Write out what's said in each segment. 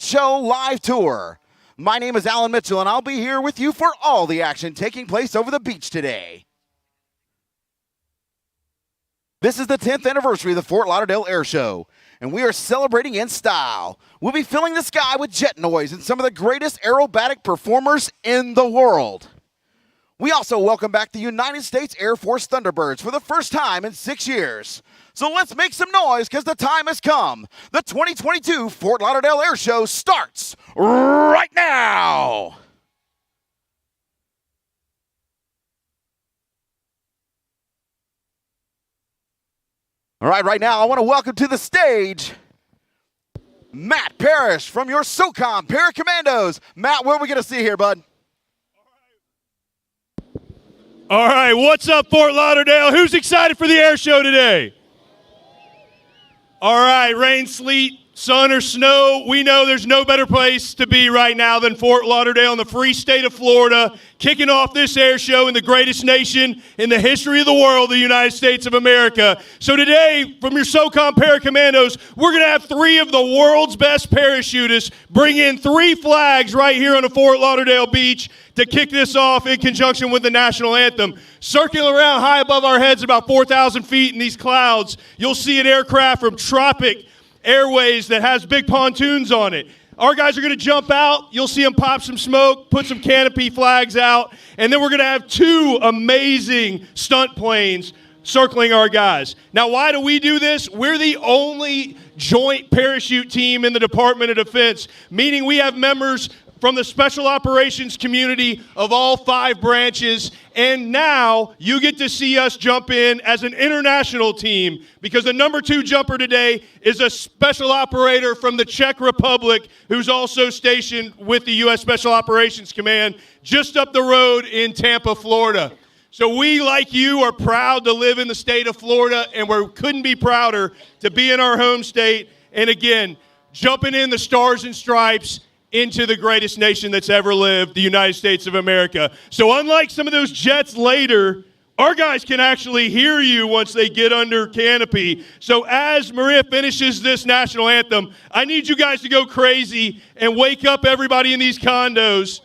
Show live tour. My name is Alan Mitchell, and I'll be here with you for all the action taking place over the beach today. This is the 10th anniversary of the Fort Lauderdale Air Show, and we are celebrating in style. We'll be filling the sky with jet noise and some of the greatest aerobatic performers in the world. We also welcome back the United States Air Force Thunderbirds for the first time in 6 years. So let's make some noise because the time has come. The 2022 Fort Lauderdale Air Show starts right now. All right now, I want to welcome to the stage Matt Parrish from your SOCOM Paracommandos. Matt, what are we going to see here, bud? All right, what's up, Fort Lauderdale? Who's excited for the air show today? All right, rain, sleet, sun, or snow, we know there's no better place to be right now than Fort Lauderdale in the free state of Florida, kicking off this air show in the greatest nation in the history of the world, the United States of America. So today, from your SOCOM Paracommandos, we're going to have 3 of the world's best parachutists bring in 3 flags right here on the Fort Lauderdale beach to kick this off in conjunction with the national anthem. Circling around high above our heads about 4,000 feet in these clouds, you'll see an aircraft from Tropic Airways that has big pontoons on it. Our guys are going to jump out. You'll see them pop some smoke, put some canopy flags out, and then we're going to have 2 amazing stunt planes circling our guys. Now, why do we do this? We're the only joint parachute team in the Department of Defense, meaning we have members from the special operations community of all 5 branches, and now you get to see us jump in as an international team because the number 2 jumper today is a special operator from the Czech Republic who's also stationed with the U.S. Special Operations Command just up the road in Tampa, Florida. So we, like you, are proud to live in the state of Florida, and we couldn't be prouder to be in our home state, and again, jumping in the stars and stripes into the greatest nation that's ever lived, the United States of America. So unlike some of those jets later, our guys can actually hear you once they get under canopy. So as Maria finishes this national anthem, I need you guys to go crazy and wake up everybody in these condos.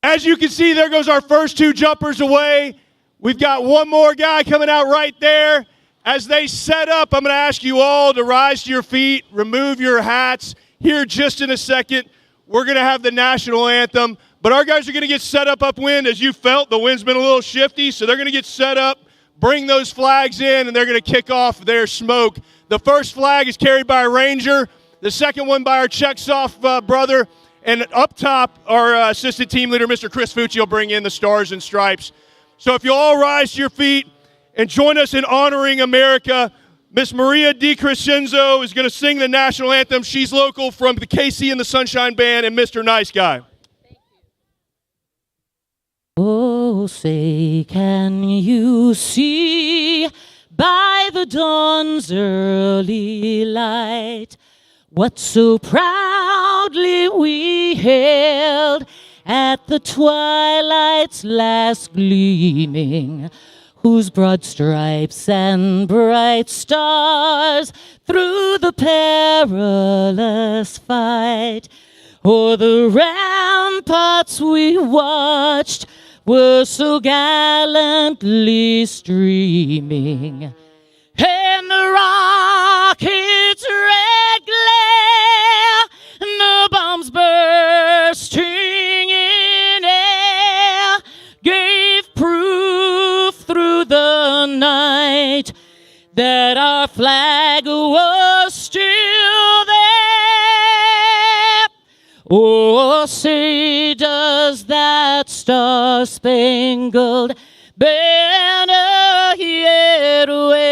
As you can see, there goes our first 2 jumpers away. We've got one more guy coming out right there. As they set up, I'm going to ask you all to rise to your feet, remove your hats. Here just in a second, we're going to have the national anthem, but our guys are going to get set up upwind. As you felt, the wind's been a little shifty, so they're going to get set up, bring those flags in, and they're going to kick off their smoke. The first flag is carried by a Ranger, the second one by our Cheksoff brother, and up top, our assistant team leader, Mr. Chris Fucci, will bring in the stars and stripes. So if you all rise to your feet and join us in honoring America, Miss Maria DiCrescenzo is going to sing the national anthem. She's local from the KC and the Sunshine Band and Mr. Nice Guy. Oh, say, can you see by the dawn's early light what so proudly we hailed at the twilight's last gleaming, whose broad stripes and bright stars through the perilous fight o'er the ramparts we watched were so gallantly streaming, and the rocket's red glare and the bombs bursting in air gave proof through the night that our flag was still there. Oh, say does that star-spangled banner yet wave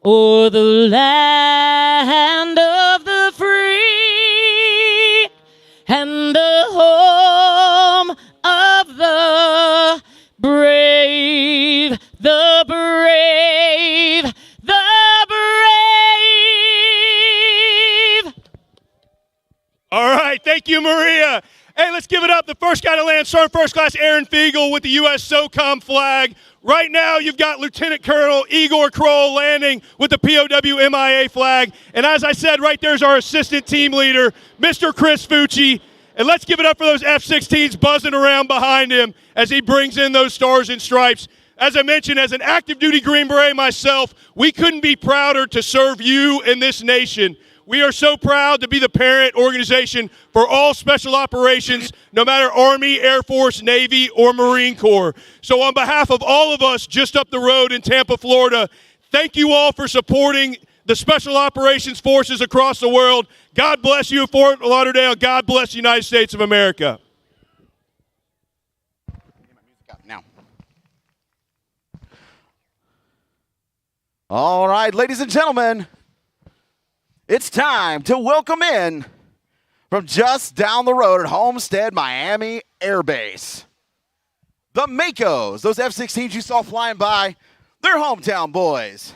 o'er the land of the free and the home of the brave, the brave, the brave. All right, thank you, Maria. Hey, let's give it up. The first guy to land, Sergeant First Class Aaron Fiegel with the U.S. SOCOM flag. Right now, you've got Lieutenant Colonel Igor Kroll landing with the POW MIA flag. And as I said, right there's our assistant team leader, Mr. Chris Fucci. And let's give it up for those F-16s buzzing around behind him as he brings in those stars and stripes. As I mentioned, as an active duty Green Beret myself, we couldn't be prouder to serve you and this nation. We are so proud to be the parent organization for all special operations, no matter Army, Air Force, Navy, or Marine Corps. So on behalf of all of us just up the road in Tampa, Florida, thank you all for supporting the special operations forces across the world. God bless you, Fort Lauderdale. God bless the United States of America. Now. All right, ladies and gentlemen. It's time to welcome in from just down the road at Homestead, Miami Air Base, the Makos. Those F-16s you saw flying by, they're hometown boys.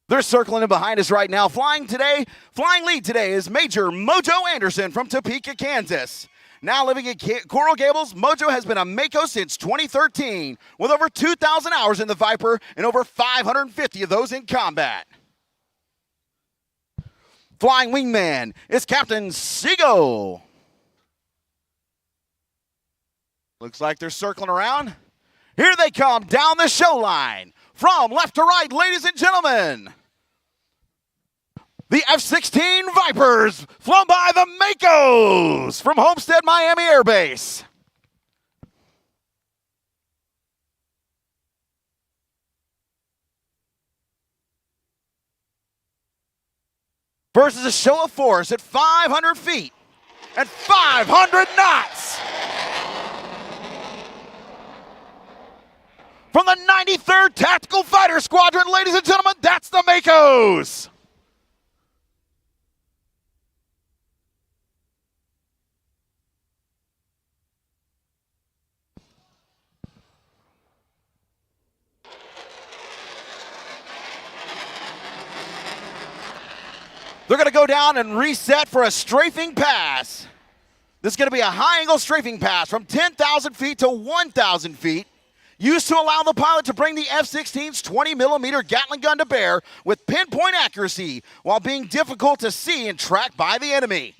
They're circling in behind us right now. Flying lead today is Major Mojo Anderson from Topeka, Kansas. Now living in Coral Gables, Mojo has been a Mako since 2013 with over 2,000 hours in the Viper and over 550 of those in combat. Flying wingman is Captain Seago. Looks like they're circling around. Here they come down the show line. From left to right, ladies and gentlemen, the F-16 Vipers, flown by the Makos from Homestead, Miami Air Base. Versus a show of force at 500 feet and 500 knots. From the 93rd Tactical Fighter Squadron, ladies and gentlemen, that's the Makos. They're going to go down and reset for a strafing pass. This is going to be a high-angle strafing pass from 10,000 feet to 1,000 feet. Used to allow the pilot to bring the F-16's 20-millimeter Gatling gun to bear with pinpoint accuracy while being difficult to see and track by the enemy.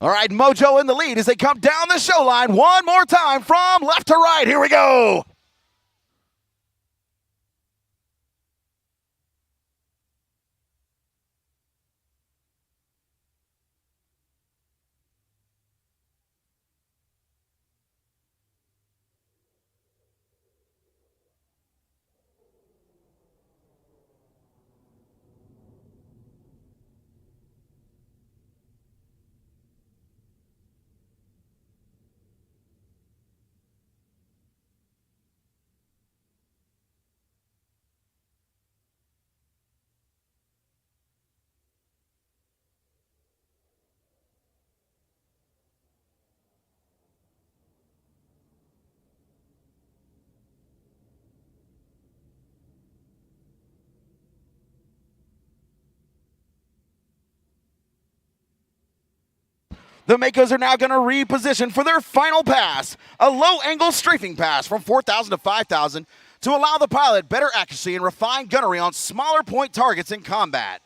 All right, Mojo in the lead as they come down the show line one more time from left to right. Here we go. The Makos are now going to reposition for their final pass, a low-angle strafing pass from 4,000 to 5,000 to allow the pilot better accuracy and refined gunnery on smaller point targets in combat.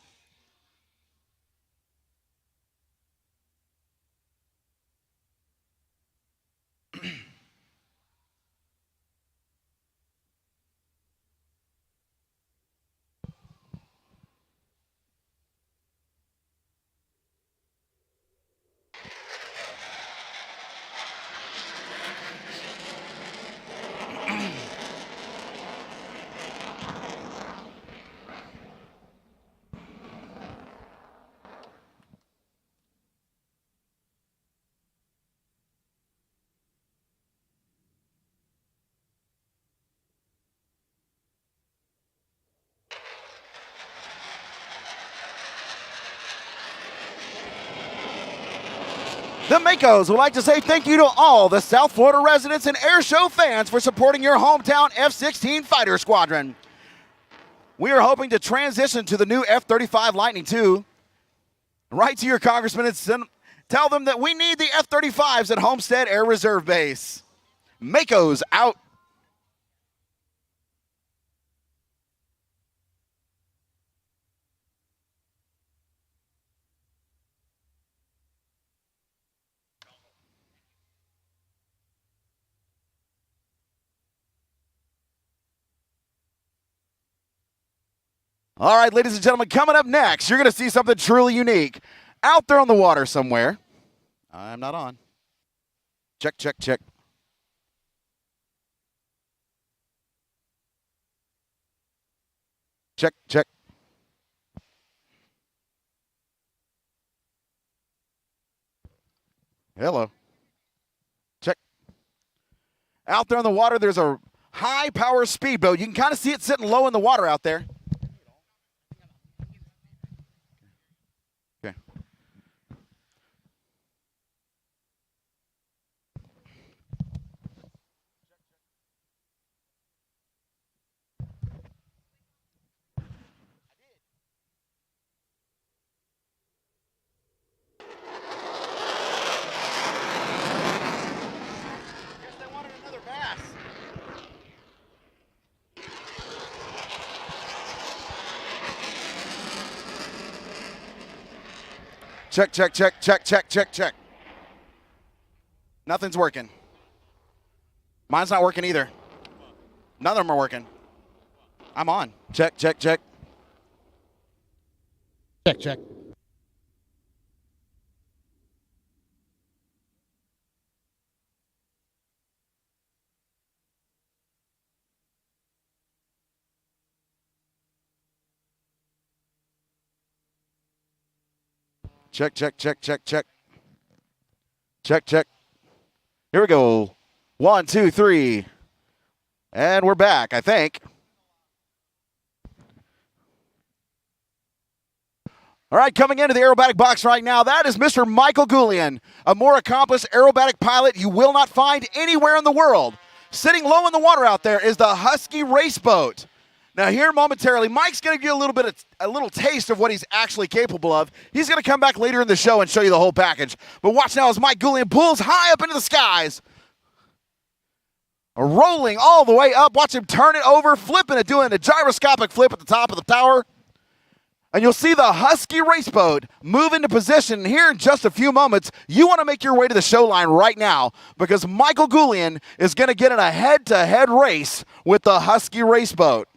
The Makos would like to say thank you to all the South Florida residents and airshow fans for supporting your hometown F-16 fighter squadron. We are hoping to transition to the new F-35 Lightning II. Write to your congressman and tell them that we need the F-35s at Homestead Air Reserve Base. Makos out. All right, ladies and gentlemen, coming up next, you're going to see something truly unique. Out there on the water somewhere. I'm not on. Check, check, check. Check, check. Hello. Check. Out there on the water, there's a high-power speedboat. You can kind of see it sitting low in the water out there. Okay. Check, check, check, check, check, check, check. Nothing's working. Mine's not working either. None of them are working. I'm on. Check, check, check. Check, check. Check, check, check, check, check. Check, check. Here we go. 1, 2, 3. And we're back, I think. All right, coming into the aerobatic box right now, that is Mr. Michael Goulian, a more accomplished aerobatic pilot you will not find anywhere in the world. Sitting low in the water out there is the Huski race boat. Now here momentarily, Mike's going to give a little taste of what he's actually capable of. He's going to come back later in the show and show you the whole package. But watch now as Mike Goulian pulls high up into the skies. Rolling all the way up. Watch him turn it over, flipping it, doing a gyroscopic flip at the top of the tower. And you'll see the Huski race boat move into position here in just a few moments. You want to make your way to the show line right now because Michael Goulian is going to get in a head-to-head race with the Huski race boat.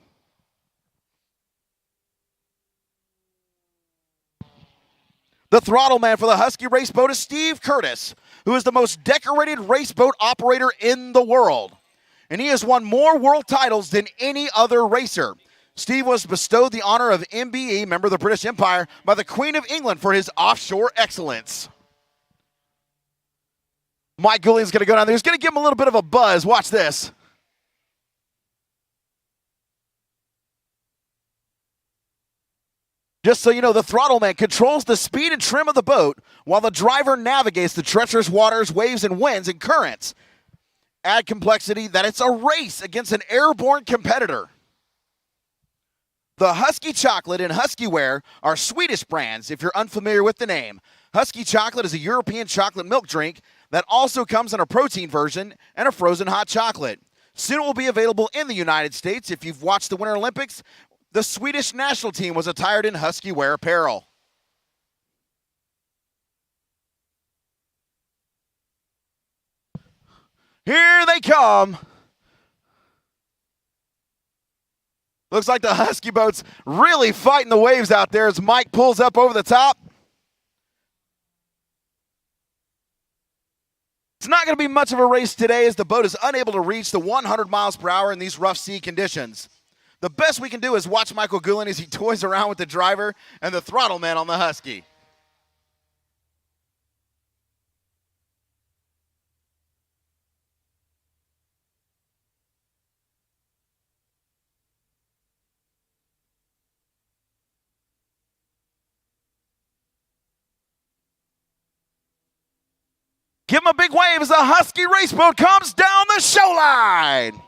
The throttle man for the Huski race boat is Steve Curtis, who is the most decorated race boat operator in the world. And he has won more world titles than any other racer. Steve was bestowed the honor of MBE, member of the British Empire, by the Queen of England for his offshore excellence. Mike Goulian's going to go down there. He's going to give him a little bit of a buzz. Watch this. Just so you know, the throttle man controls the speed and trim of the boat while the driver navigates the treacherous waters, waves, and winds and currents. Add complexity that it's a race against an airborne competitor. The Huski Chocolate and Huski Wear are Swedish brands if you're unfamiliar with the name. Huski Chocolate is a European chocolate milk drink that also comes in a protein version and a frozen hot chocolate. Soon it will be available in the United States. If you've watched the Winter Olympics, the Swedish national team was attired in Huski Wear apparel. Here they come. Looks like the Huski boat's really fighting the waves out there as Mike pulls up over the top. It's not going to be much of a race today as the boat is unable to reach the 100 miles per hour in these rough sea conditions. The best we can do is watch Michael Goulian as he toys around with the driver and the throttle man on the Huski. Give him a big wave as the Husky race boat comes down the show line.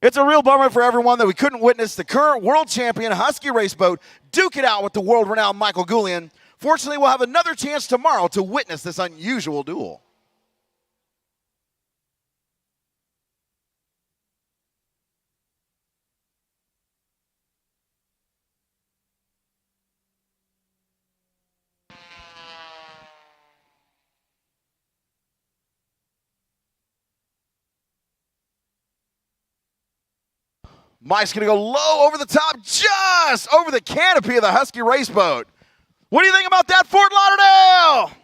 It's a real bummer for everyone that we couldn't witness the current world champion Husky race boat duke it out with the world-renowned Michael Goulian. Fortunately, we'll have another chance tomorrow to witness this unusual duel. Mike's going to go low over the top, just over the canopy of the Husky race boat. What do you think about that, Fort Lauderdale?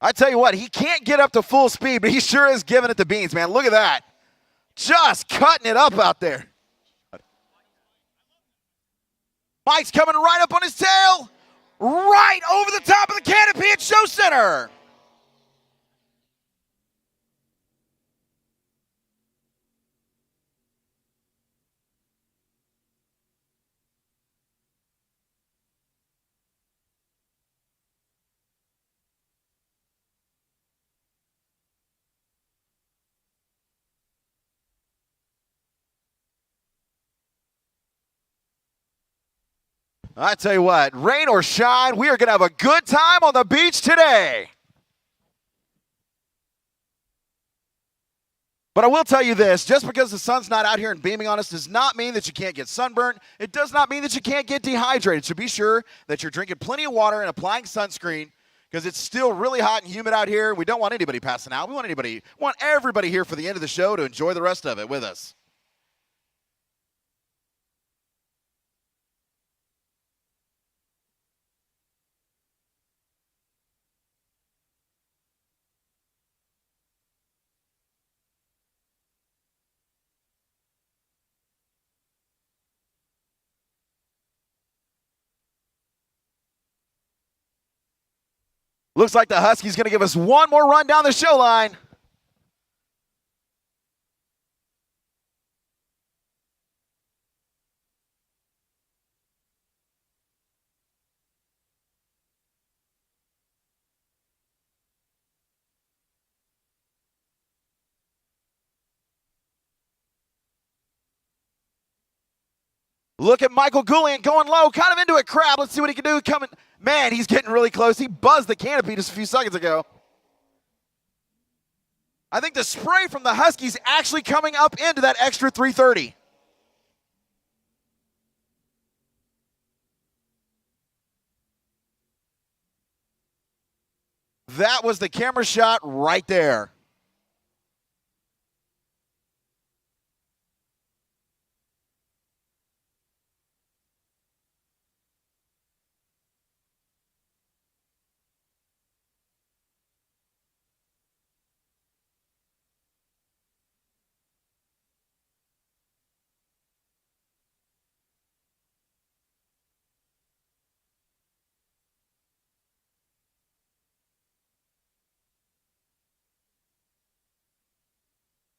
I tell you what, he can't get up to full speed, but he sure is giving it the beans, man. Look at that. Just cutting it up out there. Mike's coming right up on his tail, right over the top of the canopy at Show Center. I tell you what, rain or shine, we are going to have a good time on the beach today. But I will tell you this, just because the sun's not out here and beaming on us does not mean that you can't get sunburnt. It does not mean that you can't get dehydrated. So be sure that you're drinking plenty of water and applying sunscreen because it's still really hot and humid out here. We don't want anybody passing out. We want everybody here for the end of the show to enjoy the rest of it with us. Looks like the Husky's going to give us one more run down the show line. Look at Michael Goulian going low, kind of into a crab. Let's see what he can do. Coming, man, he's getting really close. He buzzed the canopy just a few seconds ago. I think the spray from the Huskies actually coming up into that extra 330. That was the camera shot right there.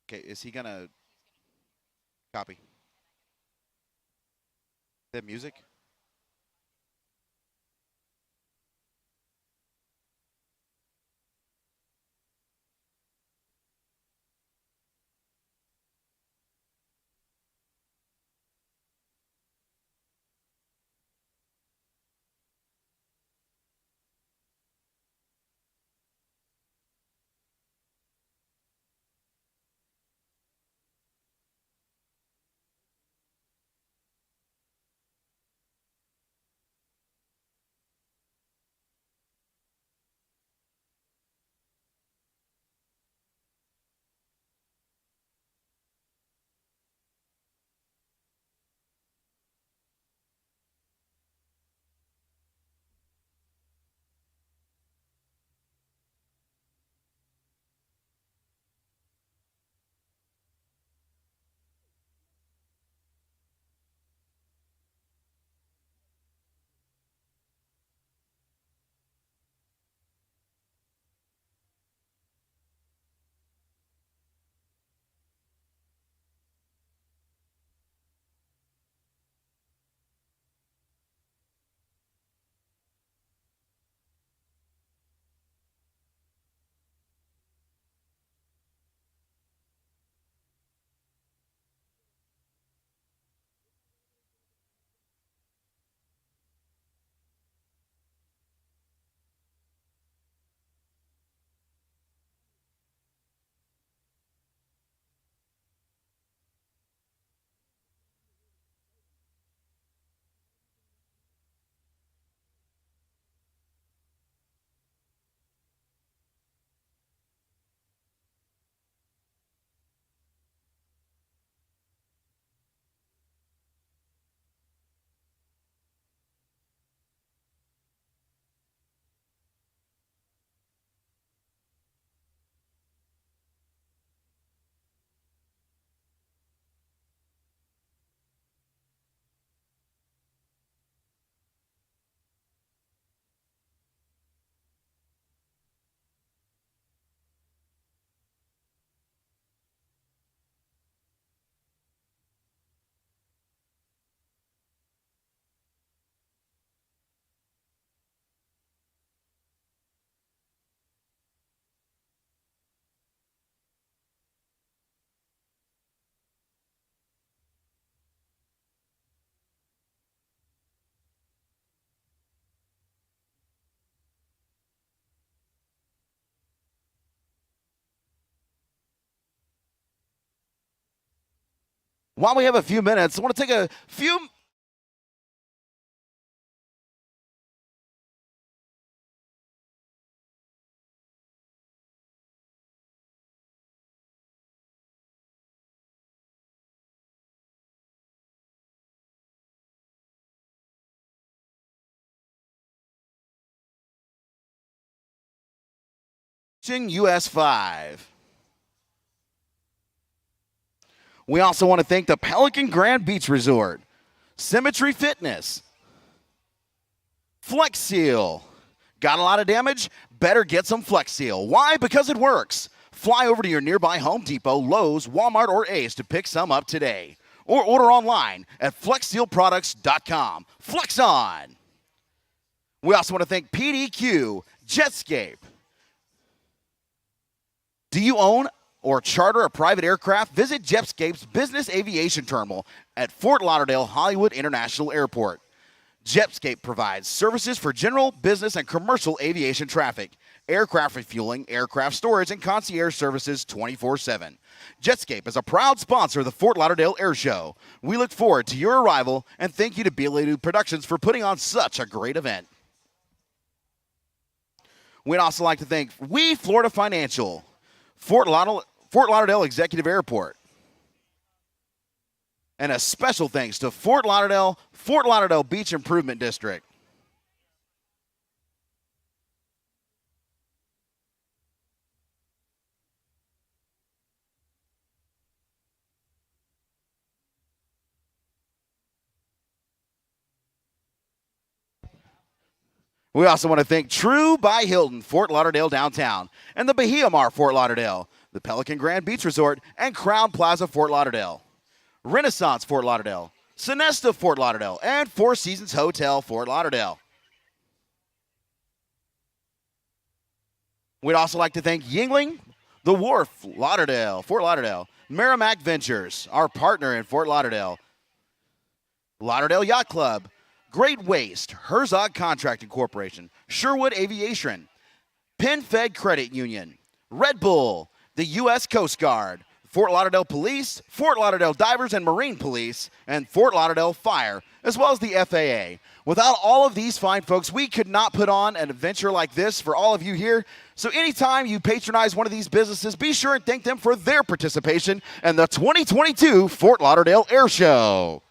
Okay, is he going to copy? That music? While we have a few minutes, I want to take a few... US 5. We also want to thank the Pelican Grand Beach Resort, Symmetry Fitness, Flex Seal. Got a lot of damage? Better get some Flex Seal. Why? Because it works. Fly over to your nearby Home Depot, Lowe's, Walmart, or Ace to pick some up today. Or order online at flexsealproducts.com. Flex on! We also want to thank PDQ, Jetscape. Do you own or charter a private aircraft? Visit Jetscape's Business Aviation Terminal at Fort Lauderdale Hollywood International Airport. Jetscape provides services for general, business, and commercial aviation traffic, aircraft refueling, aircraft storage, and concierge services 24/7. Jetscape is a proud sponsor of the Fort Lauderdale Air Show. We look forward to your arrival and thank you to Bealadu Productions for putting on such a great event. We'd also like to thank Florida Financial, Fort Lauderdale Executive Airport. And a special thanks to Fort Lauderdale Beach Improvement District. We also want to thank True by Hilton, Fort Lauderdale Downtown, and the Bahia Mar, Fort Lauderdale, the Pelican Grand Beach Resort, and Crown Plaza, Fort Lauderdale, Renaissance, Fort Lauderdale, Sonesta, Fort Lauderdale, and Four Seasons Hotel, Fort Lauderdale. We'd also like to thank Yingling, The Wharf, Fort Lauderdale, Merrimack Ventures, our partner in Fort Lauderdale, Lauderdale Yacht Club, Great Waste, Herzog Contracting Corporation, Sherwood Aviation, PenFed Credit Union, Red Bull, the U.S. Coast Guard, Fort Lauderdale Police, Fort Lauderdale Divers and Marine Police, and Fort Lauderdale Fire, as well as the FAA. Without all of these fine folks, we could not put on an adventure like this for all of you here. So anytime you patronize one of these businesses, be sure and thank them for their participation in the 2022 Fort Lauderdale Air Show.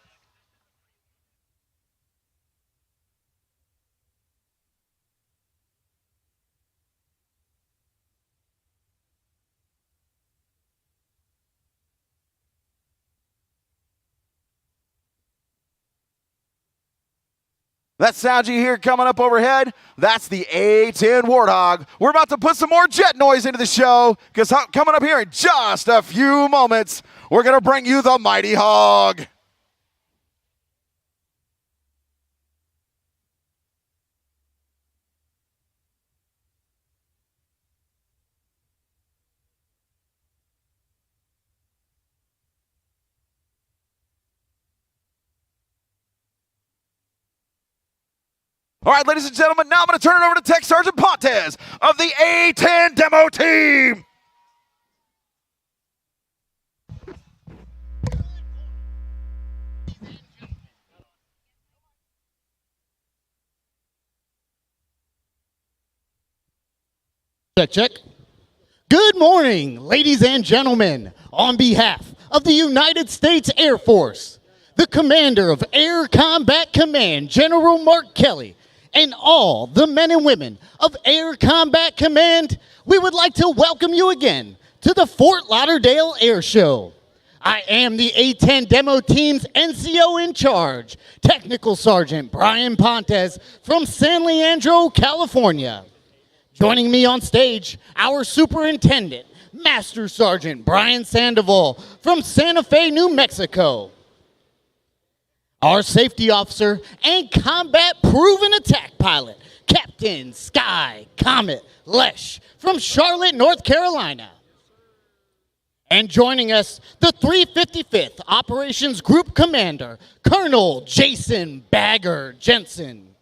That sound you hear coming up overhead, that's the A-10 Warthog. We're about to put some more jet noise into the show, because coming up here in just a few moments, we're going to bring you the Mighty Hog. All right, ladies and gentlemen, now I'm going to turn it over to Tech Sergeant Pontes of the A-10 Demo Team. Check, check. Good morning, ladies and gentlemen. On behalf of the United States Air Force, the Commander of Air Combat Command, General Mark Kelly, and all the men and women of Air Combat Command, we would like to welcome you again to the Fort Lauderdale Air Show. I am the A-10 Demo Team's NCO in charge, Technical Sergeant Brian Pontes from San Leandro, California. Joining me on stage, our Superintendent, Master Sergeant Brian Sandoval from Santa Fe, New Mexico. Our safety officer and combat-proven attack pilot, Captain Sky Comet Lesh from Charlotte, North Carolina. And joining us, the 355th Operations Group Commander, Colonel Jason Bagger Jensen.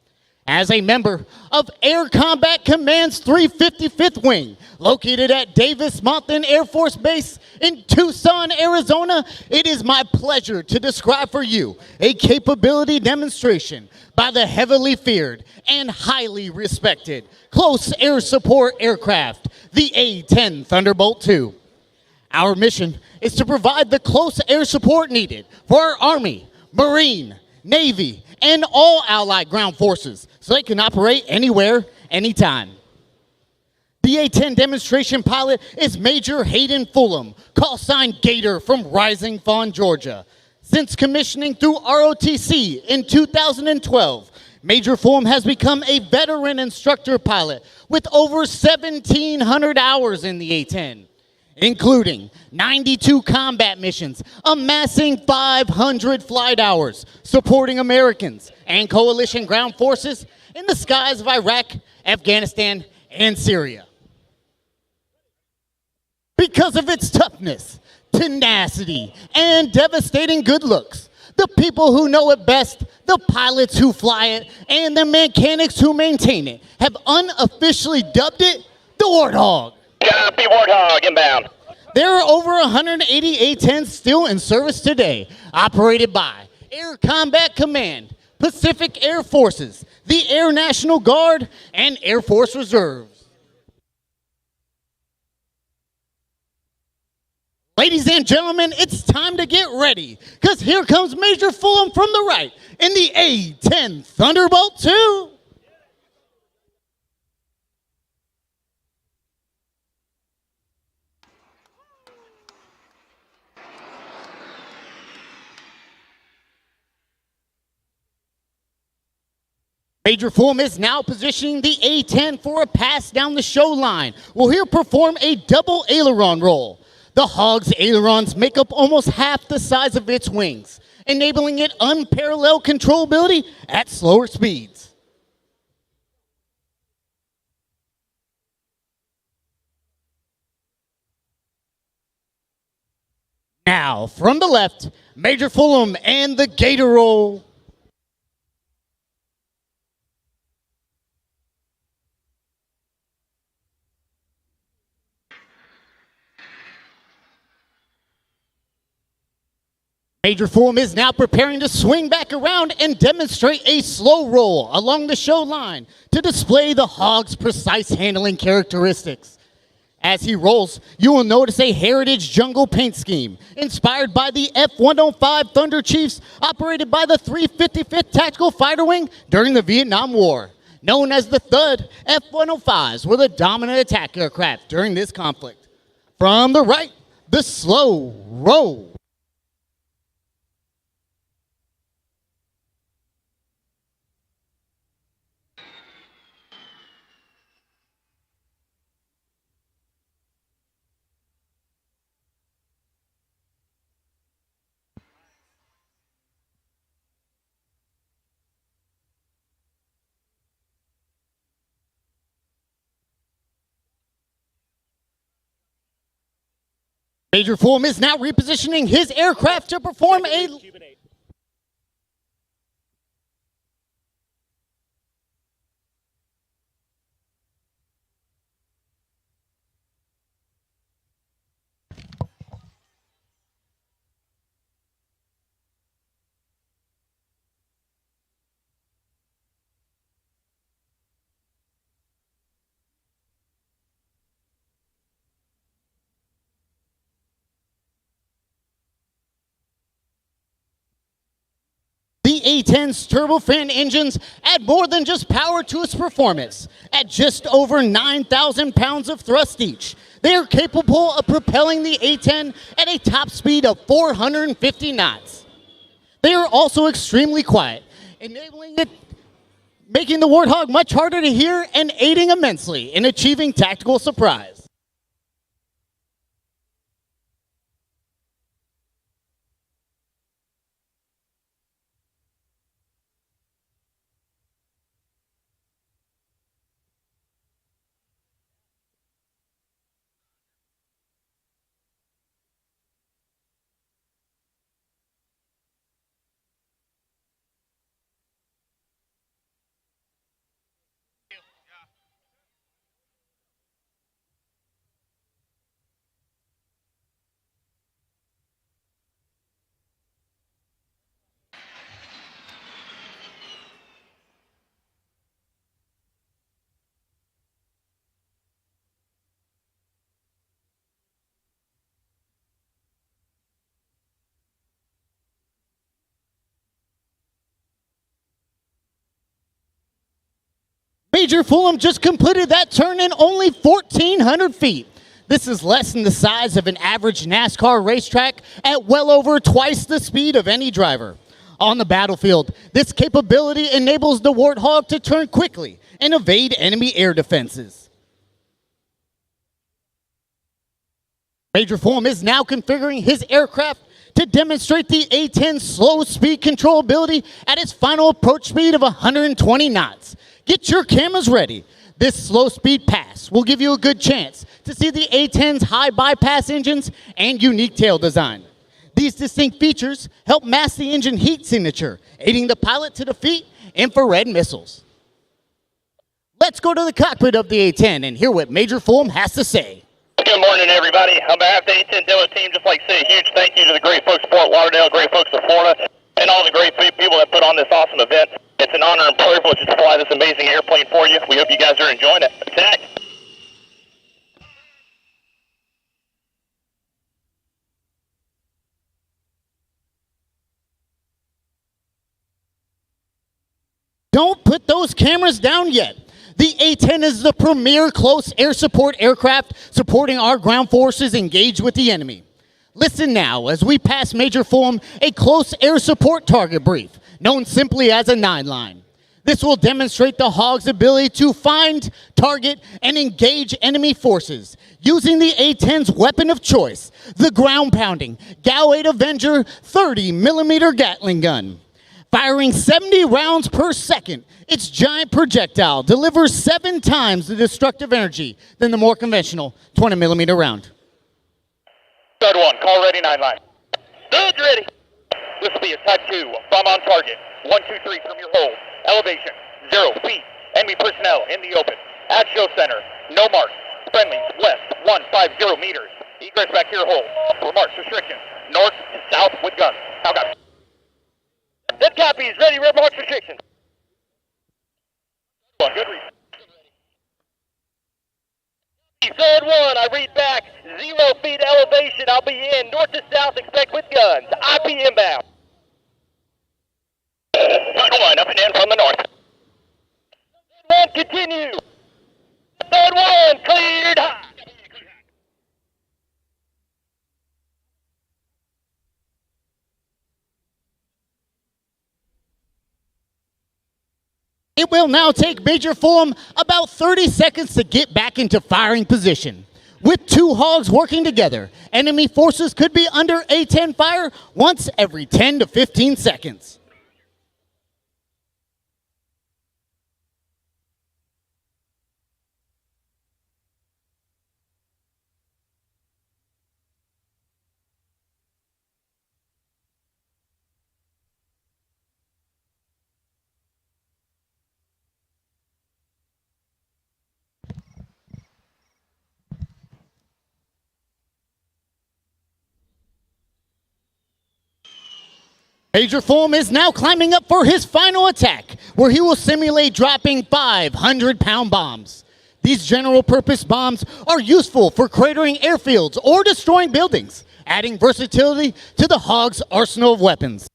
As a member of Air Combat Command's 355th Wing, located at Davis-Monthan Air Force Base in Tucson, Arizona, it is my pleasure to describe for you a capability demonstration by the heavily feared and highly respected close air support aircraft, the A-10 Thunderbolt II. Our mission is to provide the close air support needed for our Army, Marine, Navy, and all allied ground forces so they can operate anywhere, anytime. The A-10 demonstration pilot is Major Hayden Fulham, call sign Gator from Rising Fawn, Georgia. Since commissioning through ROTC in 2012, Major Fulham has become a veteran instructor pilot with over 1,700 hours in the A-10. Including 92 combat missions, amassing 500 flight hours, supporting Americans and coalition ground forces in the skies of Iraq, Afghanistan, and Syria. Because of its toughness, tenacity, and devastating good looks, the people who know it best, the pilots who fly it, and the mechanics who maintain it have unofficially dubbed it the Warthog. Copy, Warthog, inbound. There are over 180 A-10s still in service today, operated by Air Combat Command, Pacific Air Forces, the Air National Guard, and Air Force Reserves. Ladies and gentlemen, it's time to get ready, because here comes Major Fulham from the right in the A-10 Thunderbolt II. Major Fulham is now positioning the A-10 for a pass down the show line. We'll here perform a double aileron roll. The Hog's ailerons make up almost half the size of its wings, enabling it unparalleled controllability at slower speeds. Now, from the left, Major Fulham and the Gator roll. Major Fulham is now preparing to swing back around and demonstrate a slow roll along the show line to display the Hog's precise handling characteristics. As he rolls, you will notice a heritage jungle paint scheme inspired by the F-105 Thunder Chiefs operated by the 355th Tactical Fighter Wing during the Vietnam War. Known as the Thud, F-105s were the dominant attack aircraft during this conflict. From the right, the slow roll. Major Fulham is now repositioning his aircraft to perform a... The A-10's turbofan engines add more than just power to its performance. At just over 9,000 pounds of thrust each, they are capable of propelling the A-10 at a top speed of 450 knots. They are also extremely quiet, making the Warthog much harder to hear and aiding immensely in achieving tactical surprise. Major Fulham just completed that turn in only 1,400 feet. This is less than the size of an average NASCAR racetrack at well over twice the speed of any driver. On the battlefield, this capability enables the Warthog to turn quickly and evade enemy air defenses. Major Fulham is now configuring his aircraft to demonstrate the A-10's slow speed control ability at its final approach speed of 120 knots. Get your cameras ready. This slow speed pass will give you a good chance to see the A-10's high bypass engines and unique tail design. These distinct features help mask the engine heat signature, aiding the pilot to defeat infrared missiles. Let's go to the cockpit of the A-10 and hear what Major Fulham has to say. Good morning, everybody. On behalf of the A-10 demo team, just like to say a huge thank you to the great folks of Fort Lauderdale, great folks of Florida, and all the great people that put on this awesome event. It's an honor and privilege to fly this amazing airplane for you. We hope you guys are enjoying it. Attack! Don't put those cameras down yet. The A-10 is the premier close air support aircraft supporting our ground forces engaged with the enemy. Listen now as we pass Major Fulham a close air support target brief, known simply as a 9-line. This will demonstrate the Hog's ability to find, target, and engage enemy forces using the A-10's weapon of choice, the ground-pounding GAU-8 Avenger 30mm Gatling gun. Firing 70 rounds per second, its giant projectile delivers 7 times the destructive energy than the more conventional 20mm round. Third one, call ready, 9-line. Good, ready. This will be a type 2, bomb on target. 1, 2, 3 from your hold. Elevation, 0 feet. Enemy personnel in the open. At show center, no mark. Friendlies, west, 150 meters. Egress back to your hold. Remarks, restrictions, north and south with guns. How got? Dead copies, ready, red marks, restrictions. Good read. Third one, I read back, 0 feet elevation, I'll be in, north to south, expect with guns, IP inbound. Third one, up and in from the north. Third one, continue. Third one, cleared high. It will now take Major Fulham about 30 seconds to get back into firing position. With 2 Hogs working together, enemy forces could be under A-10 fire once every 10 to 15 seconds. Major Fulham is now climbing up for his final attack, where he will simulate dropping 500-pound bombs. These general-purpose bombs are useful for cratering airfields or destroying buildings, adding versatility to the Hog's arsenal of weapons.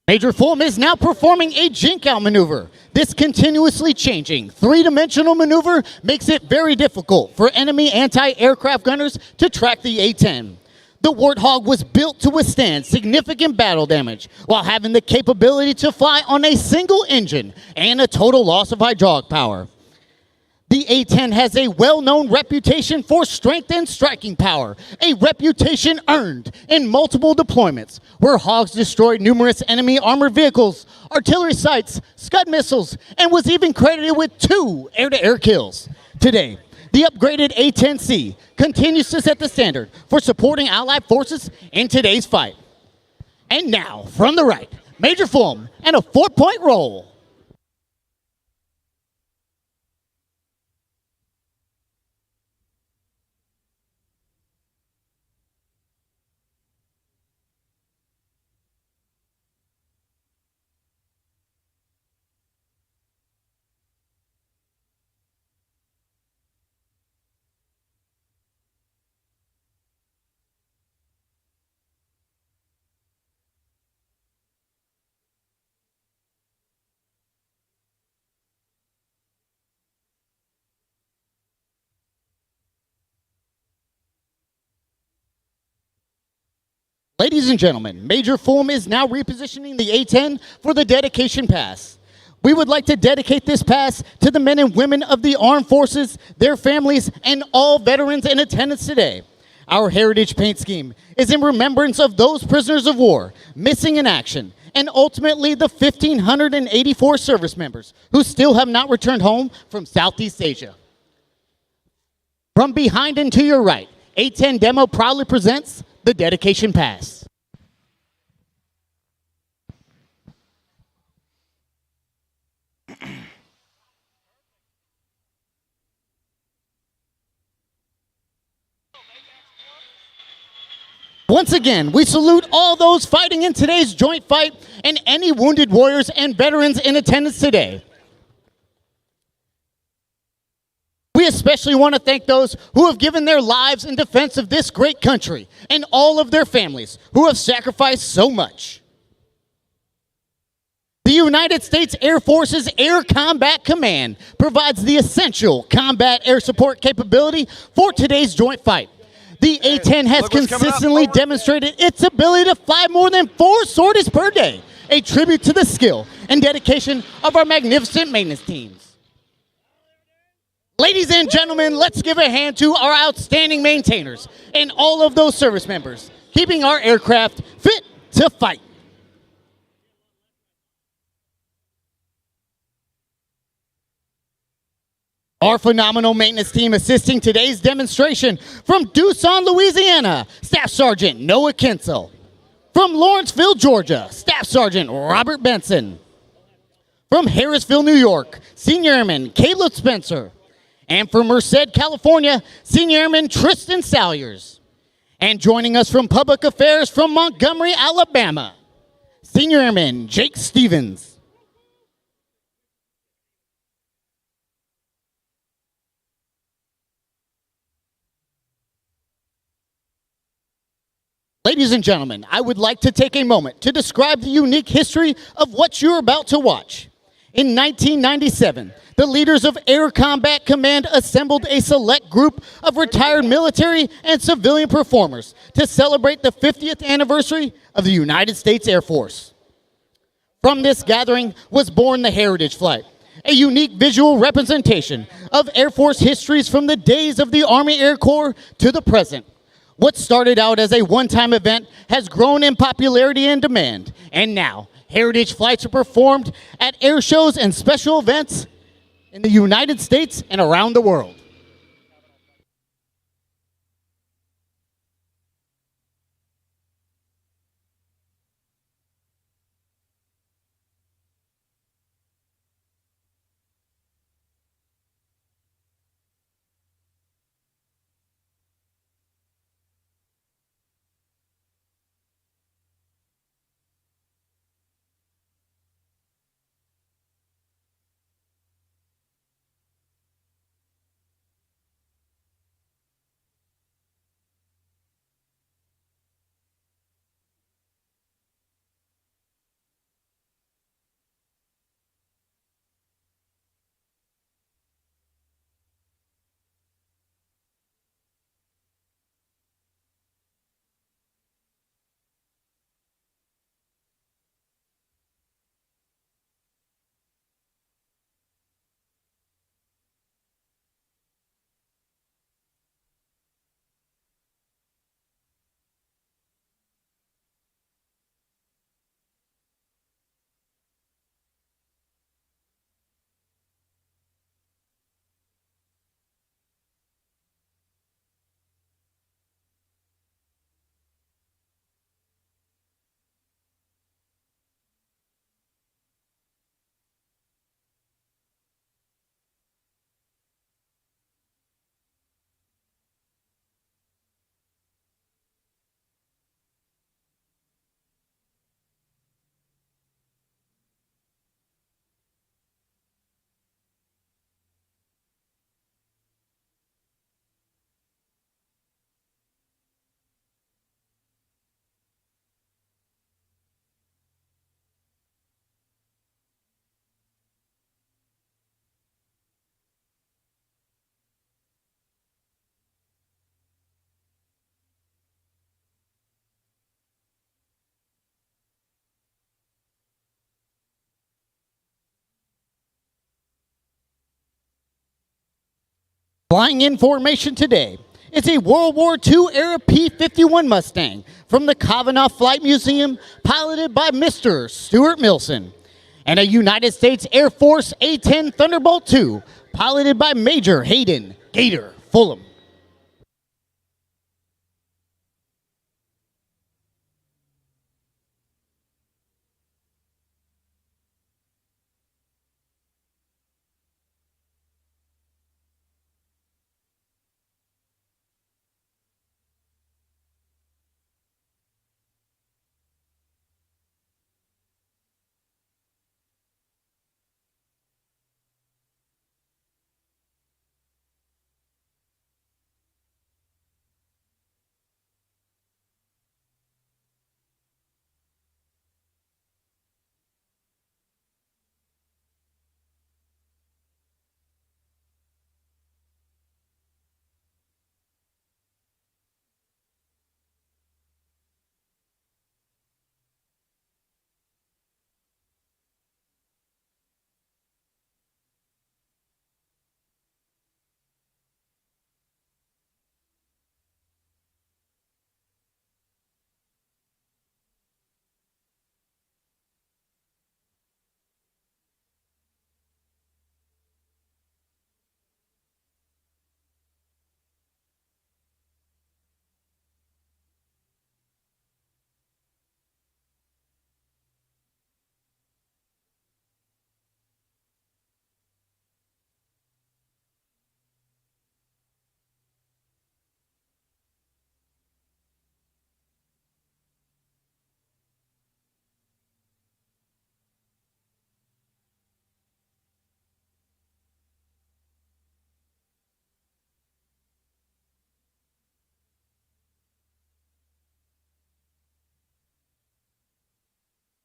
Major Fulham is now performing a jink-out maneuver. This continuously changing 3-dimensional maneuver makes it very difficult for enemy anti-aircraft gunners to track the A-10. The Warthog was built to withstand significant battle damage while having the capability to fly on a single engine and a total loss of hydraulic power. The A-10 has a well-known reputation for strength and striking power, a reputation earned in multiple deployments, where Hogs destroyed numerous enemy armored vehicles, artillery sites, Scud missiles, and was even credited with 2 air-to-air kills. Today, the upgraded A-10C continues to set the standard for supporting Allied forces in today's fight. And now, from the right, Major Fulham and a 4-point roll. Ladies and gentlemen, Major Fulham is now repositioning the A-10 for the dedication pass. We would like to dedicate this pass to the men and women of the armed forces, their families, and all veterans in attendance today. Our heritage paint scheme is in remembrance of those prisoners of war missing in action, and ultimately the 1,584 service members who still have not returned home from Southeast Asia. From behind and to your right, A-10 Demo proudly presents the dedication pass. Once again, we salute all those fighting in today's joint fight and any wounded warriors and veterans in attendance today. We especially want to thank those who have given their lives in defense of this great country and all of their families who have sacrificed so much. The United States Air Force's Air Combat Command provides the essential combat air support capability for today's joint fight. The A-10 has consistently demonstrated its ability to fly more than 4 sorties per day, a tribute to the skill and dedication of our magnificent maintenance teams. Ladies and gentlemen, let's give a hand to our outstanding maintainers and all of those service members, keeping our aircraft fit to fight. Our phenomenal maintenance team assisting today's demonstration from Doosan, Louisiana, Staff Sergeant Noah Kinsel. From Lawrenceville, Georgia, Staff Sergeant Robert Benson. From Harrisville, New York, Senior Airman Caleb Spencer. And from Merced, California, Senior Airman Tristan Salyers. And joining us from Public Affairs from Montgomery, Alabama, Senior Airman Jake Stevens. Ladies and gentlemen, I would like to take a moment to describe the unique history of what you're about to watch. In 1997, the leaders of Air Combat Command assembled a select group of retired military and civilian performers to celebrate the 50th anniversary of the United States Air Force. From this gathering was born the Heritage Flight, a unique visual representation of Air Force histories from the days of the Army Air Corps to the present. What started out as a one-time event has grown in popularity and demand, and now Heritage Flights are performed at air shows and special events in the United States and around the world. Flying in formation today is a World War II era P-51 Mustang from the Kavanaugh Flight Museum, piloted by Mr. Stuart Milson, and a United States Air Force A-10 Thunderbolt II, piloted by Major Hayden Gator Fulham.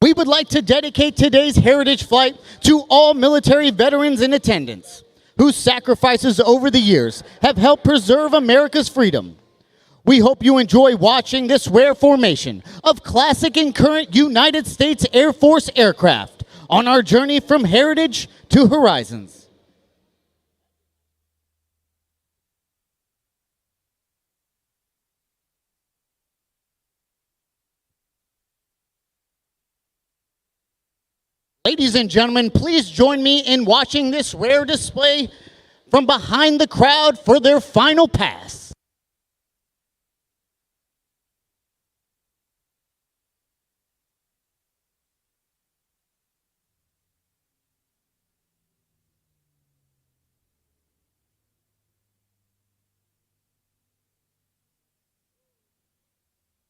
We would like to dedicate today's Heritage Flight to all military veterans in attendance, whose sacrifices over the years have helped preserve America's freedom. We hope you enjoy watching this rare formation of classic and current United States Air Force aircraft on our journey from heritage to horizons. Ladies and gentlemen, please join me in watching this rare display from behind the crowd for their final pass.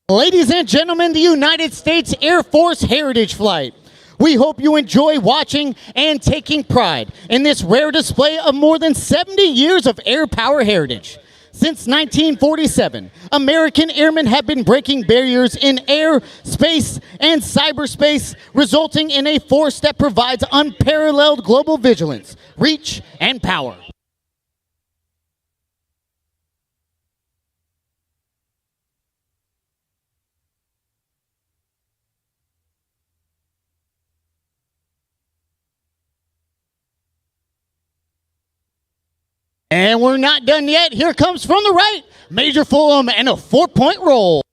Ladies and gentlemen, the United States Air Force Heritage Flight. We hope you enjoy watching and taking pride in this rare display of more than 70 years of air power heritage. Since 1947, American airmen have been breaking barriers in air, space, and cyberspace, resulting in a force that provides unparalleled global vigilance, reach, and power. And we're not done yet. Here comes from the right, Major Fulham and a 4-point roll.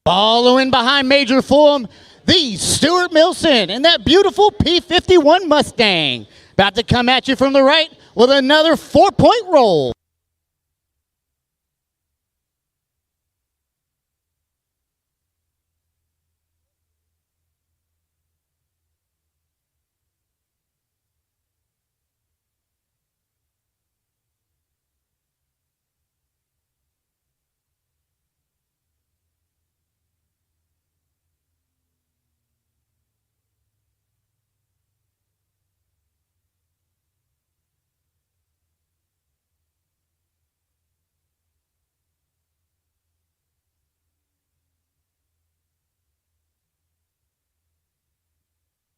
Following behind Major Fulham, the Stuart Milson and that beautiful P-51 Mustang. About to come at you from the right with another 4-point roll.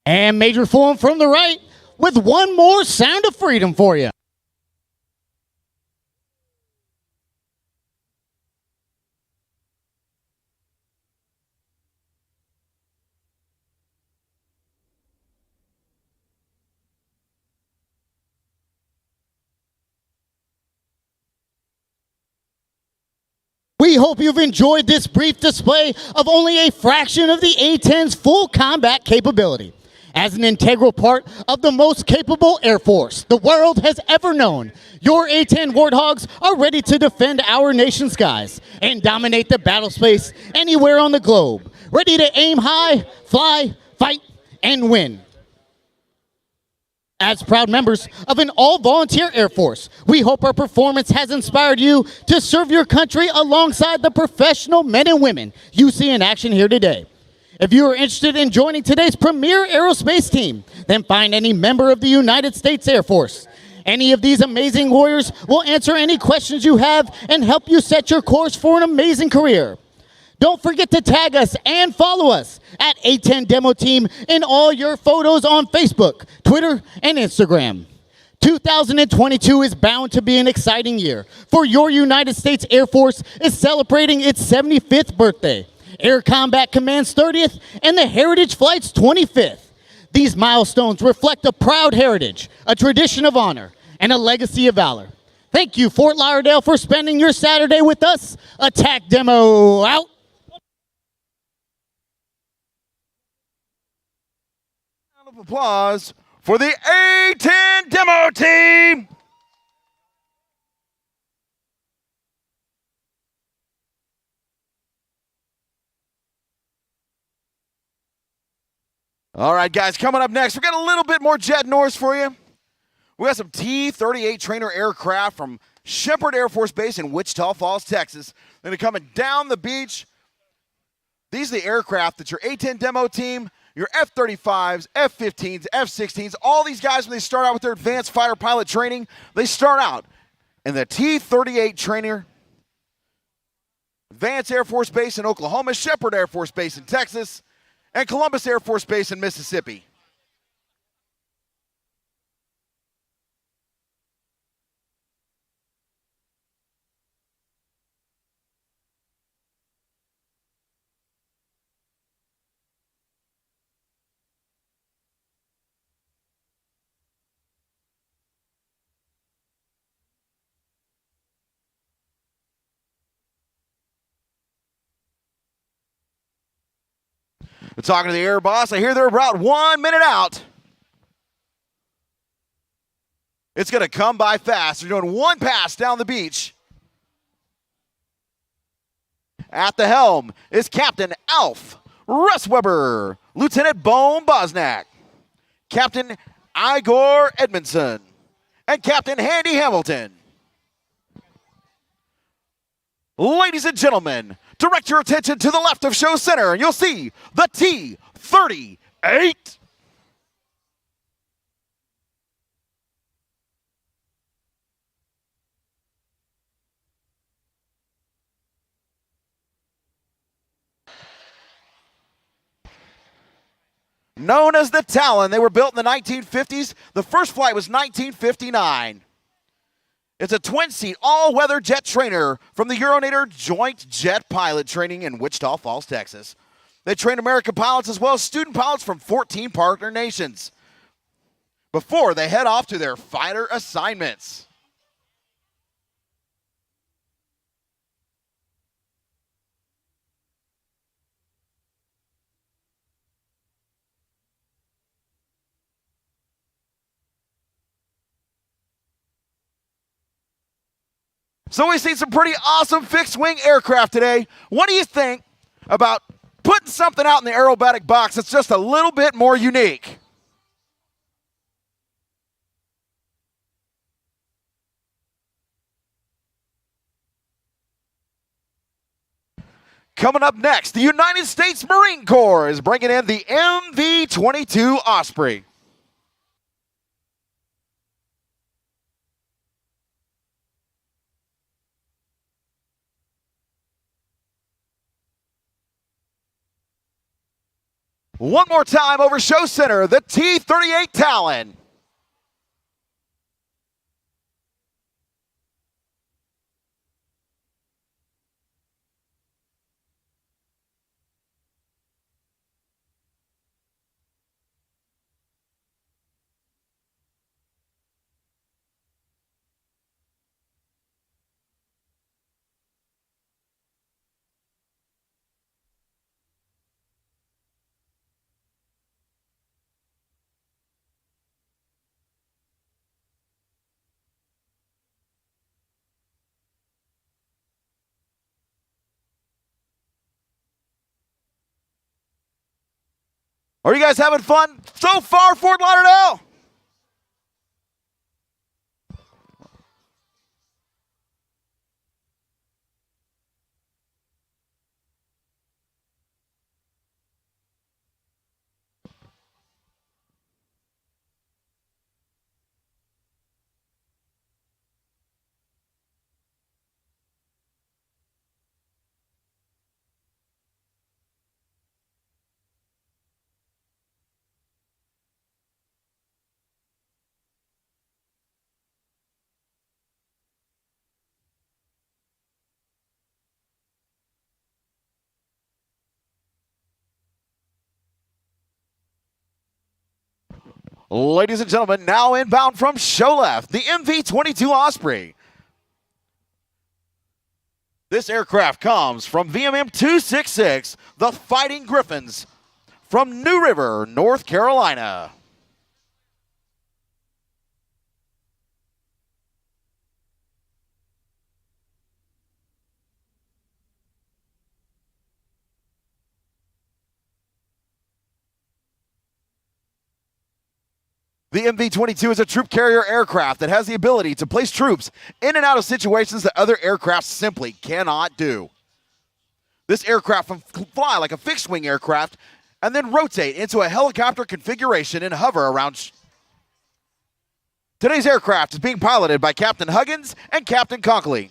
And Major Fulham from the right with one more sound of freedom for you. We hope you've enjoyed this brief display of only a fraction of the A-10's full combat capability. As an integral part of the most capable Air Force the world has ever known, your A-10 Warthogs are ready to defend our nation's skies and dominate the battle space anywhere on the globe. Ready to aim high, fly, fight, and win. As proud members of an all-volunteer Air Force, we hope our performance has inspired you to serve your country alongside the professional men and women you see in action here today. If you are interested in joining today's premier aerospace team, then find any member of the United States Air Force. Any of these amazing warriors will answer any questions you have and help you set your course for an amazing career. Don't forget to tag us and follow us at A10 Demo Team in all your photos on Facebook, Twitter, and Instagram. 2022 is bound to be an exciting year, for your United States Air Force is celebrating its 75th birthday, Air Combat Command's 30th, and the Heritage Flight's 25th. These milestones reflect a proud heritage, a tradition of honor, and a legacy of valor. Thank you, Fort Lauderdale, for spending your Saturday with us. Attack Demo out. Round of applause for the A-10 Demo Team. All right, guys, coming up next, we got a little bit more jet noise for you. We got some T-38 trainer aircraft from Shepherd Air Force Base in Wichita Falls, Texas. They're coming down the beach. These are the aircraft that your A-10 Demo Team, your F-35s, F-15s, F-16s, all these guys, when they start out with their advanced fighter pilot training, they start out in the T-38 trainer, Vance Air Force Base in Oklahoma, Shepherd Air Force Base in Texas, and Columbus Air Force Base in Mississippi. We're talking to the Air Boss. I hear they're about 1 minute out. It's going to come by fast. They're doing one pass down the beach. At the helm is Captain Alf Russweber, Lieutenant Bone Bosnack, Captain Igor Edmondson, and Captain Handy Hamilton. Ladies and gentlemen, direct your attention to the left of show center, and you'll see the T-38. Known as the Talon, they were built in the 1950s. The first flight was 1959. It's a twin-seat, all-weather jet trainer from the Euronator Joint Jet Pilot Training in Wichita Falls, Texas. They train American pilots as well as student pilots from 14 partner nations before they head off to their fighter assignments. So we've seen some pretty awesome fixed-wing aircraft today. What do you think about putting something out in the aerobatic box that's just a little bit more unique? Coming up next, the United States Marine Corps is bringing in the MV-22 Osprey. One more time over show center, the T-38 Talon. Are you guys having fun so far, Fort Lauderdale? Ladies and gentlemen, now inbound from show left, the MV-22 Osprey. This aircraft comes from VMM 266, the Fighting Griffins, from New River, North Carolina. The MV-22 is a troop carrier aircraft that has the ability to place troops in and out of situations that other aircraft simply cannot do. This aircraft can fly like a fixed-wing aircraft and then rotate into a helicopter configuration and hover around. Today's aircraft is being piloted by Captain Huggins and Captain Conkley.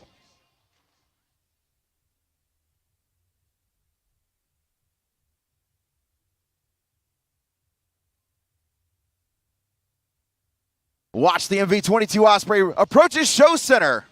Watch the MV-22 Osprey approaches show center.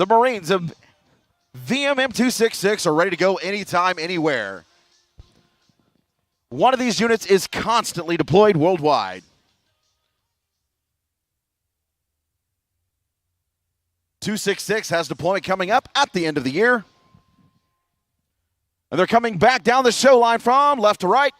The Marines of VMM 266 are ready to go anytime, anywhere. One of these units is constantly deployed worldwide. 266 has deployment coming up at the end of the year. And they're coming back down the show line from left to right.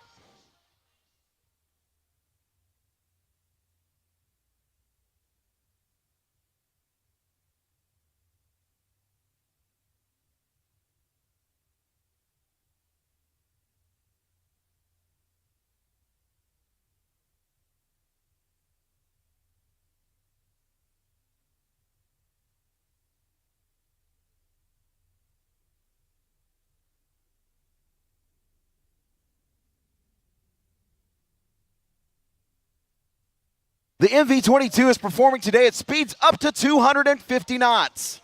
The MV-22 is performing today at speeds up to 250 knots.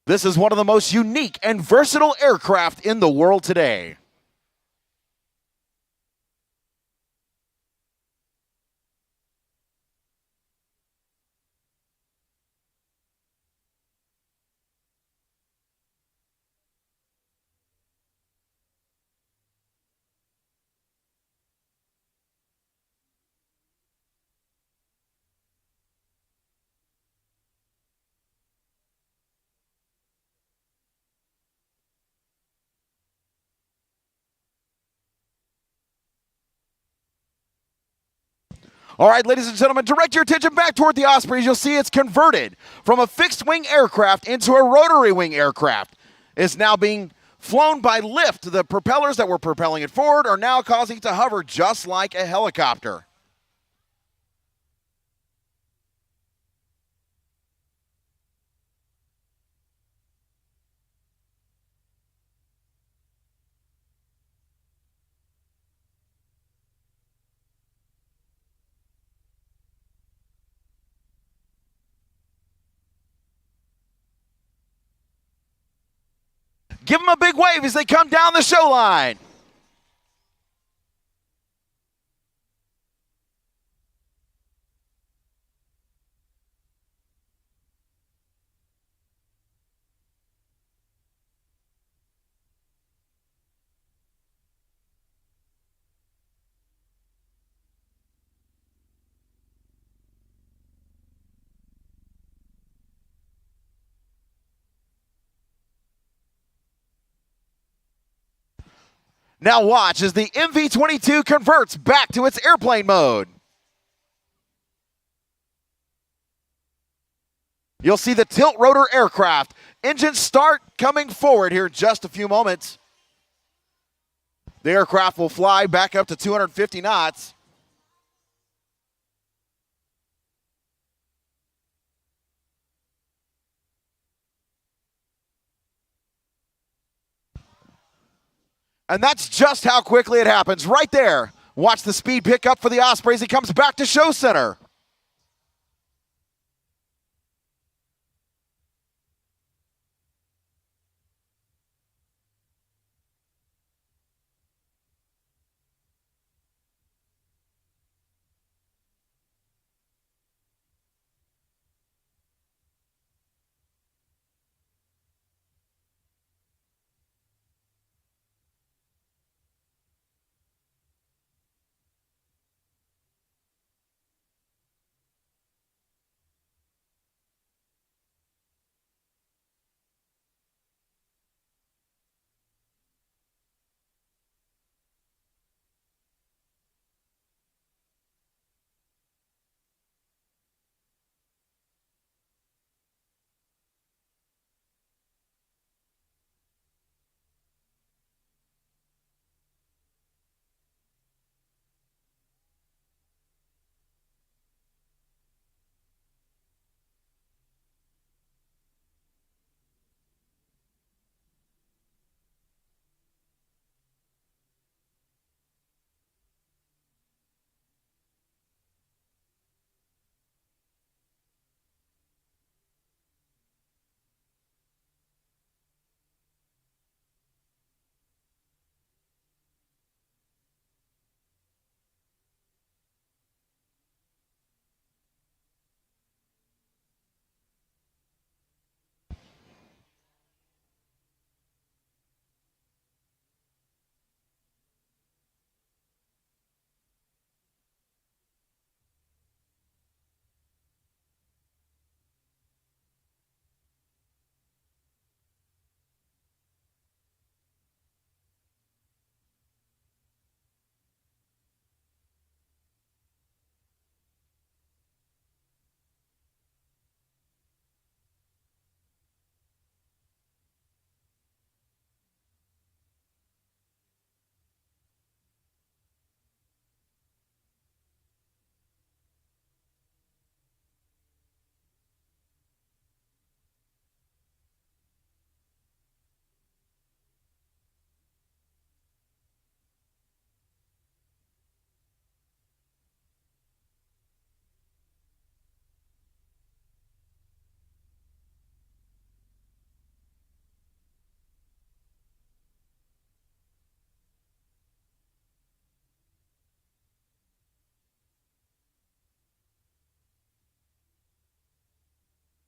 This is one of the most unique and versatile aircraft in the world today. All right, ladies and gentlemen, direct your attention back toward the Ospreys. You'll see it's converted from a fixed-wing aircraft into a rotary-wing aircraft. It's now being flown by lift. The propellers that were propelling it forward are now causing it to hover just like a helicopter. Give them a big wave as they come down the show line. Now watch as the MV-22 converts back to its airplane mode. You'll see the tilt rotor aircraft. Engines start coming forward here in just a few moments. The aircraft will fly back up to 250 knots. And that's just how quickly it happens. Right there. Watch the speed pick up for the Osprey as he comes back to show center.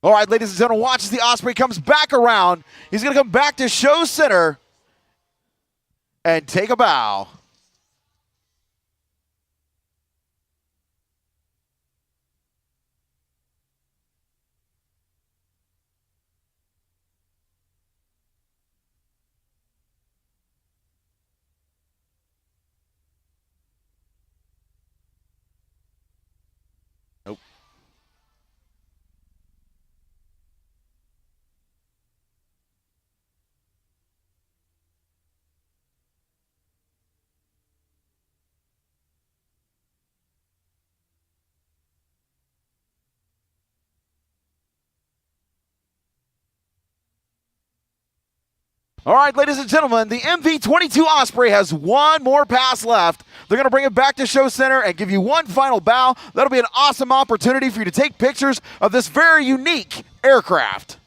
All right, ladies and gentlemen, watch as the Osprey comes back around. He's going to come back to show center and take a bow. Nope. All right, ladies and gentlemen, the MV-22 Osprey has one more pass left. They're going to bring it back to show center and give you one final bow. That'll be an awesome opportunity for you to take pictures of this very unique aircraft.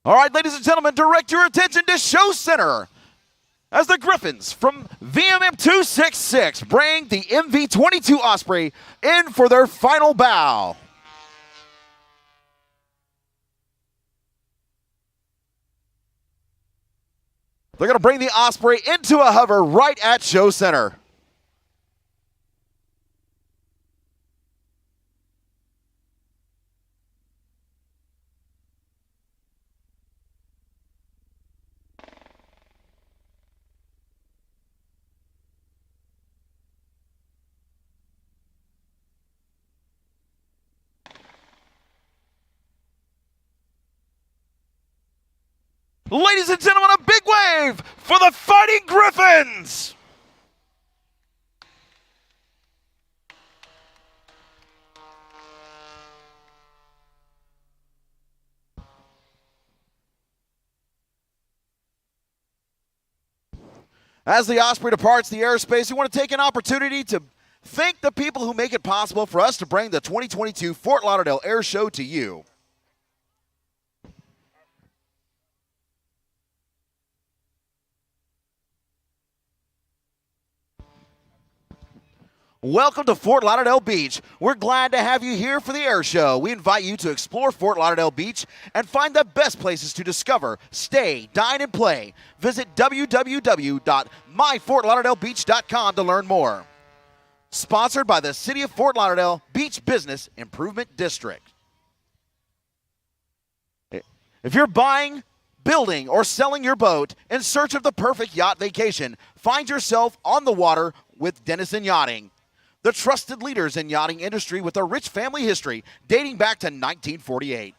All right, ladies and gentlemen, direct your attention to Show Center as the Griffins from VMM 266 bring the MV-22 Osprey in for their final bow. They're going to bring the Osprey into a hover right at Show Center. Ladies and gentlemen, a big wave for the Fighting Griffins! As the Osprey departs the airspace, we want to take an opportunity to thank the people who make it possible for us to bring the 2022 Fort Lauderdale Air Show to you. Welcome to Fort Lauderdale Beach. We're glad to have you here for the air show. We invite you to explore Fort Lauderdale Beach and find the best places to discover, stay, dine, and play. Visit www.myfortlauderdalebeach.com to learn more. Sponsored by the City of Fort Lauderdale Beach Business Improvement District. If you're buying, building, or selling your boat in search of the perfect yacht vacation, find yourself on the water with Denison Yachting. The trusted leaders in yachting industry with a rich family history dating back to 1948.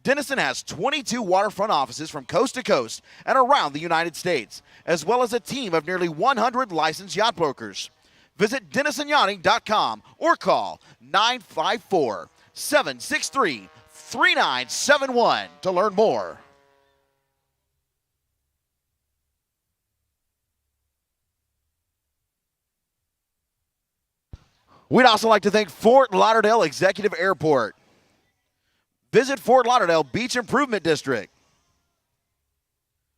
Denison has 22 waterfront offices from coast to coast and around the United States, as well as a team of nearly 100 licensed yacht brokers. Visit DenisonYachting.com or call 954-763-3971 to learn more. We'd also like to thank Fort Lauderdale Executive Airport. Visit Fort Lauderdale Beach Improvement District.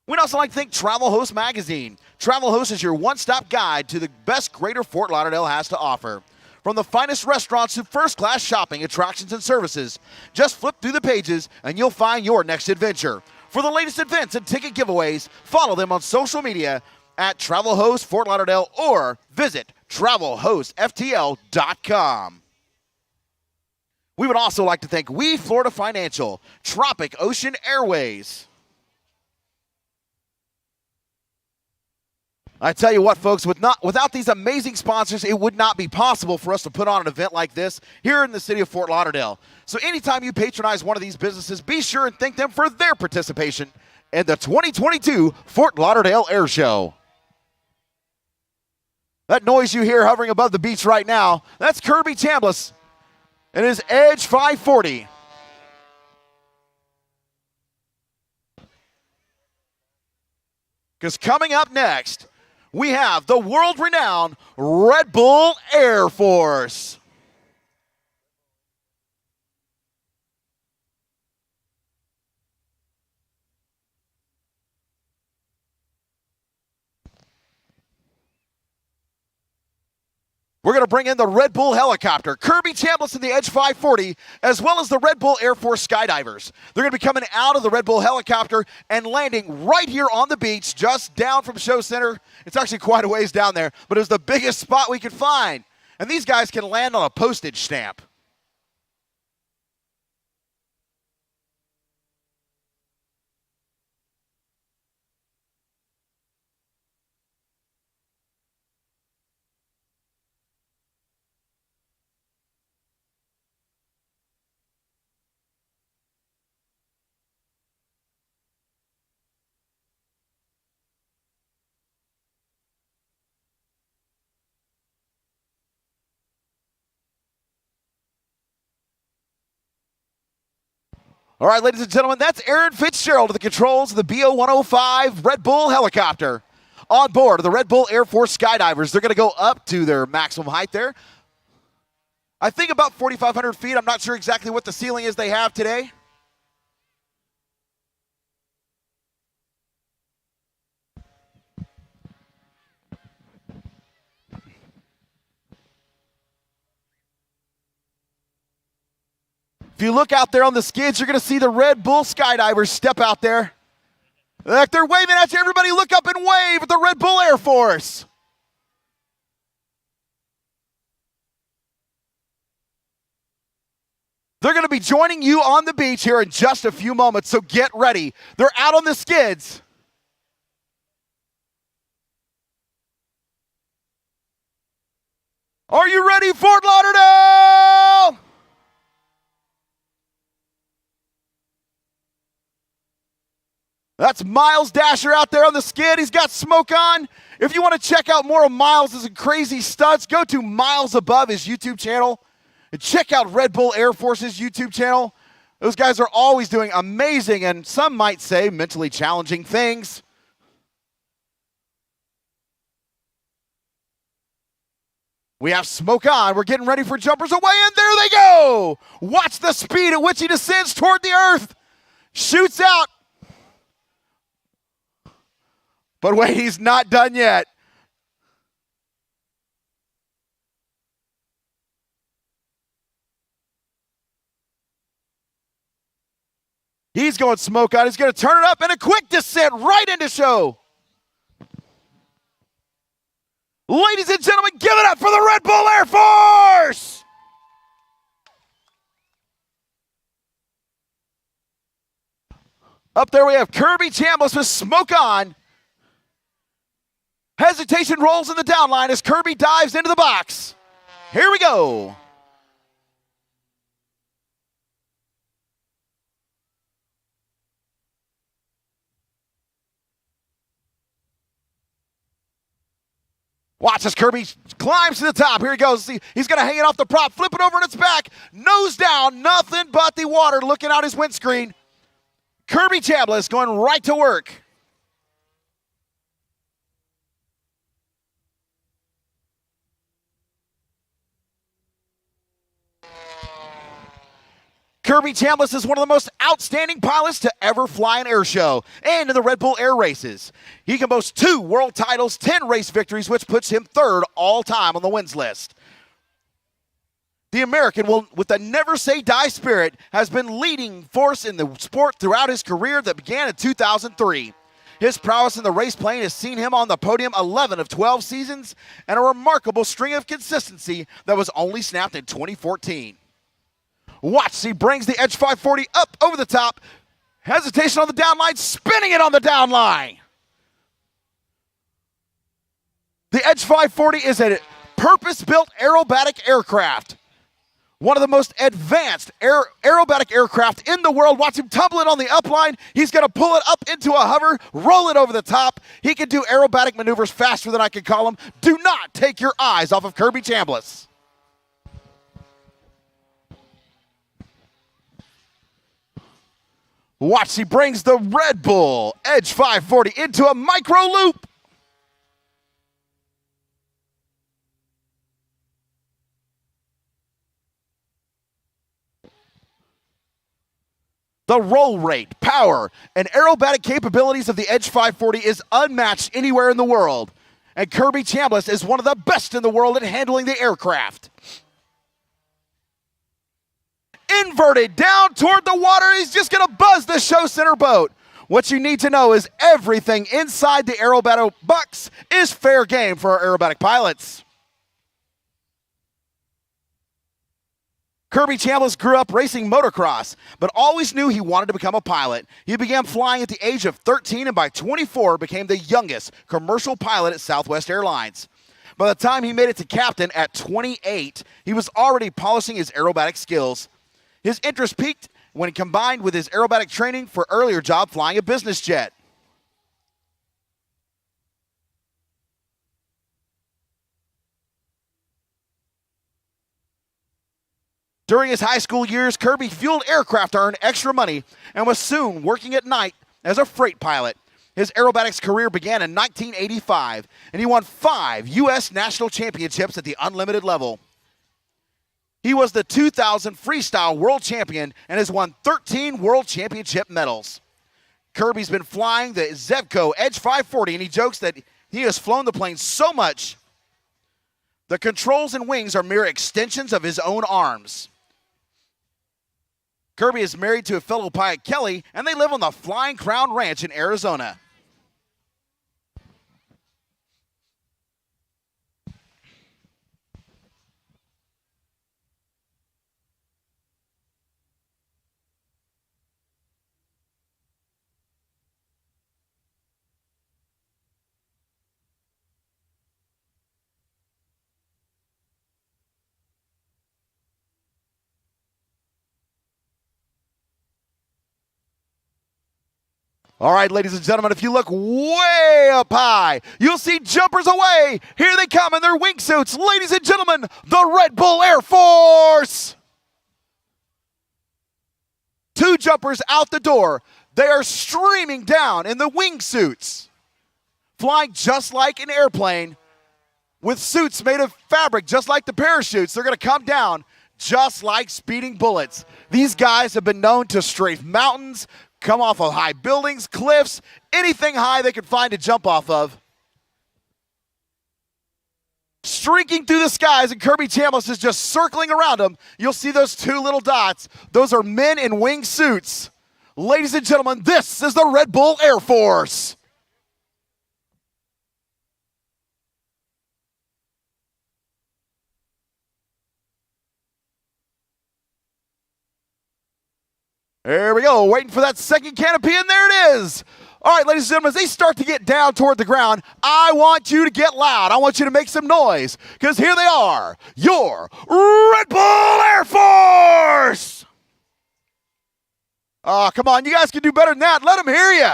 We'd also like to thank Travel Host Magazine. Travel Host is your one-stop guide to the best Greater Fort Lauderdale has to offer. From the finest restaurants to first-class shopping, attractions, and services, just flip through the pages and you'll find your next adventure. For the latest events and ticket giveaways, follow them on social media at Travel Host Fort Lauderdale or visit TravelHostFTL.com. We would also like to thank We Florida Financial, Tropic Ocean Airways. I tell you what, folks, without these amazing sponsors, it would not be possible for us to put on an event like this here in the city of Fort Lauderdale. So anytime you patronize one of these businesses, be sure and thank them for their participation in the 2022 Fort Lauderdale Air Show. That noise you hear hovering above the beach right now, that's Kirby Chambliss and his Edge 540. Because coming up next, we have the world-renowned Red Bull Air Force. We're going to bring in the Red Bull helicopter, Kirby Chambliss in the Edge 540, as well as the Red Bull Air Force skydivers. They're going to be coming out of the Red Bull helicopter and landing right here on the beach, just down from Show Center. It's actually quite a ways down there, but it was the biggest spot we could find. And these guys can land on a postage stamp. All right, ladies and gentlemen, that's Aaron Fitzgerald of the controls of the BO-105 Red Bull helicopter on board of the Red Bull Air Force skydivers. They're going to go up to their maximum height there. I think about 4,500 feet. I'm not sure exactly what the ceiling is they have today. If you look out there on the skids, you're going to see the Red Bull skydivers step out there. Like they're waving at you. Everybody look up and wave at the Red Bull Air Force. They're going to be joining you on the beach here in just a few moments, so get ready. They're out on the skids. Are you ready, Fort Lauderdale? That's Miles Dasher out there on the skid. He's got smoke on. If you want to check out more of Miles' crazy stunts, go to Miles Above, his YouTube channel, and check out Red Bull Air Force's YouTube channel. Those guys are always doing amazing and some might say mentally challenging things. We have smoke on. We're getting ready for jumpers away, and there they go. Watch the speed at which he descends toward the earth. Shoots out. But wait, he's not done yet. He's going smoke on. He's going to turn it up and a quick descent right into show. Ladies and gentlemen, give it up for the Red Bull Air Force! Up there we have Kirby Chambliss with smoke on. Hesitation rolls in the downline as Kirby dives into the box. Here we go. Watch as Kirby climbs to the top. Here he goes. See, he's going to hang it off the prop, flip it over on its back. Nose down, nothing but the water looking out his windscreen. Kirby Chambliss going right to work. Kirby Chambliss is one of the most outstanding pilots to ever fly an air show and in the Red Bull Air races. He can boast 2 world titles, 10 race victories, which puts him 3rd all time on the wins list. The American, with a never-say-die spirit, has been leading force in the sport throughout his career that began in 2003. His prowess in the race plane has seen him on the podium 11 of 12 seasons and a remarkable string of consistency that was only snapped in 2014. Watch, he brings the Edge 540 up over the top. Hesitation on the downline, spinning it on the downline. The Edge 540 is a purpose-built aerobatic aircraft. One of the most advanced aerobatic aircraft in the world. Watch him tumble it on the upline. He's going to pull it up into a hover, roll it over the top. He can do aerobatic maneuvers faster than I can call them. Do not take your eyes off of Kirby Chambliss. Watch, he brings the Red Bull Edge 540 into a micro loop. The roll rate, power, and aerobatic capabilities of the Edge 540 is unmatched anywhere in the world. And Kirby Chambliss is one of the best in the world at handling the aircraft. Inverted down toward the water. He's just going to buzz the show center boat. What you need to know is everything inside the aerobatic box is fair game for our aerobatic pilots. Kirby Chambliss grew up racing motocross, but always knew he wanted to become a pilot. He began flying at the age of 13 and by 24 became the youngest commercial pilot at Southwest Airlines. By the time he made it to captain at 28, he was already polishing his aerobatic skills. His interest peaked when combined with his aerobatic training for earlier job flying a business jet. During his high school years, Kirby fueled aircraft to earn extra money and was soon working at night as a freight pilot. His aerobatics career began in 1985, and he won 5 U.S. national championships at the unlimited level. He was the 2000 Freestyle World Champion and has won 13 World Championship medals. Kirby's been flying the Zevco Edge 540, and he jokes that he has flown the plane so much, the controls and wings are mere extensions of his own arms. Kirby is married to a fellow pilot, Kelly, and they live on the Flying Crown Ranch in Arizona. All right, ladies and gentlemen, if you look way up high, you'll see jumpers away. Here they come in their wingsuits. Ladies and gentlemen, the Red Bull Air Force. 2 jumpers out the door. They are streaming down in the wingsuits, flying just like an airplane with suits made of fabric, just like the parachutes. They're going to come down just like speeding bullets. These guys have been known to strafe mountains, come off of high buildings, cliffs, anything high they could find to jump off of. Streaking through the skies, and Kirby Chambliss is just circling around them. You'll see those 2 little dots. Those are men in wing suits. Ladies and gentlemen, this is the Red Bull Air Force. There we go, waiting for that second canopy, and there it is. All right, ladies and gentlemen, as they start to get down toward the ground, I want you to get loud. I want you to make some noise, because here they are, your Red Bull Air Force. Oh, come on, you guys can do better than that. Let them hear you.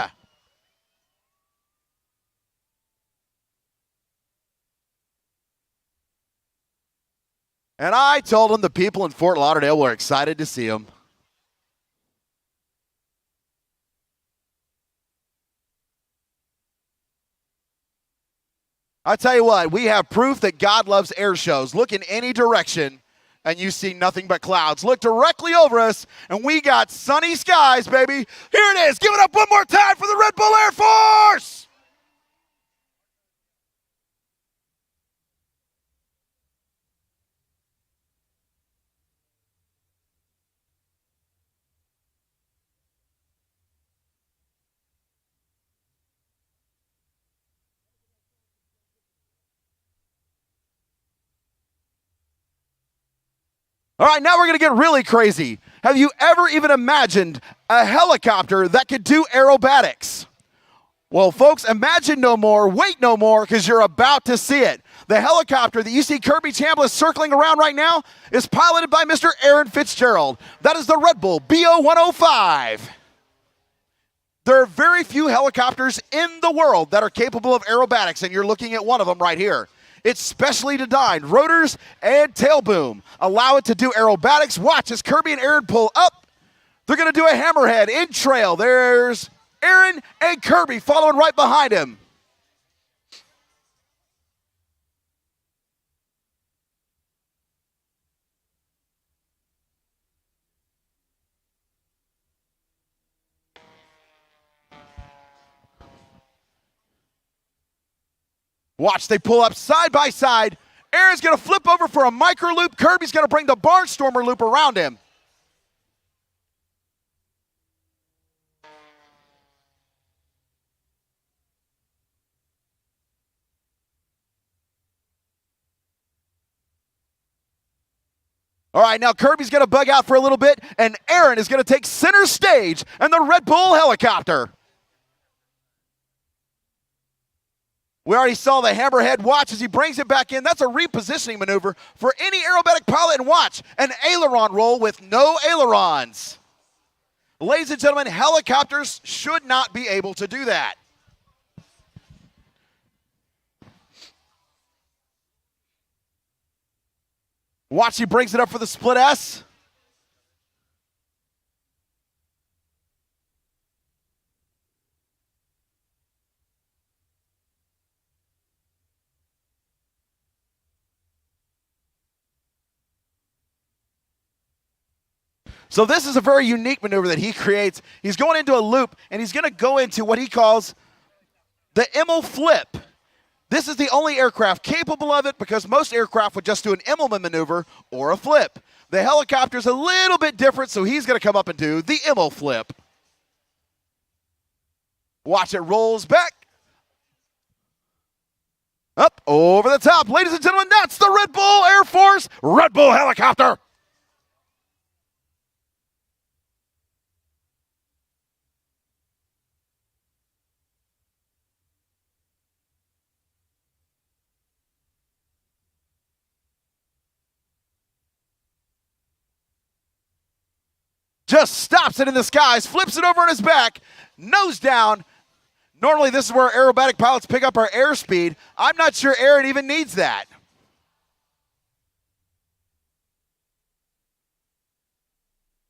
And I told them the people in Fort Lauderdale were excited to see them. I tell you what, we have proof that God loves air shows. Look in any direction, and you see nothing but clouds. Look directly over us, and we got sunny skies, baby. Here it is. Give it up one more time for the Red Bull Air Force. All right, now we're going to get really crazy. Have you ever even imagined a helicopter that could do aerobatics? Well, folks, imagine no more, wait no more, because you're about to see it. The helicopter that you see Kirby Chambliss circling around right now is piloted by Mr. Aaron Fitzgerald. That is the Red Bull BO-105. There are very few helicopters in the world that are capable of aerobatics, and you're looking at one of them right here. It's specially designed. Rotors and tail boom allow it to do aerobatics. Watch as Kirby and Aaron pull up. They're going to do a hammerhead in trail. There's Aaron and Kirby following right behind him. Watch, they pull up side by side. Aaron's going to flip over for a micro loop. Kirby's going to bring the barnstormer loop around him. All right, now Kirby's going to bug out for a little bit, and Aaron is going to take center stage in the Red Bull helicopter. We already saw the hammerhead. Watch as he brings it back in. That's a repositioning maneuver for any aerobatic pilot. And watch, an aileron roll with no ailerons. Ladies and gentlemen, helicopters should not be able to do that. Watch, he brings it up for the split S. So this is a very unique maneuver that he creates. He's going into a loop, and he's going to go into what he calls the Immel flip. This is the only aircraft capable of it because most aircraft would just do an Immelman maneuver or a flip. The helicopter's a little bit different, so he's going to come up and do the Immel flip. Watch it rolls back. Up over the top. Ladies and gentlemen, that's the Red Bull Air Force Red Bull helicopter. Just stops it in the skies, flips it over on his back, nose down. Normally this is where aerobatic pilots pick up our airspeed. I'm not sure Aaron even needs that.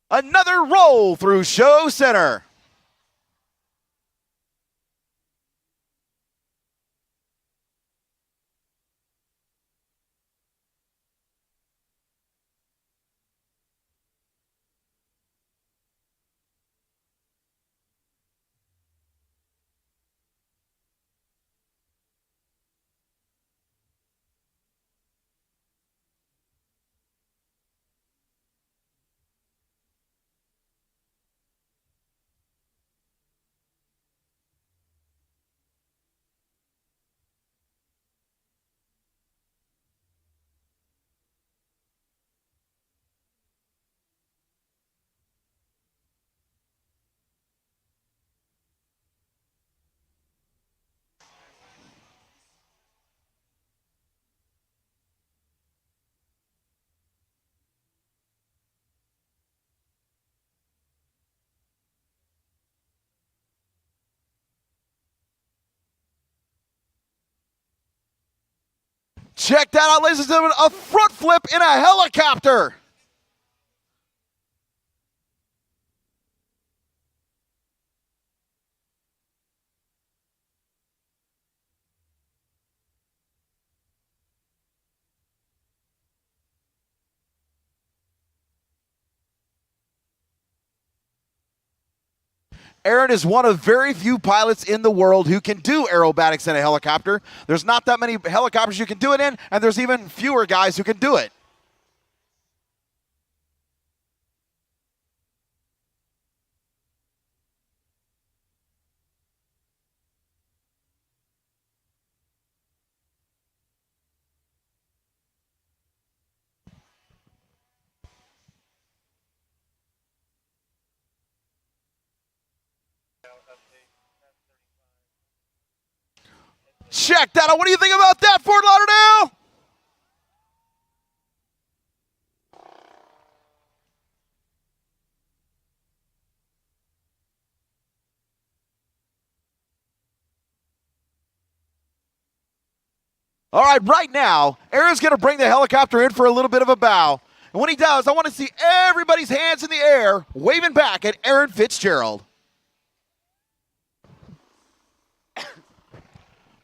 Another roll through show center. Check that out, ladies and gentlemen, a front flip in a helicopter. Aaron is one of very few pilots in the world who can do aerobatics in a helicopter. There's not that many helicopters you can do it in, and there's even fewer guys who can do it. Check that out. What do you think about that, Fort Lauderdale? All right now, Aaron's going to bring the helicopter in for a little bit of a bow. And when he does, I want to see everybody's hands in the air waving back at Aaron Fitzgerald.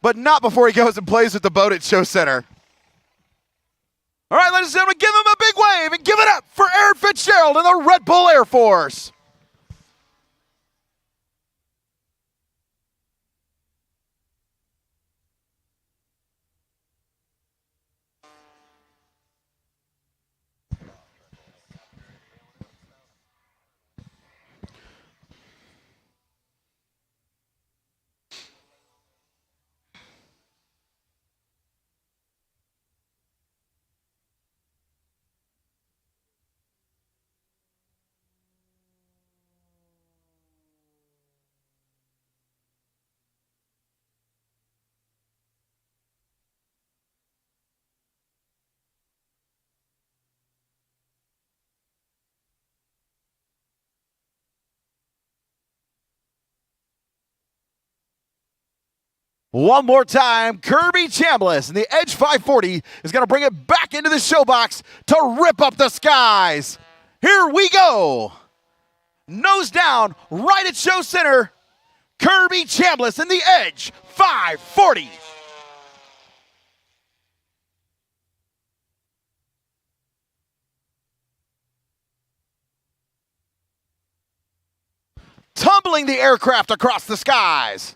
But not before he goes and plays with the boat at Show Center. All right, ladies and gentlemen, give him a big wave and give it up for Aaron Fitzgerald and the Red Bull Air Force. One more time, Kirby Chambliss and the Edge 540 is going to bring it back into the showbox to rip up the skies. Here we go. Nose down, right at show center, Kirby Chambliss and the Edge 540. Tumbling the aircraft across the skies.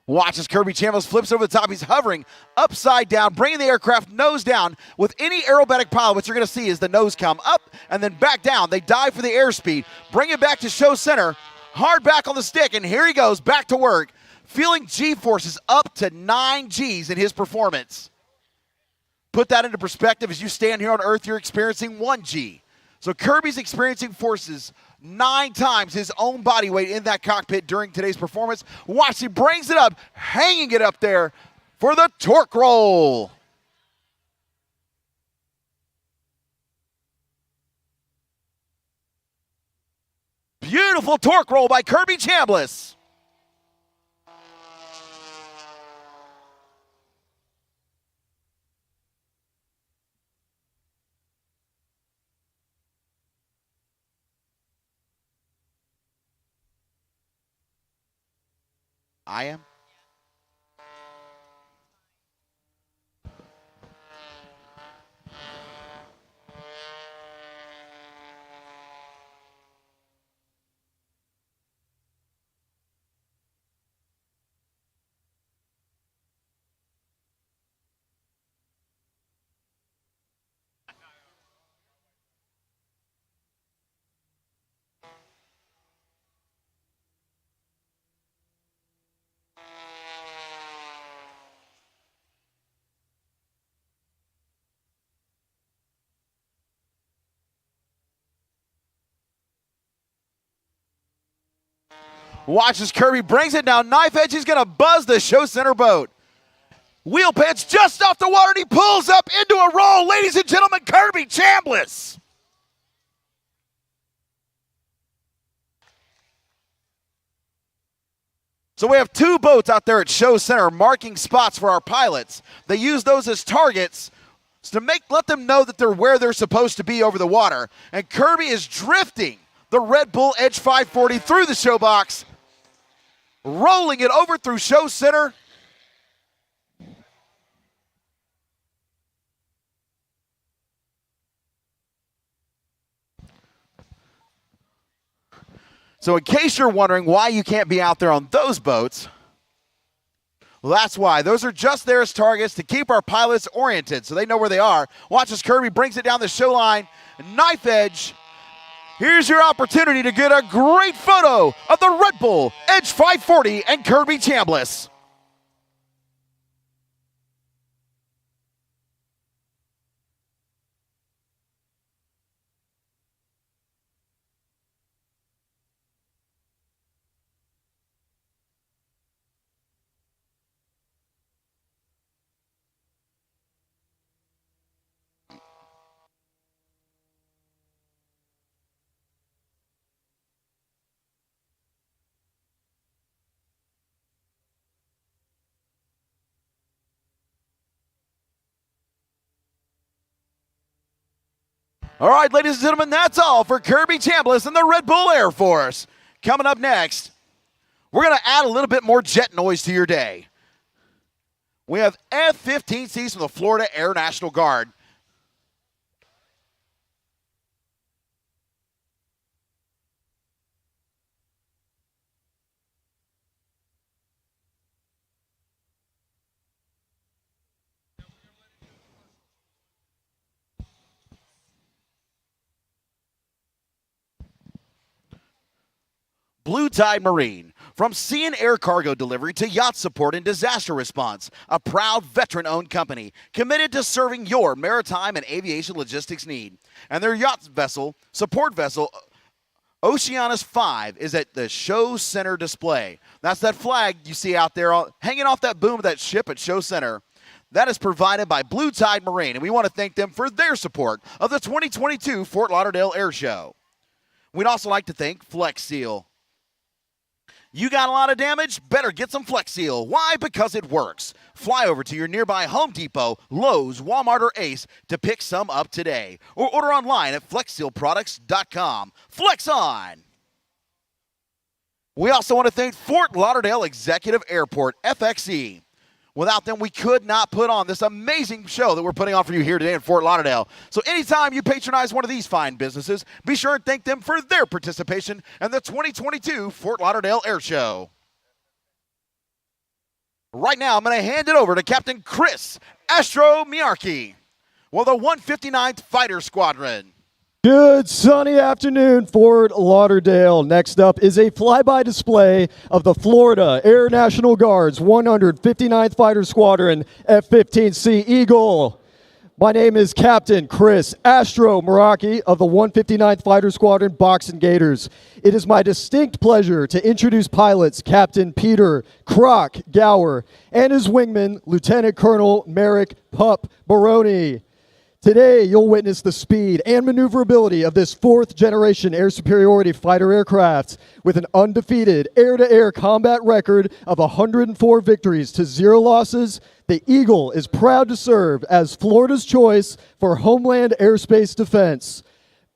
Watch as Kirby Chambliss flips over the top. He's hovering upside down, bringing the aircraft nose down. With any aerobatic pilot, what you're going to see is the nose come up and then back down. They dive for the airspeed, bring it back to show center, hard back on the stick, and here he goes, back to work, feeling G-forces up to 9 Gs in his performance. Put that into perspective. As you stand here on Earth, you're experiencing 1 G. So Kirby's experiencing forces 9 times his own body weight in that cockpit during today's performance. Watch, he brings it up, hanging it up there for the torque roll. Beautiful torque roll by Kirby Chambliss. I am. Watch as Kirby brings it down. Knife edge, he's going to buzz the show center boat. Wheel pants just off the water, and he pulls up into a roll. Ladies and gentlemen, Kirby Chambliss. So we have 2 boats out there at show center marking spots for our pilots. They use those as targets to let them know that they're where they're supposed to be over the water. And Kirby is drifting the Red Bull Edge 540 through the show box, rolling it over through show center. So in case you're wondering why you can't be out there on those boats, well, that's why. Those are just there as targets to keep our pilots oriented so they know where they are. Watch as Kirby brings it down the show line. Knife edge. Here's your opportunity to get a great photo of the Red Bull Edge 540 and Kirby Chambliss. All right, ladies and gentlemen, that's all for Kirby Chambliss and the Red Bull Air Force. Coming up next, we're going to add a little bit more jet noise to your day. We have F-15Cs from the Florida Air National Guard. Blue Tide Marine. From sea and air cargo delivery to yacht support and disaster response, a proud veteran-owned company committed to serving your maritime and aviation logistics need. And their yacht vessel, support vessel, Oceanus 5, is at the show center display. That's that flag you see out there hanging off that boom of that ship at show center. That is provided by Blue Tide Marine, and we want to thank them for their support of the 2022 Fort Lauderdale Air Show. We'd also like to thank Flex Seal. You got a lot of damage? Better get some Flex Seal. Why? Because it works. Fly over to your nearby Home Depot, Lowe's, Walmart, or Ace to pick some up today. Or order online at FlexSealProducts.com. Flex on! We also want to thank Fort Lauderdale Executive Airport, FXE. Without them, we could not put on this amazing show that we're putting on for you here today in Fort Lauderdale. So anytime you patronize one of these fine businesses, be sure and thank them for their participation in the 2022 Fort Lauderdale Air Show. Right now, I'm going to hand it over to Captain Chris Astro Miarki, well, the 159th Fighter Squadron. Good sunny afternoon, Fort Lauderdale. Next up is a flyby display of the Florida Air National Guard's 159th Fighter Squadron F-15C Eagle. My name is Captain Chris Astro Meraki of the 159th Fighter Squadron Boxing Gators. It is my distinct pleasure to introduce pilots Captain Peter Croc Gower and his wingman, Lieutenant Colonel Merrick Pup Baroni. Today, you'll witness the speed and maneuverability of this fourth-generation air superiority fighter aircraft. With an undefeated air-to-air combat record of 104 victories to 0 losses, the Eagle is proud to serve as Florida's choice for homeland airspace defense.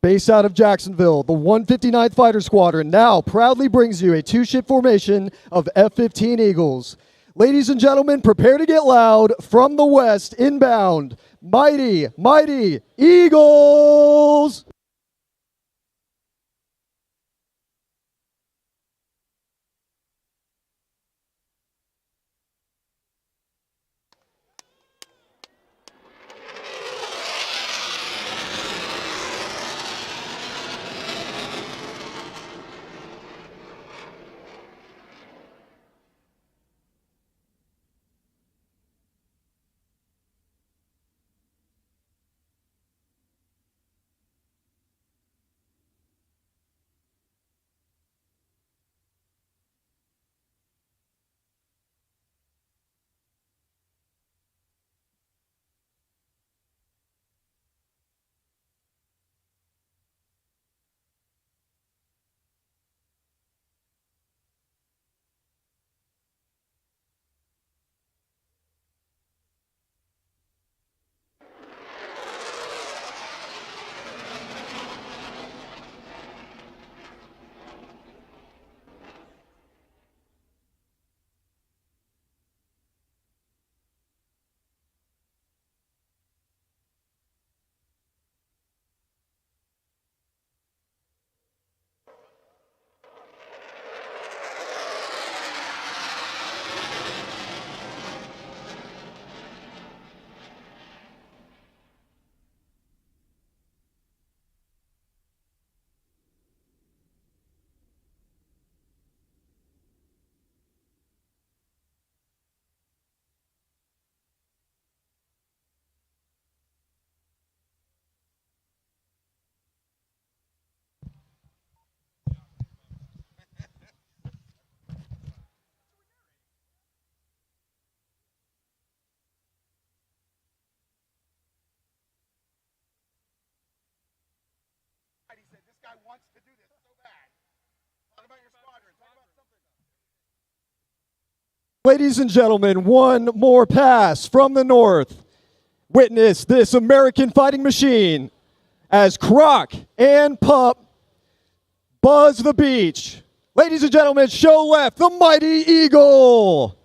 Based out of Jacksonville, the 159th Fighter Squadron now proudly brings you a two-ship formation of F-15 Eagles. Ladies and gentlemen, prepare to get loud. From the west, inbound, mighty, mighty Eagles! He said, this guy wants to do this so bad. Talk about your squadron. Talk about something. Ladies and gentlemen, one more pass from the north. Witness this American fighting machine as Croc and Pup buzz the beach. Ladies and gentlemen, show left, the mighty Eagle.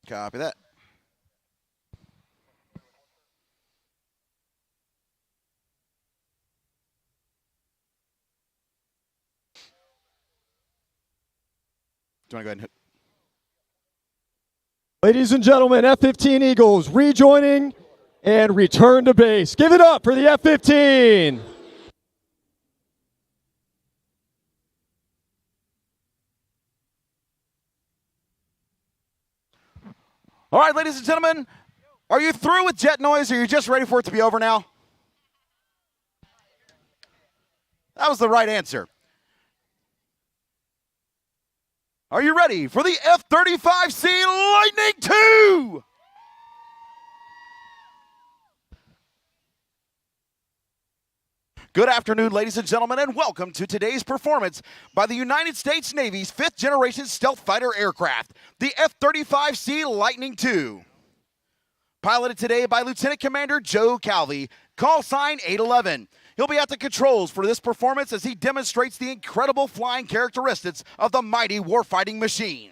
Copy that. Do you want to go ahead and hit? Ladies and gentlemen, F-15 Eagles rejoining and return to base. Give it up for the F-15. All right, ladies and gentlemen, are you through with jet noise, or are you just ready for it to be over now? That was the right answer. Are you ready for the F-35C Lightning II? Good afternoon, ladies and gentlemen, and welcome to today's performance by the United States Navy's 5th generation stealth fighter aircraft, the F-35C Lightning II. Piloted today by Lieutenant Commander Joe Calvi, call sign 811. He'll be at the controls for this performance as he demonstrates the incredible flying characteristics of the mighty warfighting machine.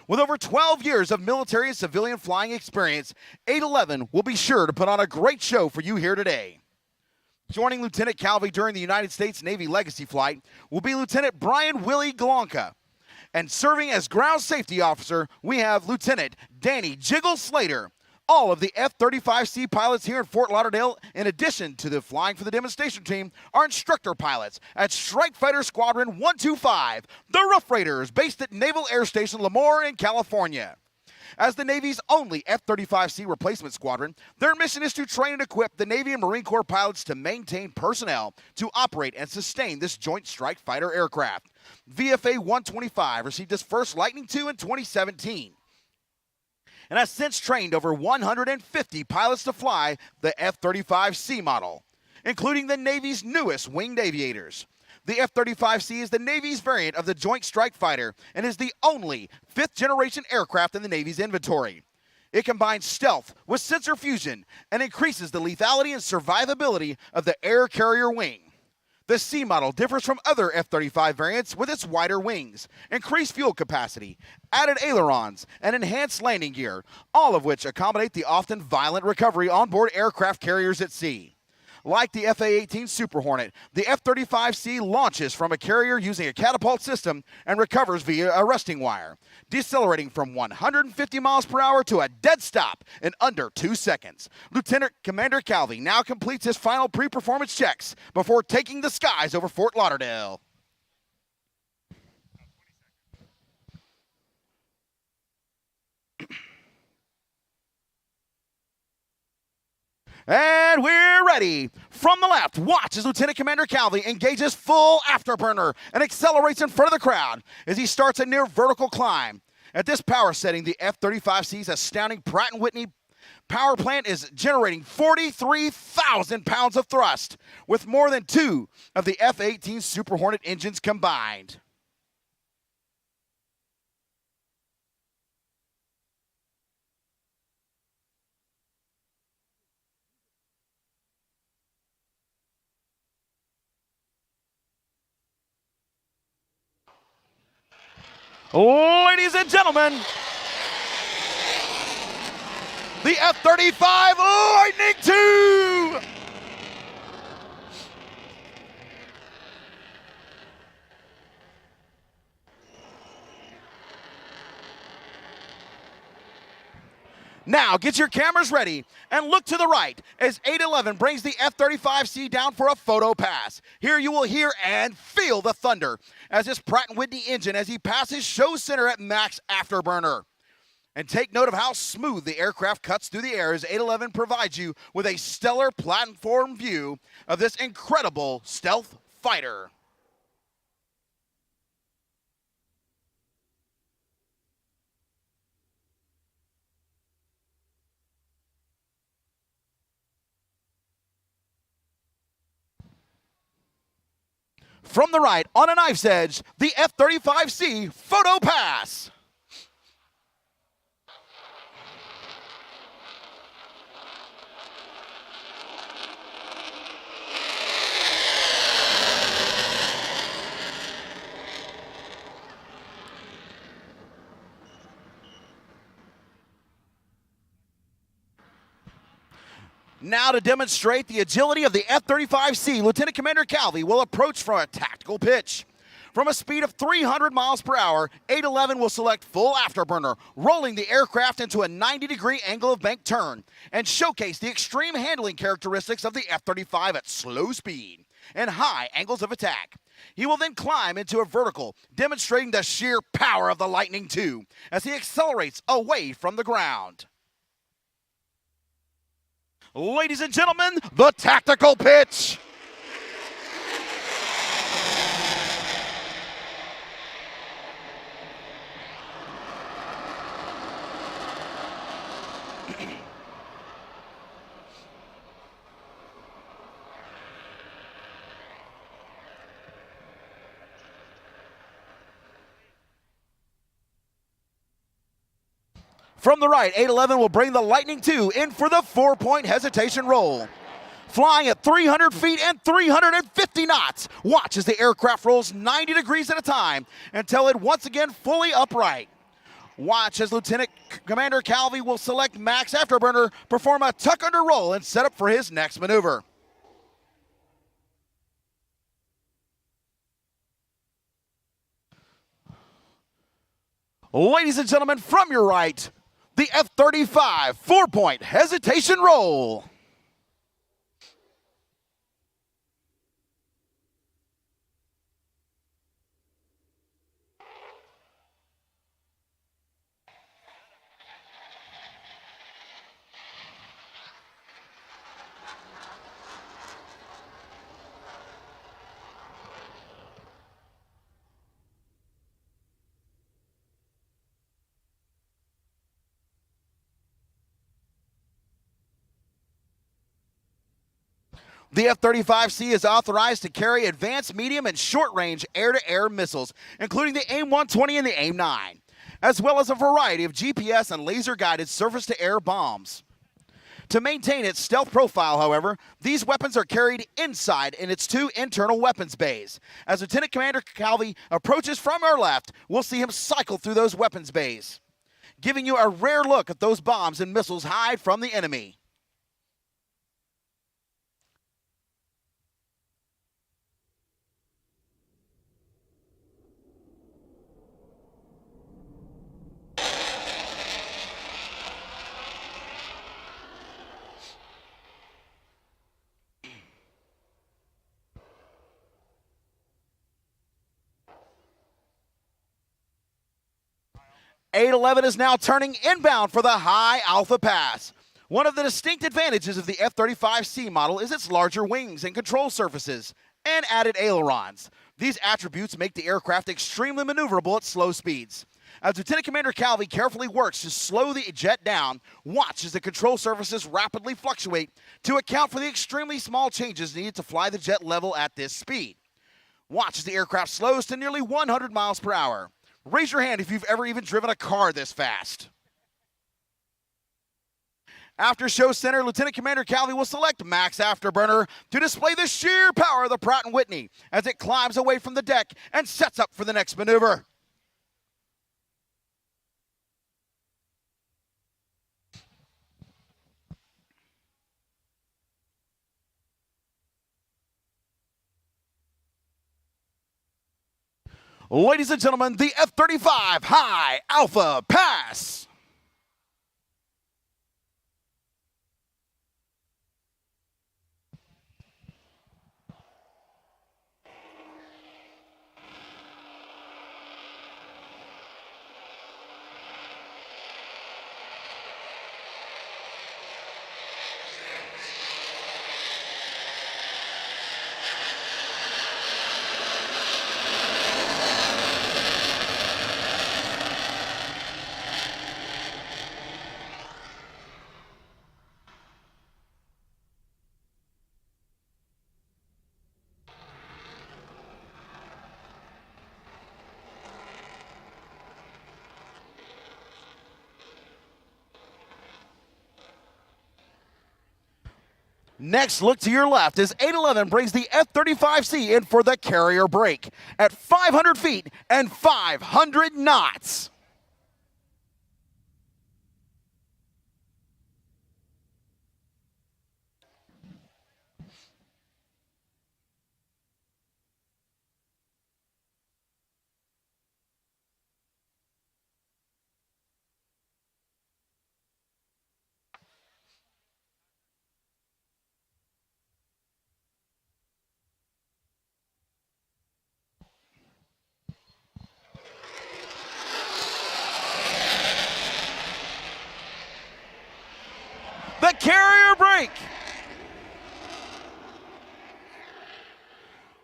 With over 12 years of military and civilian flying experience, 811 will be sure to put on a great show for you here today. Joining Lieutenant Calvi during the United States Navy Legacy Flight will be Lieutenant Brian Willie Glonka. And serving as Ground Safety Officer, we have Lieutenant Danny Jiggle Slater. All of the F-35C pilots here in Fort Lauderdale, in addition to the flying for the demonstration team, are instructor pilots at Strike Fighter Squadron 125, the Rough Raiders, based at Naval Air Station Lemoore in California. As the Navy's only F-35C replacement squadron, their mission is to train and equip the Navy and Marine Corps pilots to maintain personnel to operate and sustain this Joint Strike Fighter aircraft. VFA 125 received its first Lightning II in 2017 and has since trained over 150 pilots to fly the F-35C model, including the Navy's newest winged aviators. The F-35C is the Navy's variant of the Joint Strike Fighter and is the only 5th-generation aircraft in the Navy's inventory. It combines stealth with sensor fusion and increases the lethality and survivability of the air carrier wing. The C model differs from other F-35 variants with its wider wings, increased fuel capacity, added ailerons, and enhanced landing gear, all of which accommodate the often violent recovery on board aircraft carriers at sea. Like the FA-18 Super Hornet, the F-35C launches from a carrier using a catapult system and recovers via a resting wire, decelerating from 150 miles per hour to a dead stop in under 2 seconds. Lieutenant Commander Calvi now completes his final pre-performance checks before taking the skies over Fort Lauderdale. And we're ready. From the left, watch as Lieutenant Commander Calvi engages full afterburner and accelerates in front of the crowd as he starts a near vertical climb. At this power setting, the F-35C's astounding Pratt & Whitney power plant is generating 43,000 pounds of thrust, with more than 2 of the F-18 Super Hornet engines combined. Ladies and gentlemen, the F-35 Lightning II! Now, get your cameras ready and look to the right as 811 brings the F-35C down for a photo pass. Here you will hear and feel the thunder as this Pratt & Whitney engine as he passes show center at max afterburner. And take note of how smooth the aircraft cuts through the air as 811 provides you with a stellar platform view of this incredible stealth fighter. From the right, on a knife's edge, the F-35C photo pass. Now to demonstrate the agility of the F-35C, Lieutenant Commander Calvi will approach from a tactical pitch. From a speed of 300 miles per hour, 811 will select full afterburner, rolling the aircraft into a 90-degree angle of bank turn, and showcase the extreme handling characteristics of the F-35 at slow speed and high angles of attack. He will then climb into a vertical, demonstrating the sheer power of the Lightning II as he accelerates away from the ground. Ladies and gentlemen, the tactical pitch. From the right, 811 will bring the Lightning II in for the 4-point hesitation roll. Flying at 300 feet and 350 knots, watch as the aircraft rolls 90 degrees at a time until it once again fully upright. Watch as Lieutenant Commander Calvi will select max afterburner, perform a tuck under roll, and set up for his next maneuver. Ladies and gentlemen, from your right, the F-35 4-point hesitation roll. The F-35C is authorized to carry advanced, medium, and short-range air-to-air missiles, including the AIM-120 and the AIM-9, as well as a variety of GPS and laser-guided surface-to-air bombs. To maintain its stealth profile, however, these weapons are carried inside in its 2 internal weapons bays. As Lieutenant Commander Calvi approaches from our left, we'll see him cycle through those weapons bays, giving you a rare look at those bombs and missiles hide from the enemy. .811 is now turning inbound for the high Alpha Pass. One of the distinct advantages of the F-35C model is its larger wings and control surfaces and added ailerons. These attributes make the aircraft extremely maneuverable at slow speeds. As Lieutenant Commander Calvi carefully works to slow the jet down, watch as the control surfaces rapidly fluctuate to account for the extremely small changes needed to fly the jet level at this speed. Watch as the aircraft slows to nearly 100 miles per hour. Raise your hand if you've ever even driven a car this fast. After show center, Lieutenant Commander Calvi will select max afterburner to display the sheer power of the Pratt & Whitney as it climbs away from the deck and sets up for the next maneuver. Ladies and gentlemen, the F-35 High Alpha Pass. Next, look to your left as 811 brings the F-35C in for the carrier break at 500 feet and 500 knots. break.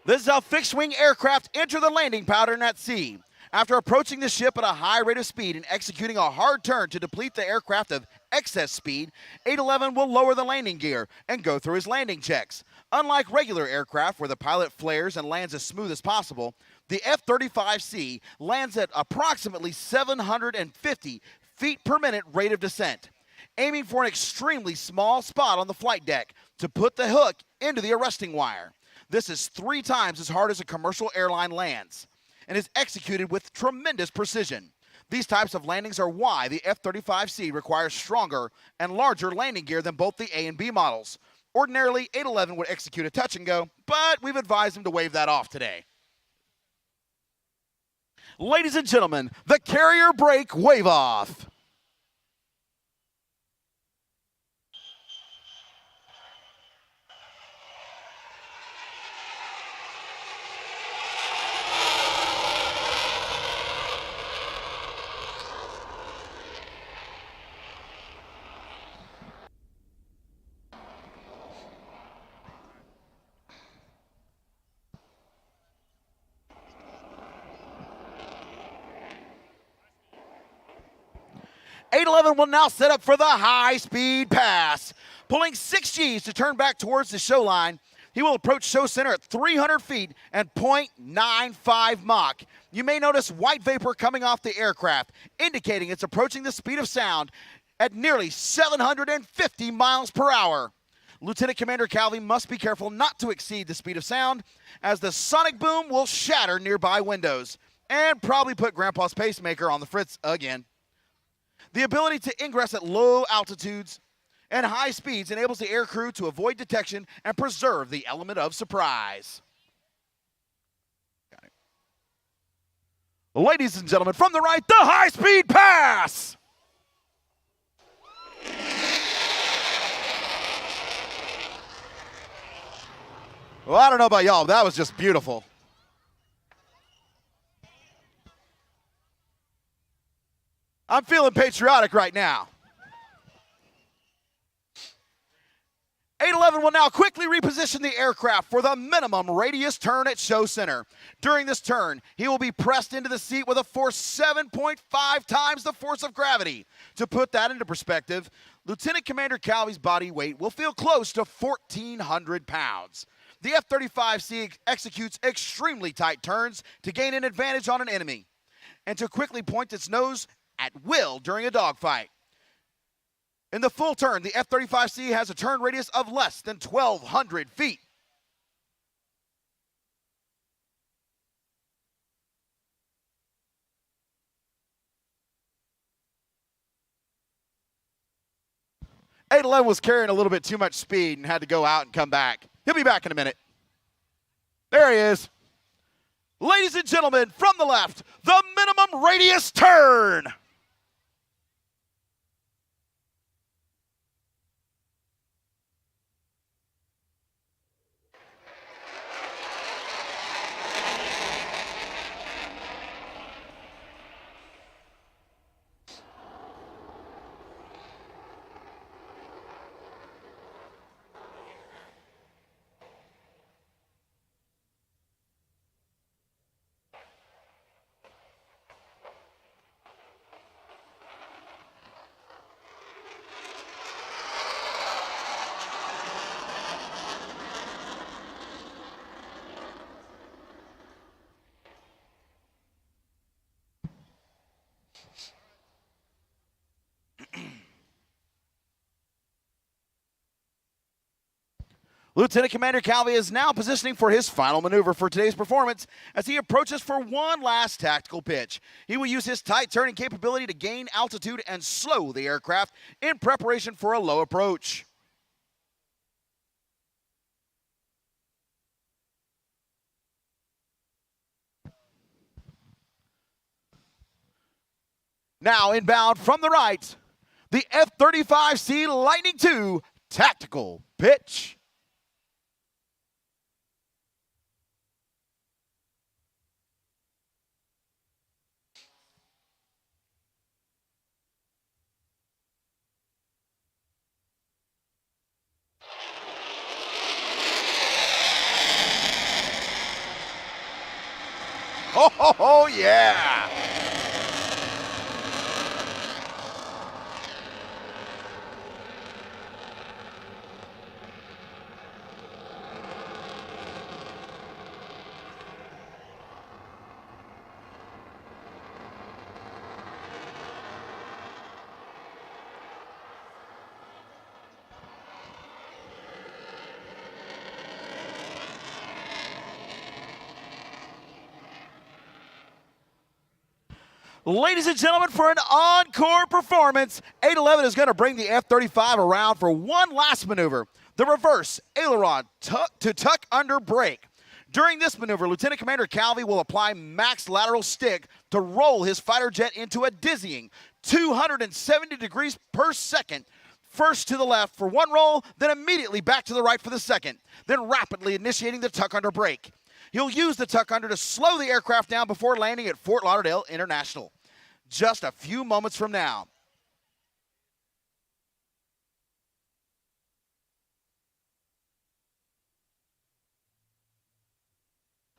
This is how fixed-wing aircraft enter the landing pattern at sea. After approaching the ship at a high rate of speed and executing a hard turn to deplete the aircraft of excess speed, 811 will lower the landing gear and go through his landing checks. Unlike regular aircraft where the pilot flares and lands as smooth as possible, the F-35C lands at approximately 750 feet per minute rate of descent, aiming for an extremely small spot on the flight deck to put the hook into the arresting wire. This is 3 times as hard as a commercial airline lands and is executed with tremendous precision. These types of landings are why the F-35C requires stronger and larger landing gear than both the A and B models. Ordinarily, 811 would execute a touch and go, but we've advised him to wave that off today. Ladies and gentlemen, the carrier brake wave off. .811 will now set up for the high-speed pass. Pulling 6 Gs to turn back towards the show line, he will approach show center at 300 feet and 0.95 Mach. You may notice white vapor coming off the aircraft, indicating it's approaching the speed of sound at nearly 750 miles per hour. Lieutenant Commander Calvi must be careful not to exceed the speed of sound, as the sonic boom will shatter nearby windows and probably put Grandpa's pacemaker on the fritz again. The ability to ingress at low altitudes and high speeds enables the aircrew to avoid detection and preserve the element of surprise. Got it. Ladies and gentlemen, from the right, the high-speed pass! Well, I don't know about y'all, but that was just beautiful. I'm feeling patriotic right now. 811 will now quickly reposition the aircraft for the minimum radius turn at show center. During this turn, he will be pressed into the seat with a force 7.5 times the force of gravity. To put that into perspective, Lieutenant Commander Calvi's body weight will feel close to 1,400 pounds. The F-35C executes extremely tight turns to gain an advantage on an enemy and to quickly point its nose at will during a dogfight. In the full turn, the F-35C has a turn radius of less than 1,200 feet. .811 was carrying a little bit too much speed and had to go out and come back. He'll be back in a minute. There he is. Ladies and gentlemen, from the left, the minimum radius turn. Lieutenant Commander Calvi is now positioning for his final maneuver for today's performance as he approaches for one last tactical pitch. He will use his tight turning capability to gain altitude and slow the aircraft in preparation for a low approach. Now inbound from the right, the F-35C Lightning II tactical pitch. Oh, yeah. Ladies and gentlemen, for an encore performance, 811 is going to bring the F-35 around for one last maneuver, the reverse aileron to tuck under brake. During this maneuver, Lieutenant Commander Calvi will apply max lateral stick to roll his fighter jet into a dizzying 270 degrees per second. First to the left for one roll, then immediately back to the right for the second, then rapidly initiating the tuck under brake. He'll use the tuck under to slow the aircraft down before landing at Fort Lauderdale International. Just a few moments from now.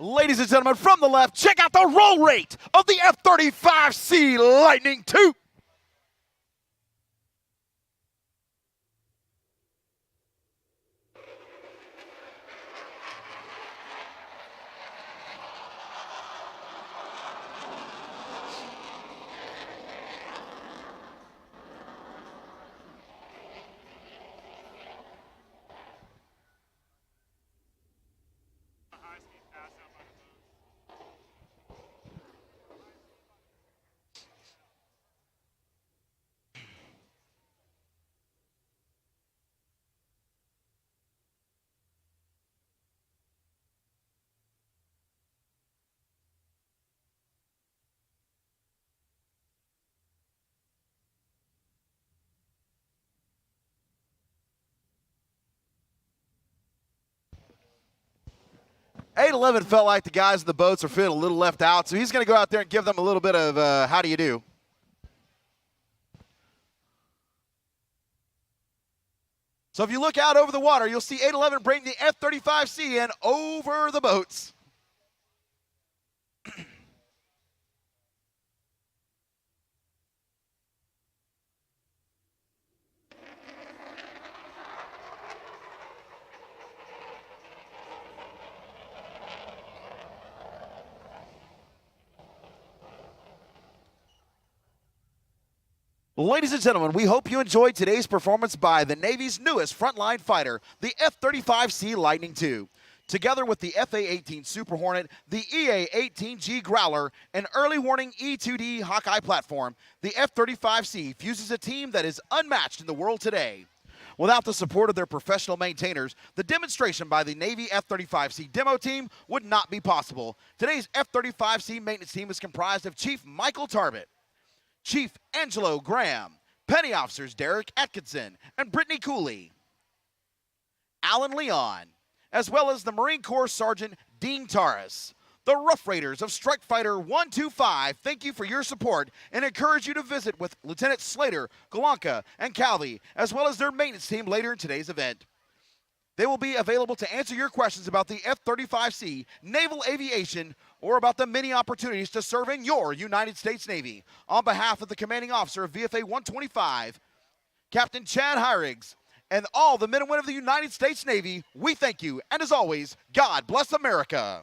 Ladies and gentlemen, from the left, check out the roll rate of the F-35C Lightning II. (811) felt like the guys in the boats are feeling a little left out, so he's going to go out there and give them a little bit of how do you do. So if you look out over the water, you'll see 811 bring the F-35C in over the boats. Ladies and gentlemen, we hope you enjoyed today's performance by the Navy's newest frontline fighter, the F-35C Lightning II. Together with the FA-18 Super Hornet, the EA-18G Growler, and early warning E-2D Hawkeye platform, the F-35C fuses a team that is unmatched in the world today. Without the support of their professional maintainers, the demonstration by the Navy F-35C demo team would not be possible. Today's F-35C maintenance team is comprised of Chief Michael Tarbett, Chief Angelo Graham, Petty Officers Derek Atkinson and Brittany Cooley, Alan Leon, as well as the Marine Corps Sergeant Dean Taras. The Rough Raiders of Strike Fighter 125 thank you for your support and encourage you to visit with Lieutenant Slater, Galanka, and Calvi, as well as their maintenance team later in today's event. They will be available to answer your questions about the F-35C, naval aviation, or about the many opportunities to serve in your United States Navy. On behalf of the commanding officer of VFA 125, Captain Chad Hyrigs, and all the men and women of the United States Navy, we thank you. And as always, God bless America.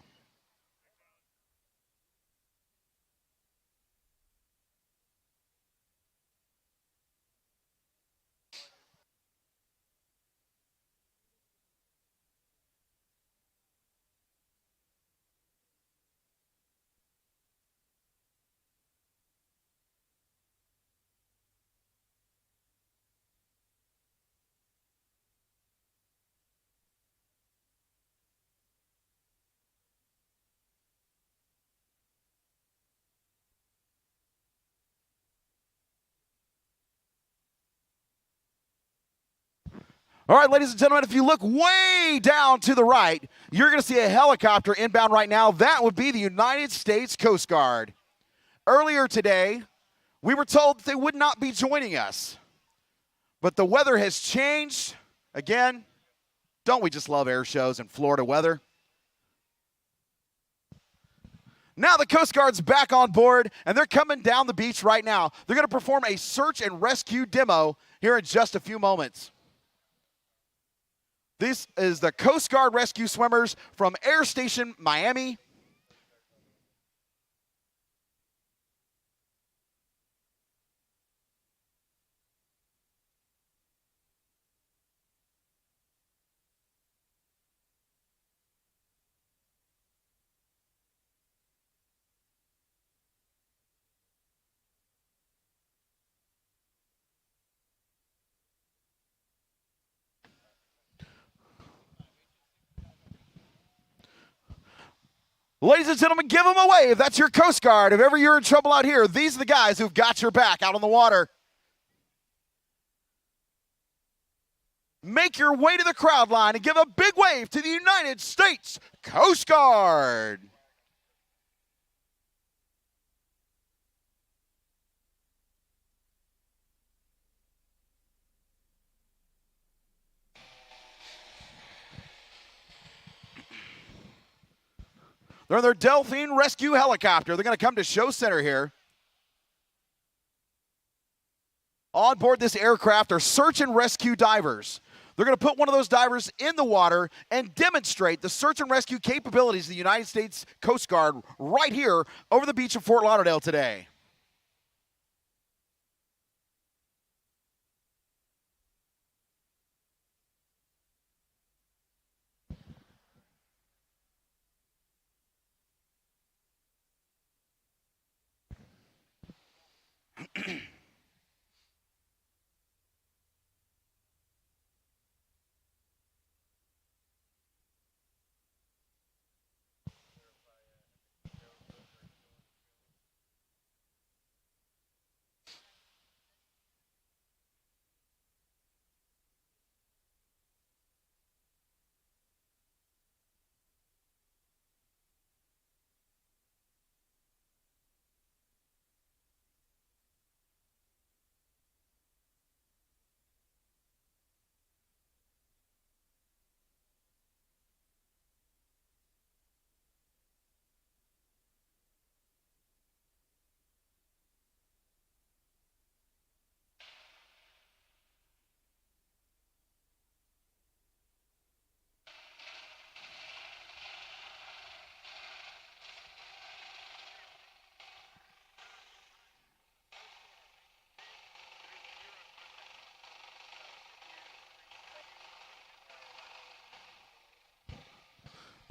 All right, ladies and gentlemen, if you look way down to the right, you're going to see a helicopter inbound right now. That would be the United States Coast Guard. Earlier today, we were told that they would not be joining us. But the weather has changed. Again, don't we just love air shows and Florida weather? Now the Coast Guard's back on board, and they're coming down the beach right now. They're going to perform a search and rescue demo here in just a few moments. This is the Coast Guard rescue swimmers from Air Station Miami. Ladies and gentlemen, give them a wave. That's your Coast Guard. If ever you're in trouble out here, these are the guys who've got your back out on the water. Make your way to the crowd line and give a big wave to the United States Coast Guard. They're in their Delphine rescue helicopter. They're going to come to Show Center here. On board this aircraft are search and rescue divers. They're going to put one of those divers in the water and demonstrate the search and rescue capabilities of the United States Coast Guard right here over the beach of Fort Lauderdale today.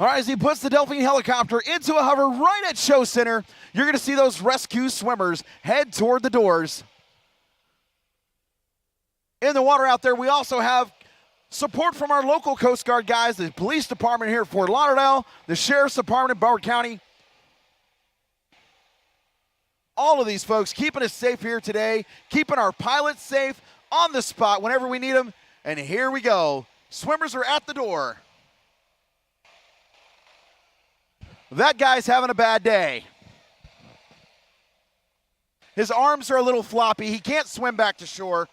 All right, as he puts the Delphine helicopter into a hover right at Show Center, you're going to see those rescue swimmers head toward the doors. In the water out there, we also have support from our local Coast Guard guys, the police department here at Fort Lauderdale, the sheriff's department in Broward County. All of these folks keeping us safe here today, keeping our pilots safe on the spot whenever we need them. And here we go. Swimmers are at the door. That guy's having a bad day. His arms are a little floppy. He can't swim back to shore.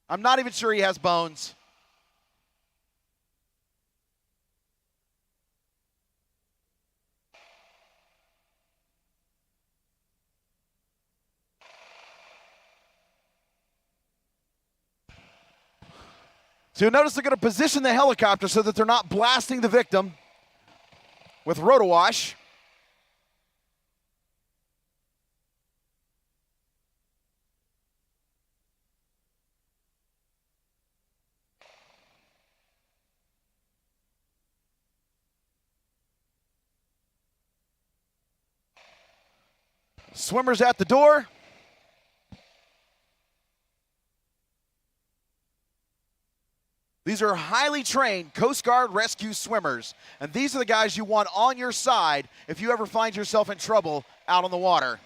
I'm not even sure he has bones. So you'll notice they're going to position the helicopter so that they're not blasting the victim with rotowash. Swimmers at the door. These are highly trained Coast Guard rescue swimmers, and these are the guys you want on your side if you ever find yourself in trouble out on the water.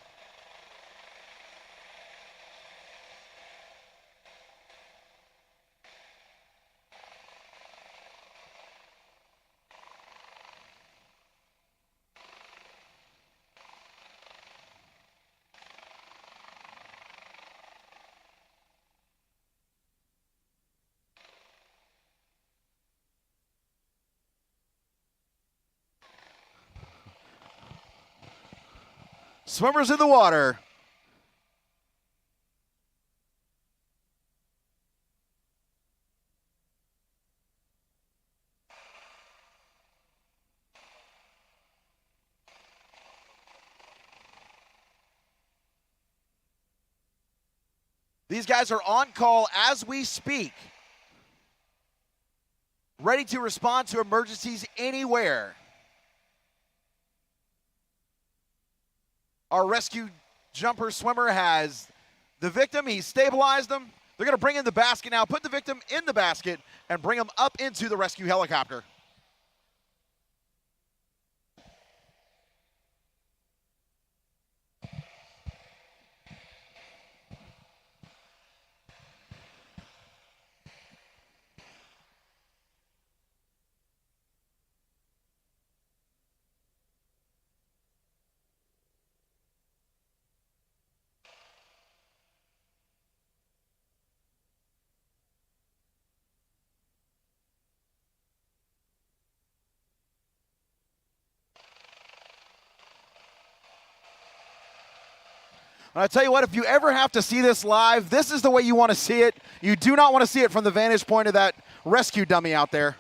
Swimmers in the water. These guys are on call as we speak, ready to respond to emergencies anywhere. Our rescue jumper swimmer has the victim. He's stabilized them. They're going to bring in the basket now, put the victim in the basket, and bring him up into the rescue helicopter. And I tell you what, if you ever have to see this live, this is the way you want to see it. You do not want to see it from the vantage point of that rescue dummy out there.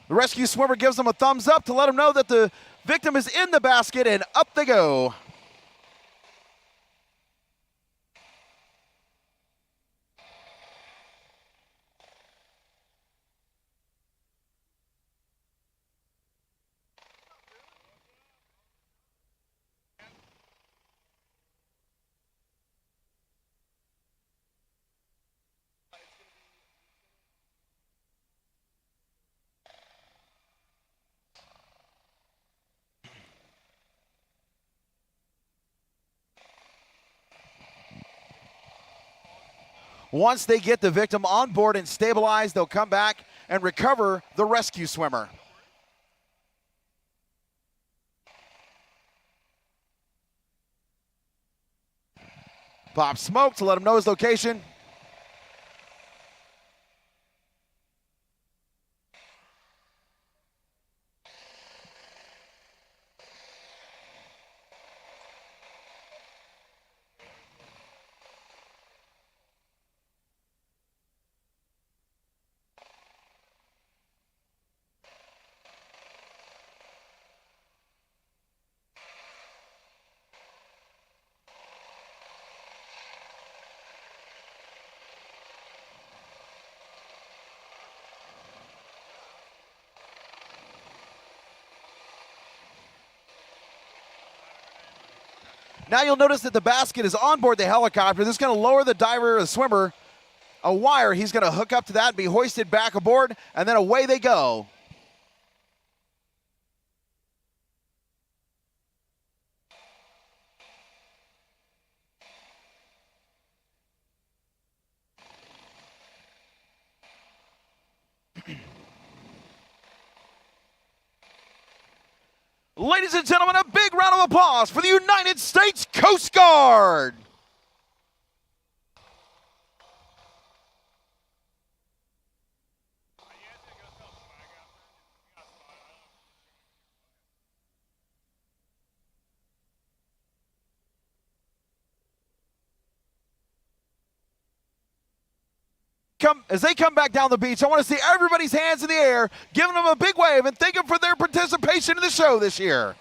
The rescue swimmer gives them a thumbs up to let them know that the victim is in the basket, and up they go. Once they get the victim on board and stabilized, they'll come back and recover the rescue swimmer. Pop smoke to let him know his location. Now you'll notice that the basket is on board the helicopter. This is going to lower the diver or the swimmer a wire. He's going to hook up to that and be hoisted back aboard, and then away they go. Ladies and gentlemen, a big round of applause for the United States Coast Guard. As they come back down the beach, I want to see everybody's hands in the air, giving them a big wave and thank them for their participation in the show this year.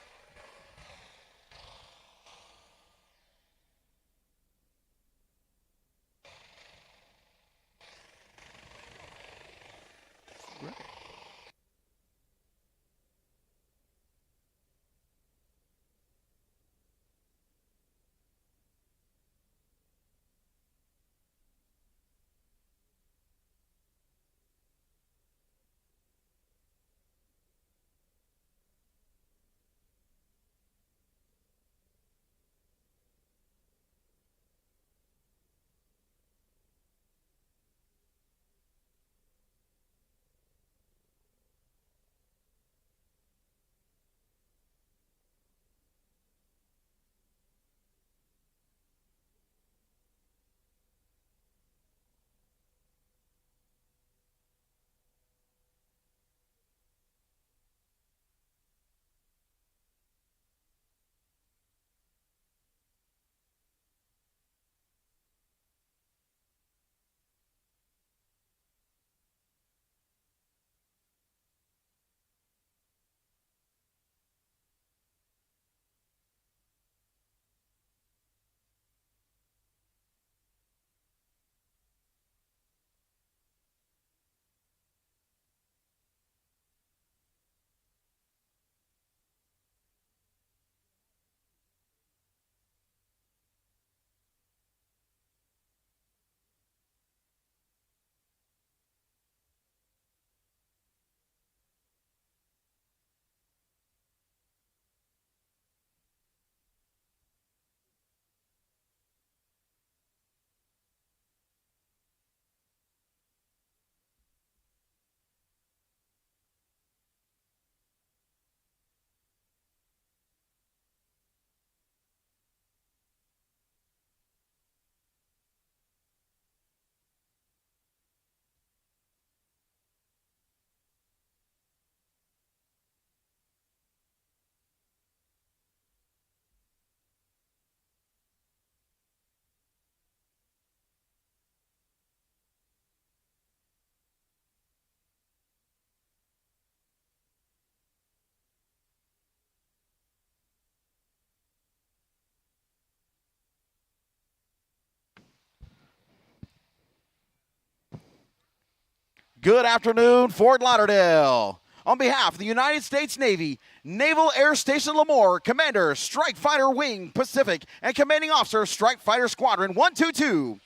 Good afternoon, Fort Lauderdale. On behalf of the United States Navy, Naval Air Station Lemoore, Commander, Strike Fighter Wing Pacific, and Commanding Officer, Strike Fighter Squadron 122.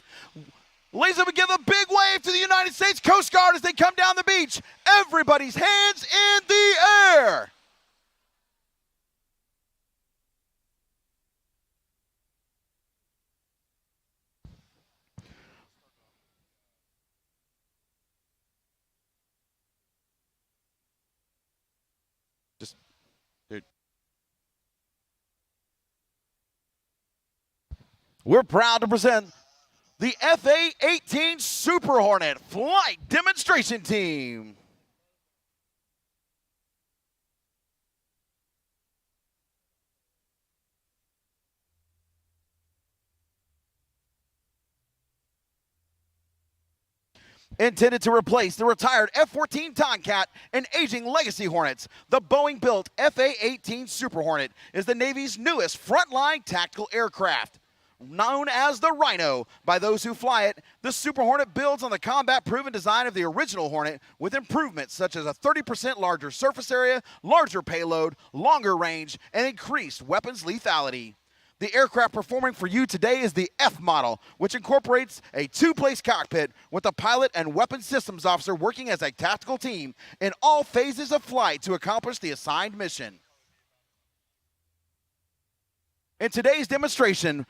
Ladies and gentlemen, give a big wave to the United States Coast Guard as they come down the beach. Everybody's hands in the air. We're proud to present the FA-18 Super Hornet Flight Demonstration Team. Intended to replace the retired F-14 Tomcat and aging Legacy Hornets, the Boeing-built FA-18 Super Hornet is the Navy's newest frontline tactical aircraft. Known as the Rhino by those who fly it, the Super Hornet builds on the combat-proven design of the original Hornet with improvements such as a 30% larger surface area, larger payload, longer range, and increased weapons lethality. The aircraft performing for you today is the F model, which incorporates a two-place cockpit with the pilot and weapons systems officer working as a tactical team in all phases of flight to accomplish the assigned mission. In today's demonstration,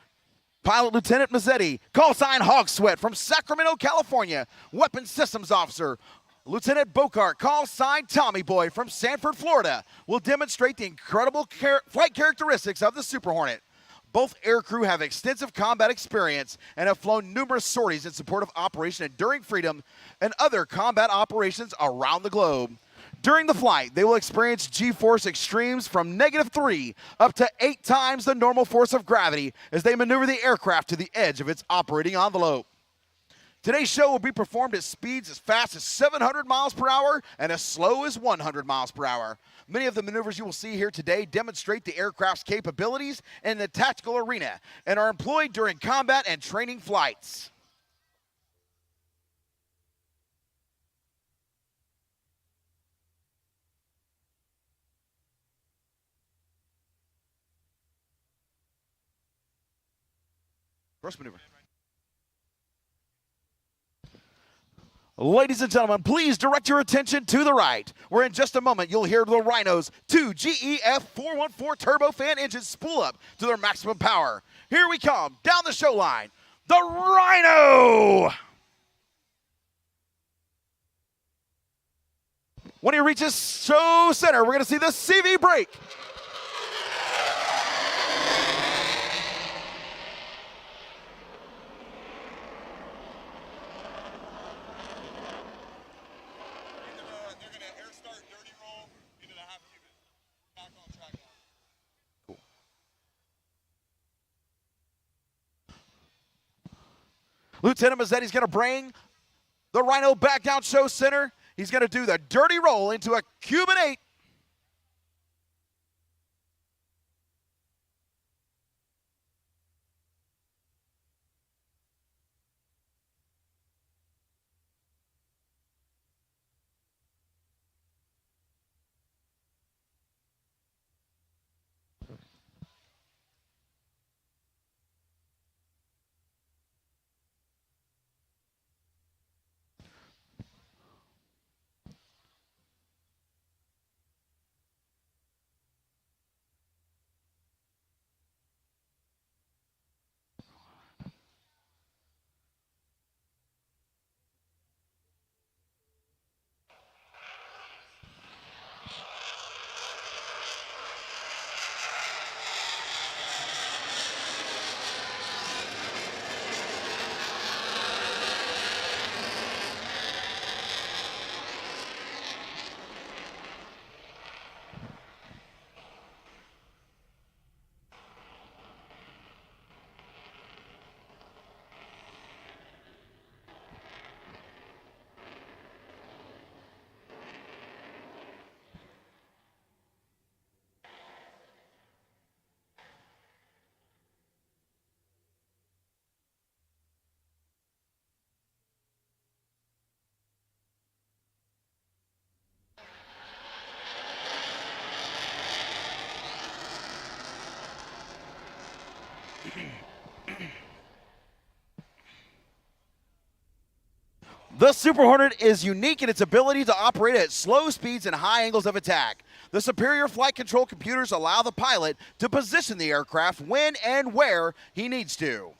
Pilot Lieutenant Mazzetti, call sign Hog Sweat from Sacramento, California, weapons systems officer. Lieutenant Bocart, call sign Tommy Boy from Sanford, Florida, will demonstrate the incredible flight characteristics of the Super Hornet. Both aircrew have extensive combat experience and have flown numerous sorties in support of Operation Enduring Freedom and other combat operations around the globe. During the flight, they will experience G-force extremes from -3 up to 8 times the normal force of gravity as they maneuver the aircraft to the edge of its operating envelope. Today's show will be performed at speeds as fast as 700 miles per hour and as slow as 100 miles per hour. Many of the maneuvers you will see here today demonstrate the aircraft's capabilities in the tactical arena and are employed during combat and training flights. First maneuver. Ladies and gentlemen, please direct your attention to the right, where in just a moment you'll hear the Rhino's 2 GEF 414 turbofan engines spool up to their maximum power. Here we come, down the show line, the Rhino! When he reaches show center, we're going to see the CV break. Lieutenant Mazzetti's going to bring the Rhino back down show center. He's going to do the dirty roll into a Cuban 8. The Super Hornet is unique in its ability to operate at slow speeds and high angles of attack. The superior flight control computers allow the pilot to position the aircraft when and where he needs to.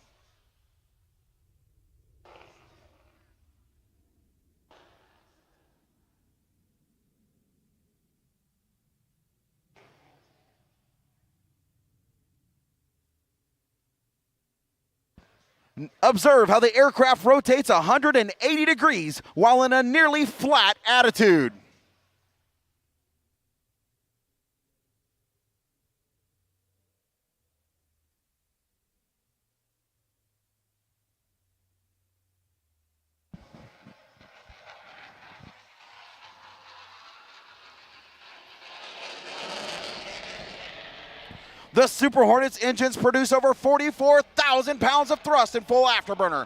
Observe how the aircraft rotates 180 degrees while in a nearly flat attitude. The Super Hornet's engines produce over 44,000 pounds of thrust in full afterburner.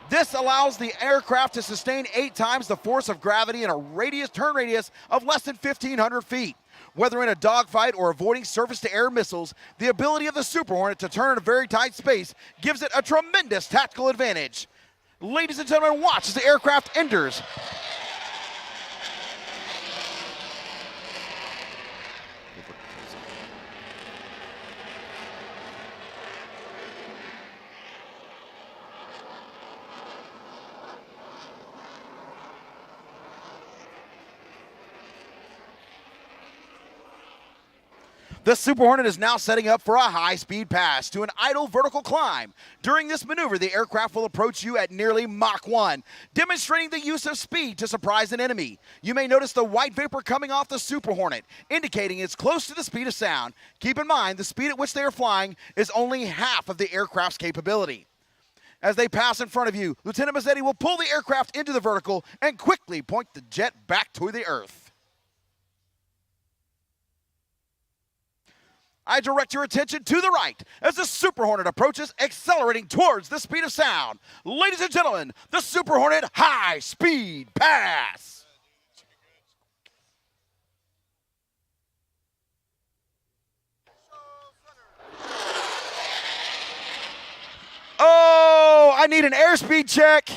This allows the aircraft to sustain 8 times the force of gravity in a turn radius of less than 1,500 feet. Whether in a dogfight or avoiding surface-to-air missiles, the ability of the Super Hornet to turn in a very tight space gives it a tremendous tactical advantage. Ladies and gentlemen, watch as the aircraft enters. The Super Hornet is now setting up for a high-speed pass to an idle vertical climb. During this maneuver, the aircraft will approach you at nearly Mach 1, demonstrating the use of speed to surprise an enemy. You may notice the white vapor coming off the Super Hornet, indicating it's close to the speed of sound. Keep in mind, the speed at which they are flying is only half of the aircraft's capability. As they pass in front of you, Lieutenant Mazzetti will pull the aircraft into the vertical and quickly point the jet back to the earth. I direct your attention to the right as the Super Hornet approaches, accelerating towards the speed of sound. Ladies and gentlemen, the Super Hornet High Speed Pass. Oh, I need an airspeed check.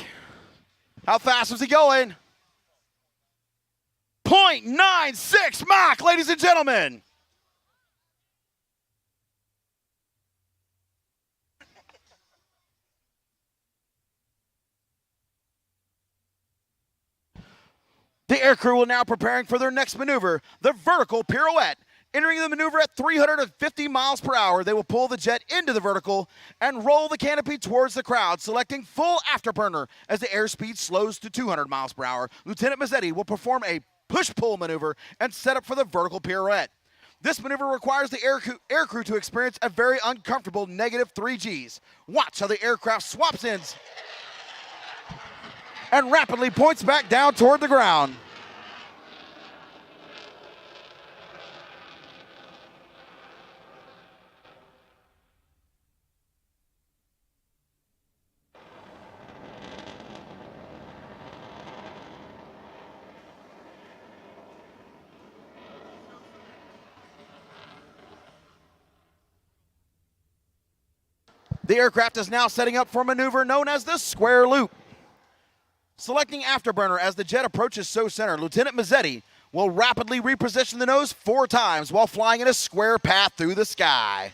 How fast was he going? 0.96 Mach, ladies and gentlemen. The aircrew will now preparing for their next maneuver, the vertical pirouette. Entering the maneuver at 350 miles per hour, they will pull the jet into the vertical and roll the canopy towards the crowd, selecting full afterburner. As the airspeed slows to 200 miles per hour, Lieutenant Mazzetti will perform a push-pull maneuver and set up for the vertical pirouette. This maneuver requires the aircrew to experience a very uncomfortable negative 3 Gs. Watch how the aircraft swaps ends and rapidly points back down toward the ground. The aircraft is now setting up for a maneuver known as the square loop. Selecting afterburner as the jet approaches SO center, Lieutenant Mazzetti will rapidly reposition the nose 4 times while flying in a square path through the sky.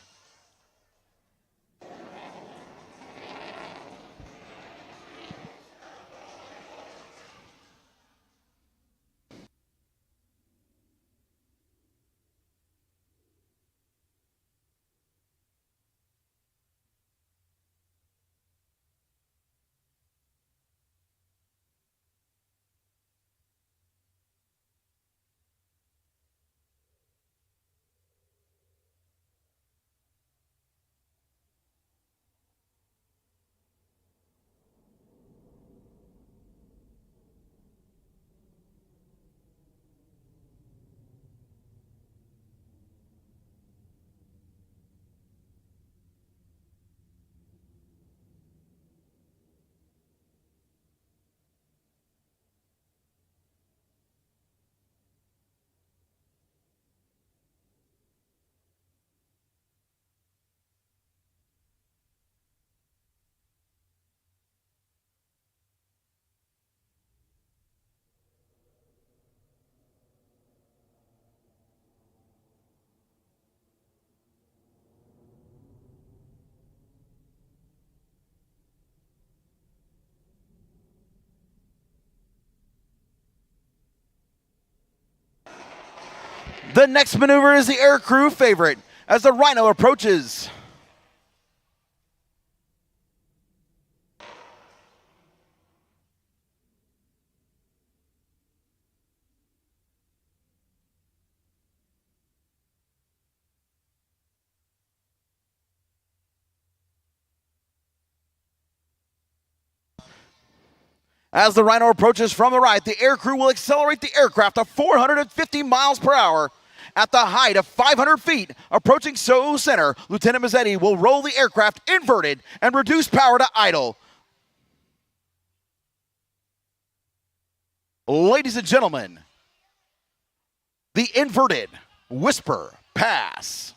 The next maneuver is the aircrew favorite as the Rhino approaches. As the Rhino approaches from the right, the aircrew will accelerate the aircraft to 450 miles per hour. At the height of 500 feet, approaching SOCOM center, Lieutenant Mazzetti will roll the aircraft inverted and reduce power to idle. Ladies and gentlemen, the inverted Whisper Pass.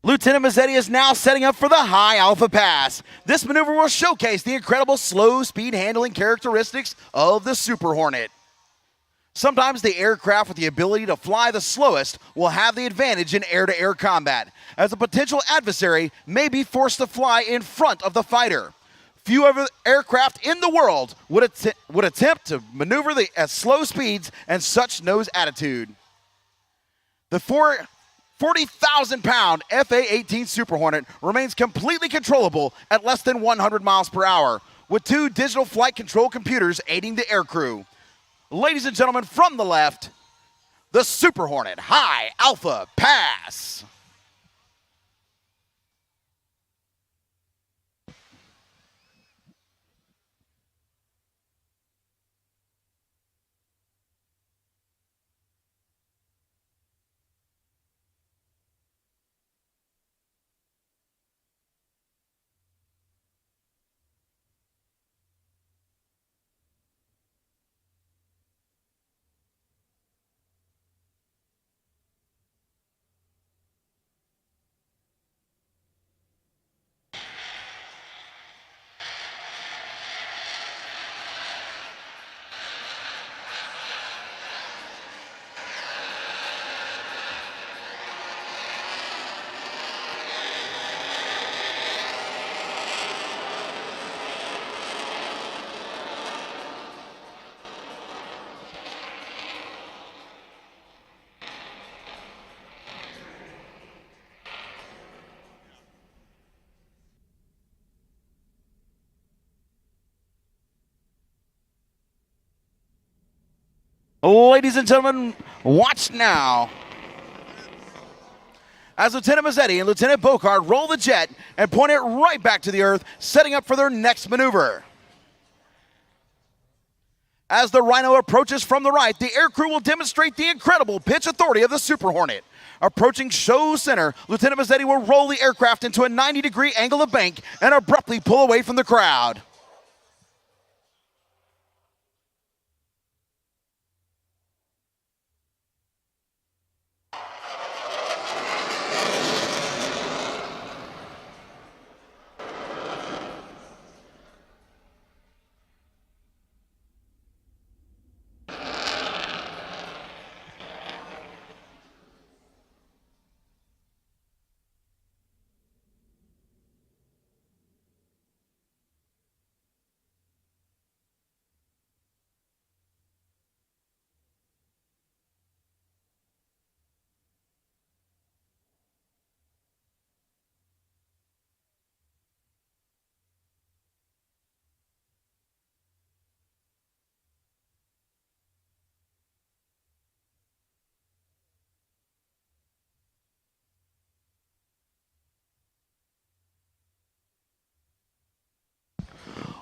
Lieutenant Mazzetti is now setting up for the high alpha pass. This maneuver will showcase the incredible slow speed handling characteristics of the Super Hornet. Sometimes the aircraft with the ability to fly the slowest will have the advantage in air-to-air combat, as a potential adversary may be forced to fly in front of the fighter. Few other aircraft in the world would attempt to maneuver at slow speeds and such nose attitude. The 40,000-pound FA-18 Super Hornet remains completely controllable at less than 100 miles per hour, with 2 digital flight control computers aiding the aircrew. Ladies and gentlemen, from the left, the Super Hornet High Alpha Pass. Ladies and gentlemen, watch now as Lieutenant Mazzetti and Lieutenant Bocard roll the jet and point it right back to the Earth, setting up for their next maneuver. As the Rhino approaches from the right, the aircrew will demonstrate the incredible pitch authority of the Super Hornet. Approaching show center, Lieutenant Mazzetti will roll the aircraft into a 90-degree angle of bank and abruptly pull away from the crowd.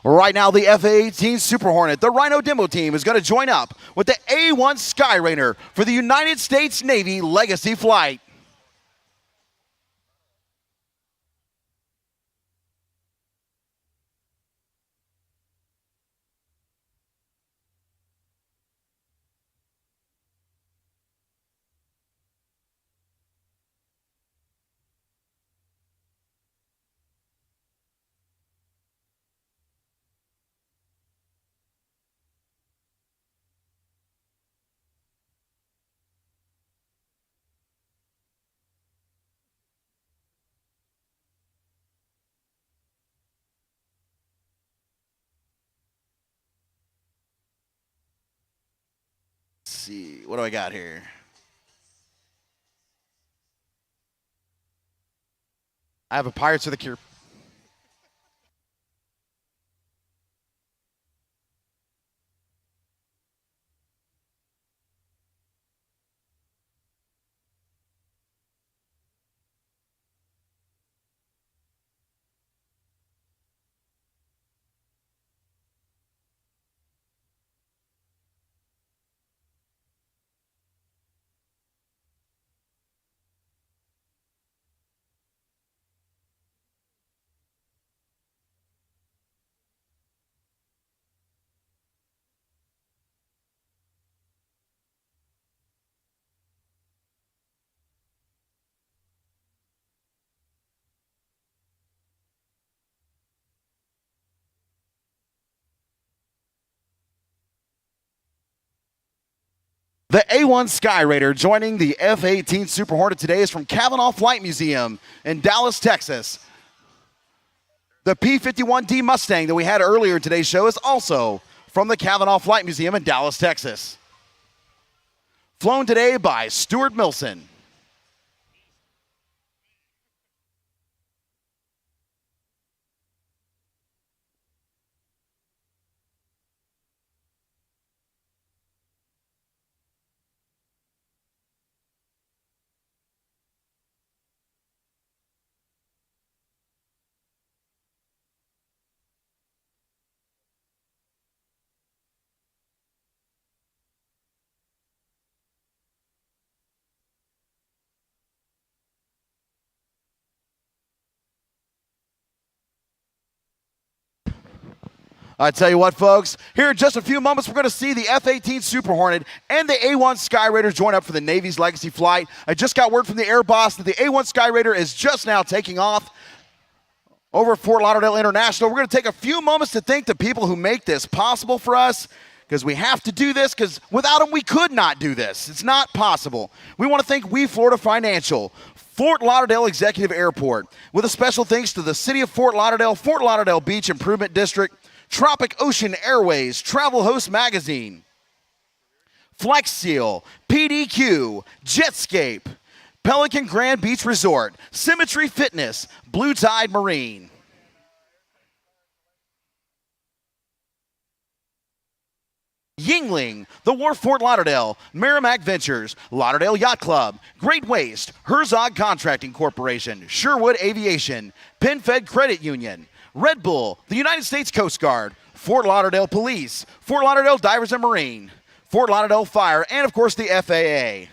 Right now, the FA-18 Super Hornet, the Rhino demo team, is going to join up with the A-1 Skyrainer for the United States Navy Legacy Flight. see. What do I got here? I have a Pirates of the Caribbean. The A1 Sky Raider joining the F-18 Super Hornet today is from Cavanaugh Flight Museum in Dallas, Texas. The P-51D Mustang that we had earlier in today's show is also from the Cavanaugh Flight Museum in Dallas, Texas. Flown today by Stuart Milson. I tell you what, folks, here in just a few moments, we're going to see the F-18 Super Hornet and the A-1 Sky Raider join up for the Navy's Legacy Flight. I just got word from the Air Boss that the A-1 Sky Raider is just now taking off over Fort Lauderdale International. We're going to take a few moments to thank the people who make this possible for us, because we have to do this, because without them, we could not do this. It's not possible. We want to thank We Florida Financial, Fort Lauderdale Executive Airport, with a special thanks to the City of Fort Lauderdale Beach Improvement District, Tropic Ocean Airways, Travel Host Magazine, Flex Seal, PDQ, Jetscape, Pelican Grand Beach Resort, Symmetry Fitness, Blue Tide Marine. Yingling, The Wharf Fort Lauderdale, Merrimack Ventures, Lauderdale Yacht Club, Great Waste, Herzog Contracting Corporation, Sherwood Aviation, PenFed Credit Union, Red Bull, the United States Coast Guard, Fort Lauderdale Police, Fort Lauderdale Divers and Marine, Fort Lauderdale Fire, and of course the FAA.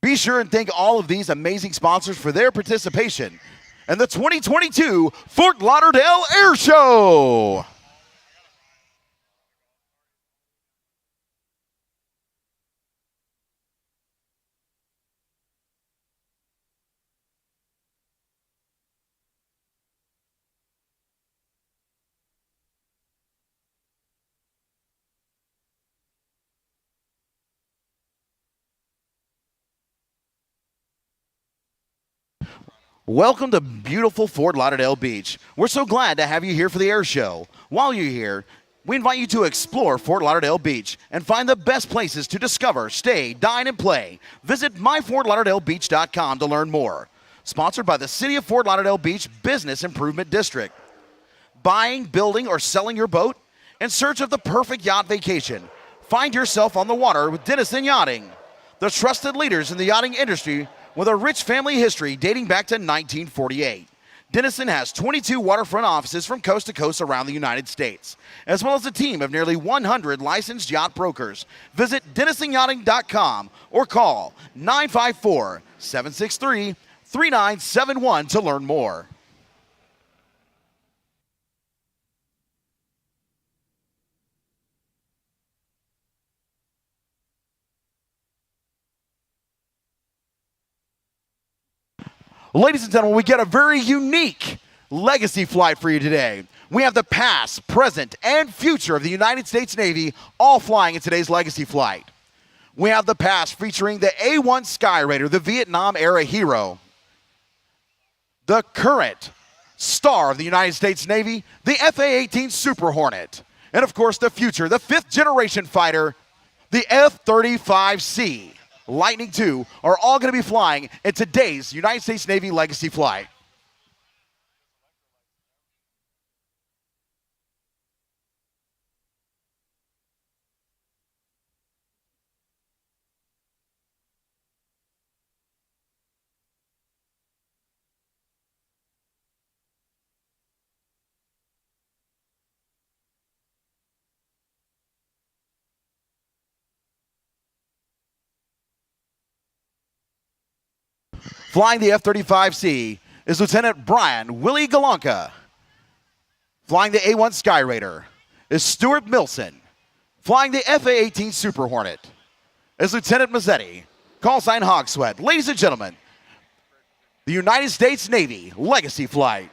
Be sure and thank all of these amazing sponsors for their participation in the 2022 Fort Lauderdale Air Show. Welcome to beautiful Fort Lauderdale Beach. We're so glad to have you here for the air show. While you're here, we invite you to explore Fort Lauderdale Beach and find the best places to discover, stay, dine, and play. Visit myfortlauderdalebeach.com to learn more. Sponsored by the City of Fort Lauderdale Beach Business Improvement District. Buying, building, or selling your boat? In search of the perfect yacht vacation? Find yourself on the water with Denison Yachting. The trusted leaders in the yachting industry with a rich family history dating back to 1948. Denison has 22 waterfront offices from coast to coast around the United States, as well as a team of nearly 100 licensed yacht brokers. Visit DenisonYachting.com or call 954-763-3971 to learn more. Ladies and gentlemen, we get a very unique legacy flight for you today. We have the past, present, and future of the United States Navy all flying in today's legacy flight. We have the past featuring the A-1 Sky Raider, the Vietnam-era hero. The current star of the United States Navy, the F-A-18 Super Hornet. And of course, the future, the 5th generation fighter, the F-35C, Lightning II, are all going to be flying in today's United States Navy Legacy flight. Flying the F-35C is Lieutenant Brian Willie Galanka. Flying the A-1 Sky Raider is Stuart Milson. Flying the FA-18 Super Hornet is Lieutenant Mazzetti. Call sign Hog Sweat. Ladies and gentlemen, the United States Navy Legacy Flight.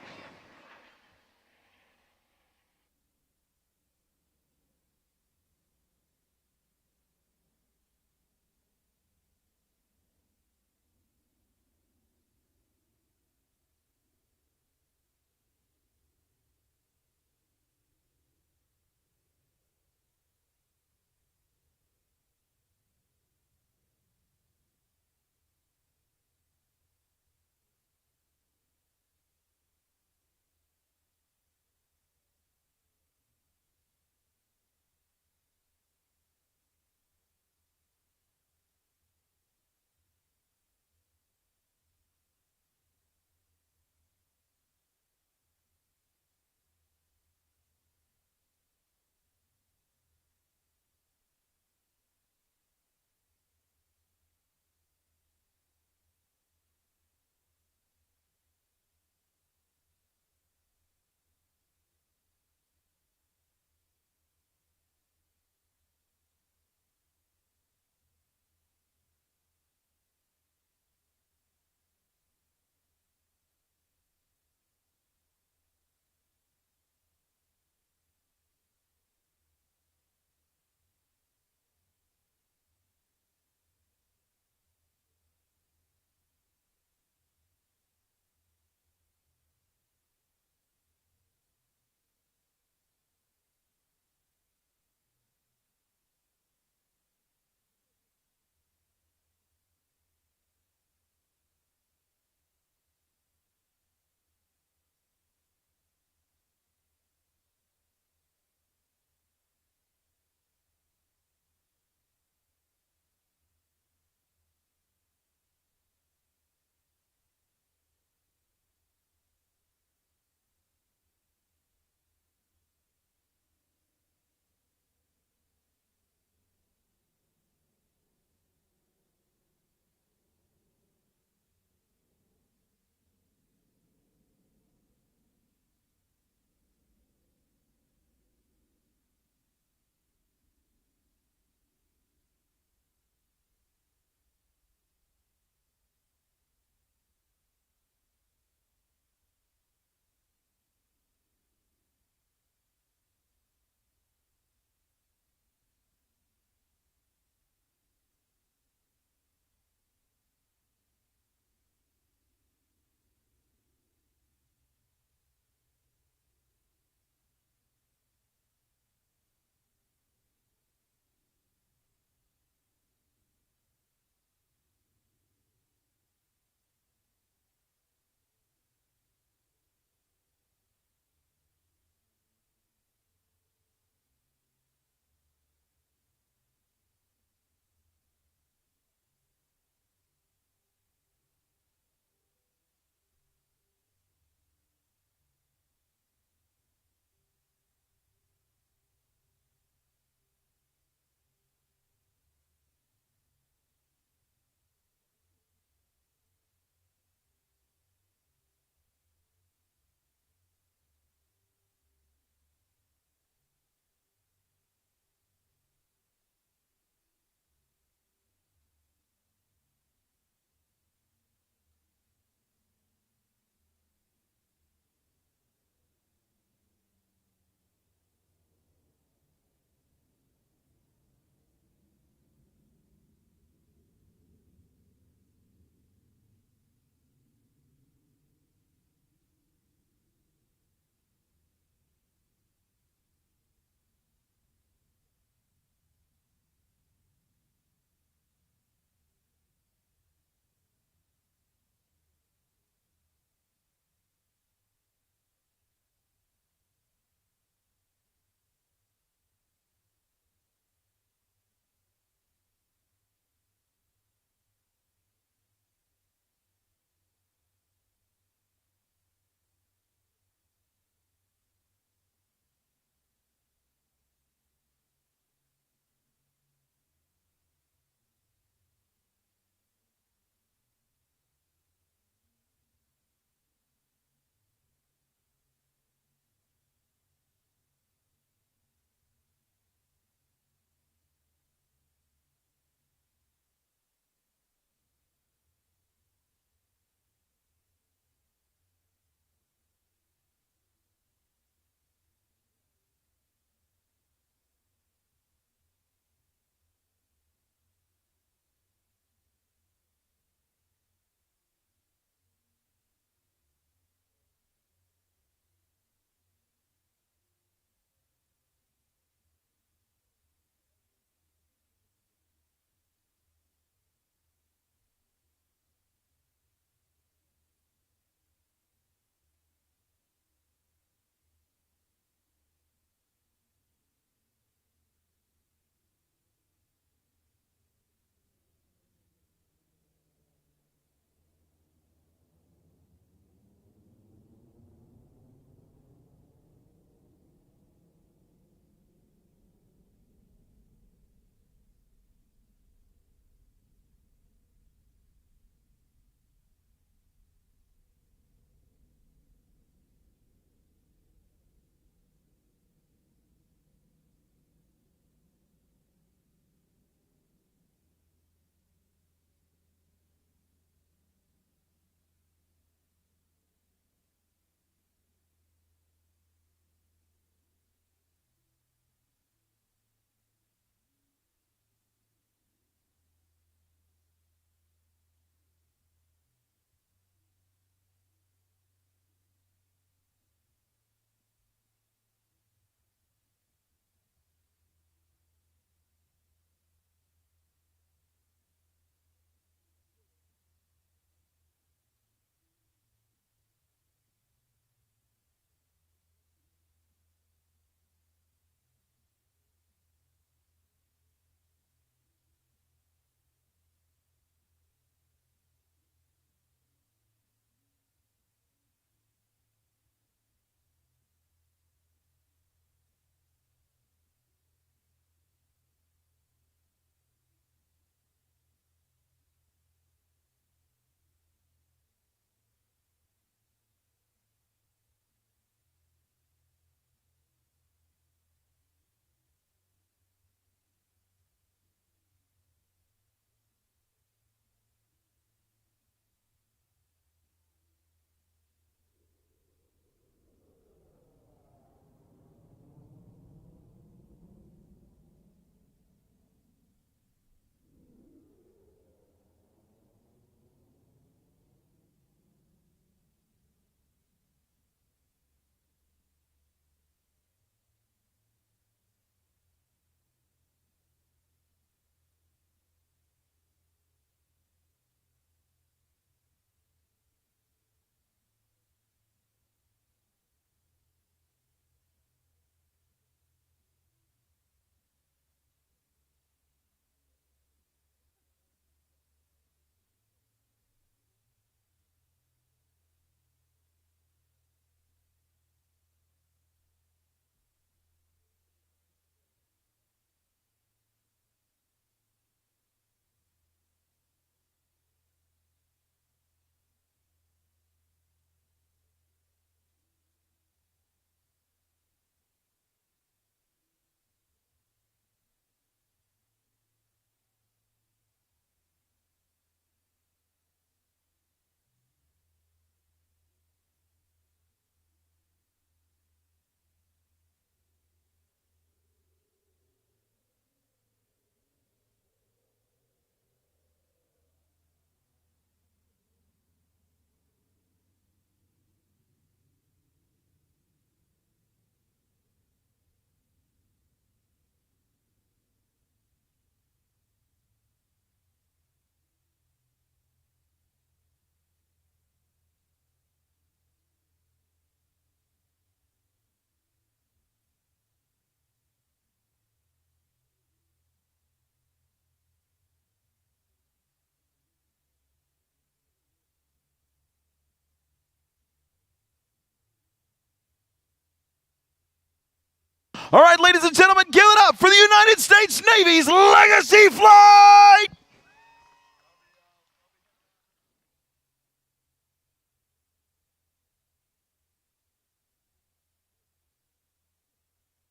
All right, ladies and gentlemen, give it up for the United States Navy's Legacy Flight!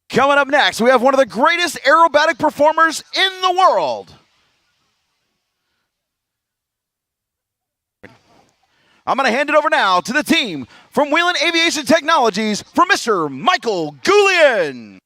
Coming up next, we have one of the greatest aerobatic performers in the world. I'm going to hand it over now to the team from Wheeling Aviation Technologies for Mr. Michael Goulian.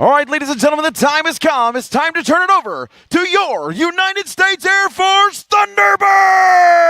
All right, ladies and gentlemen, the time has come. It's time to turn it over to your United States Air Force Thunderbirds!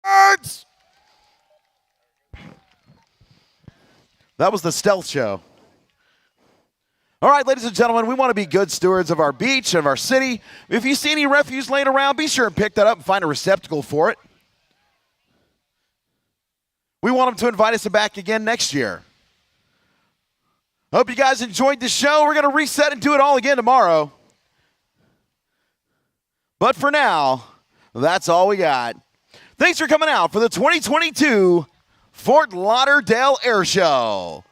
Thunderbirds! That was the stealth show. All right, ladies and gentlemen, we want to be good stewards of our beach and of our city. If you see any refuse laying around, be sure and pick that up and find a receptacle for it. We want them to invite us back again next year. Hope you guys enjoyed the show. We're going to reset and do it all again tomorrow. But for now, that's all we got. Thanks for coming out for the 2022 Fort Lauderdale Air Show.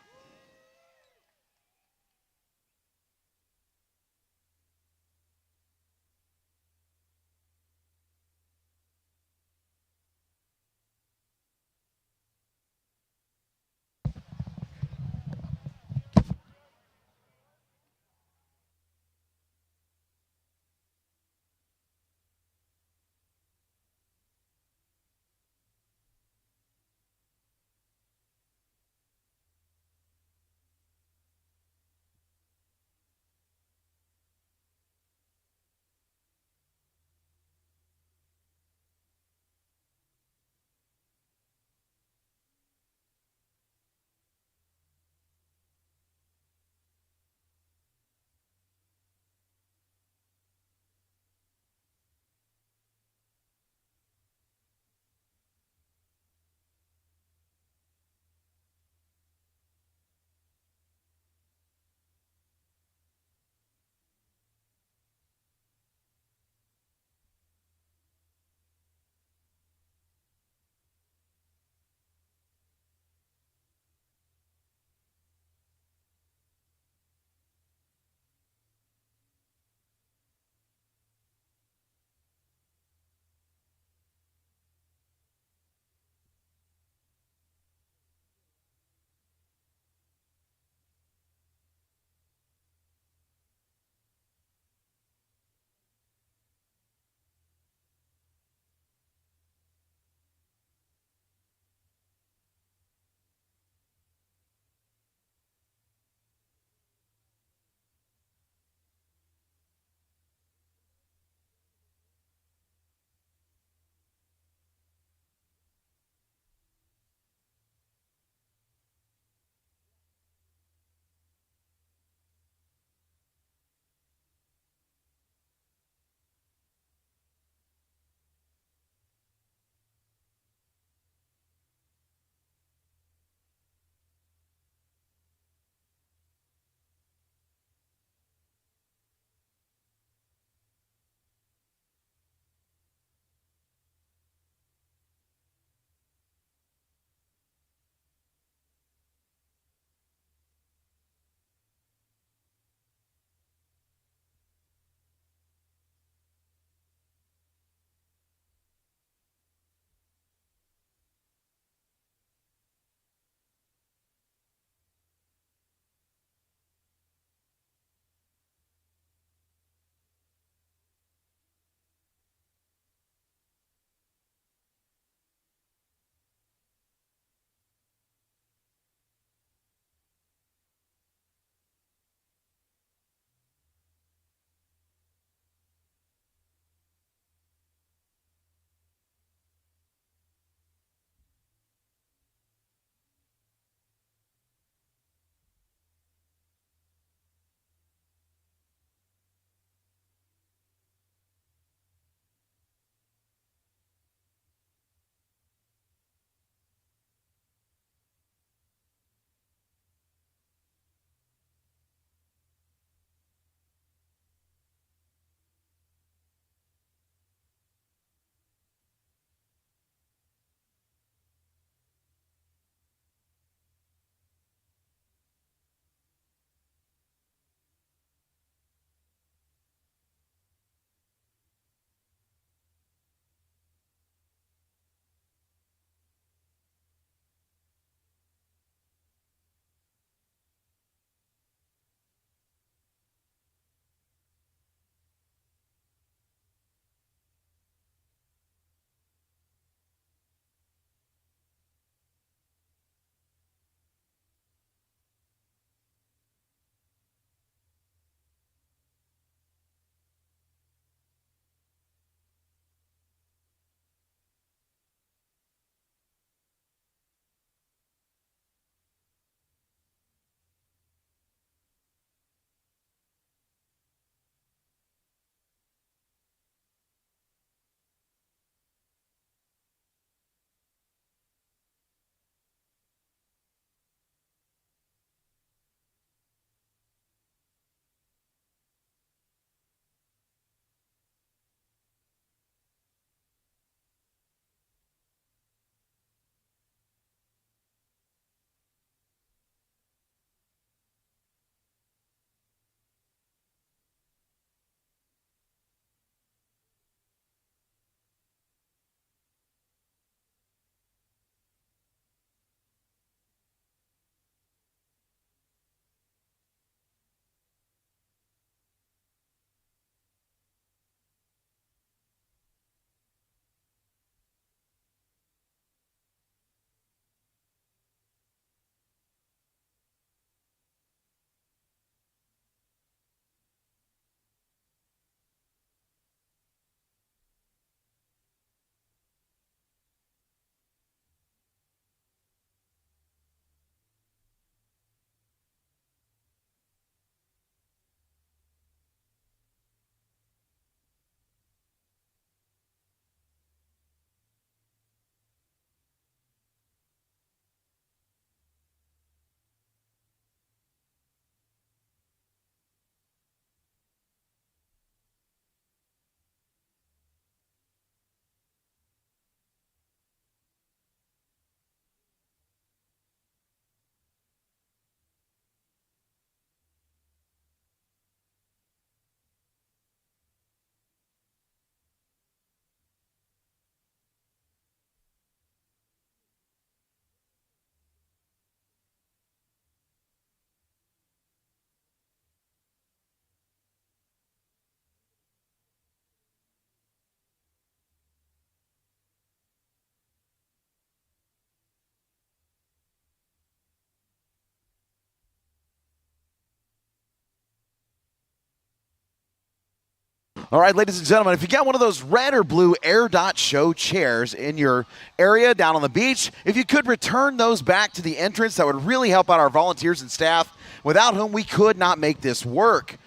All right, ladies and gentlemen, if you got one of those red or blue Air Dot Show chairs in your area down on the beach, if you could return those back to the entrance, that would really help out our volunteers and staff, without whom we could not make this work.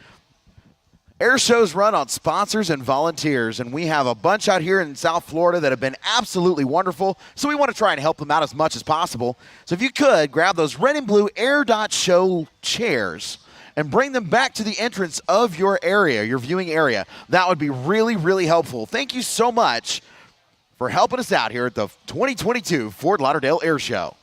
Air shows run on sponsors and volunteers, and we have a bunch out here in South Florida that have been absolutely wonderful, so we want to try and help them out as much as possible. So if you could, grab those red and blue Air Dot Show chairs and bring them back to the entrance of your area, your viewing area. That would be really, really helpful. Thank you so much for helping us out here at the 2022 Fort Lauderdale Air Show.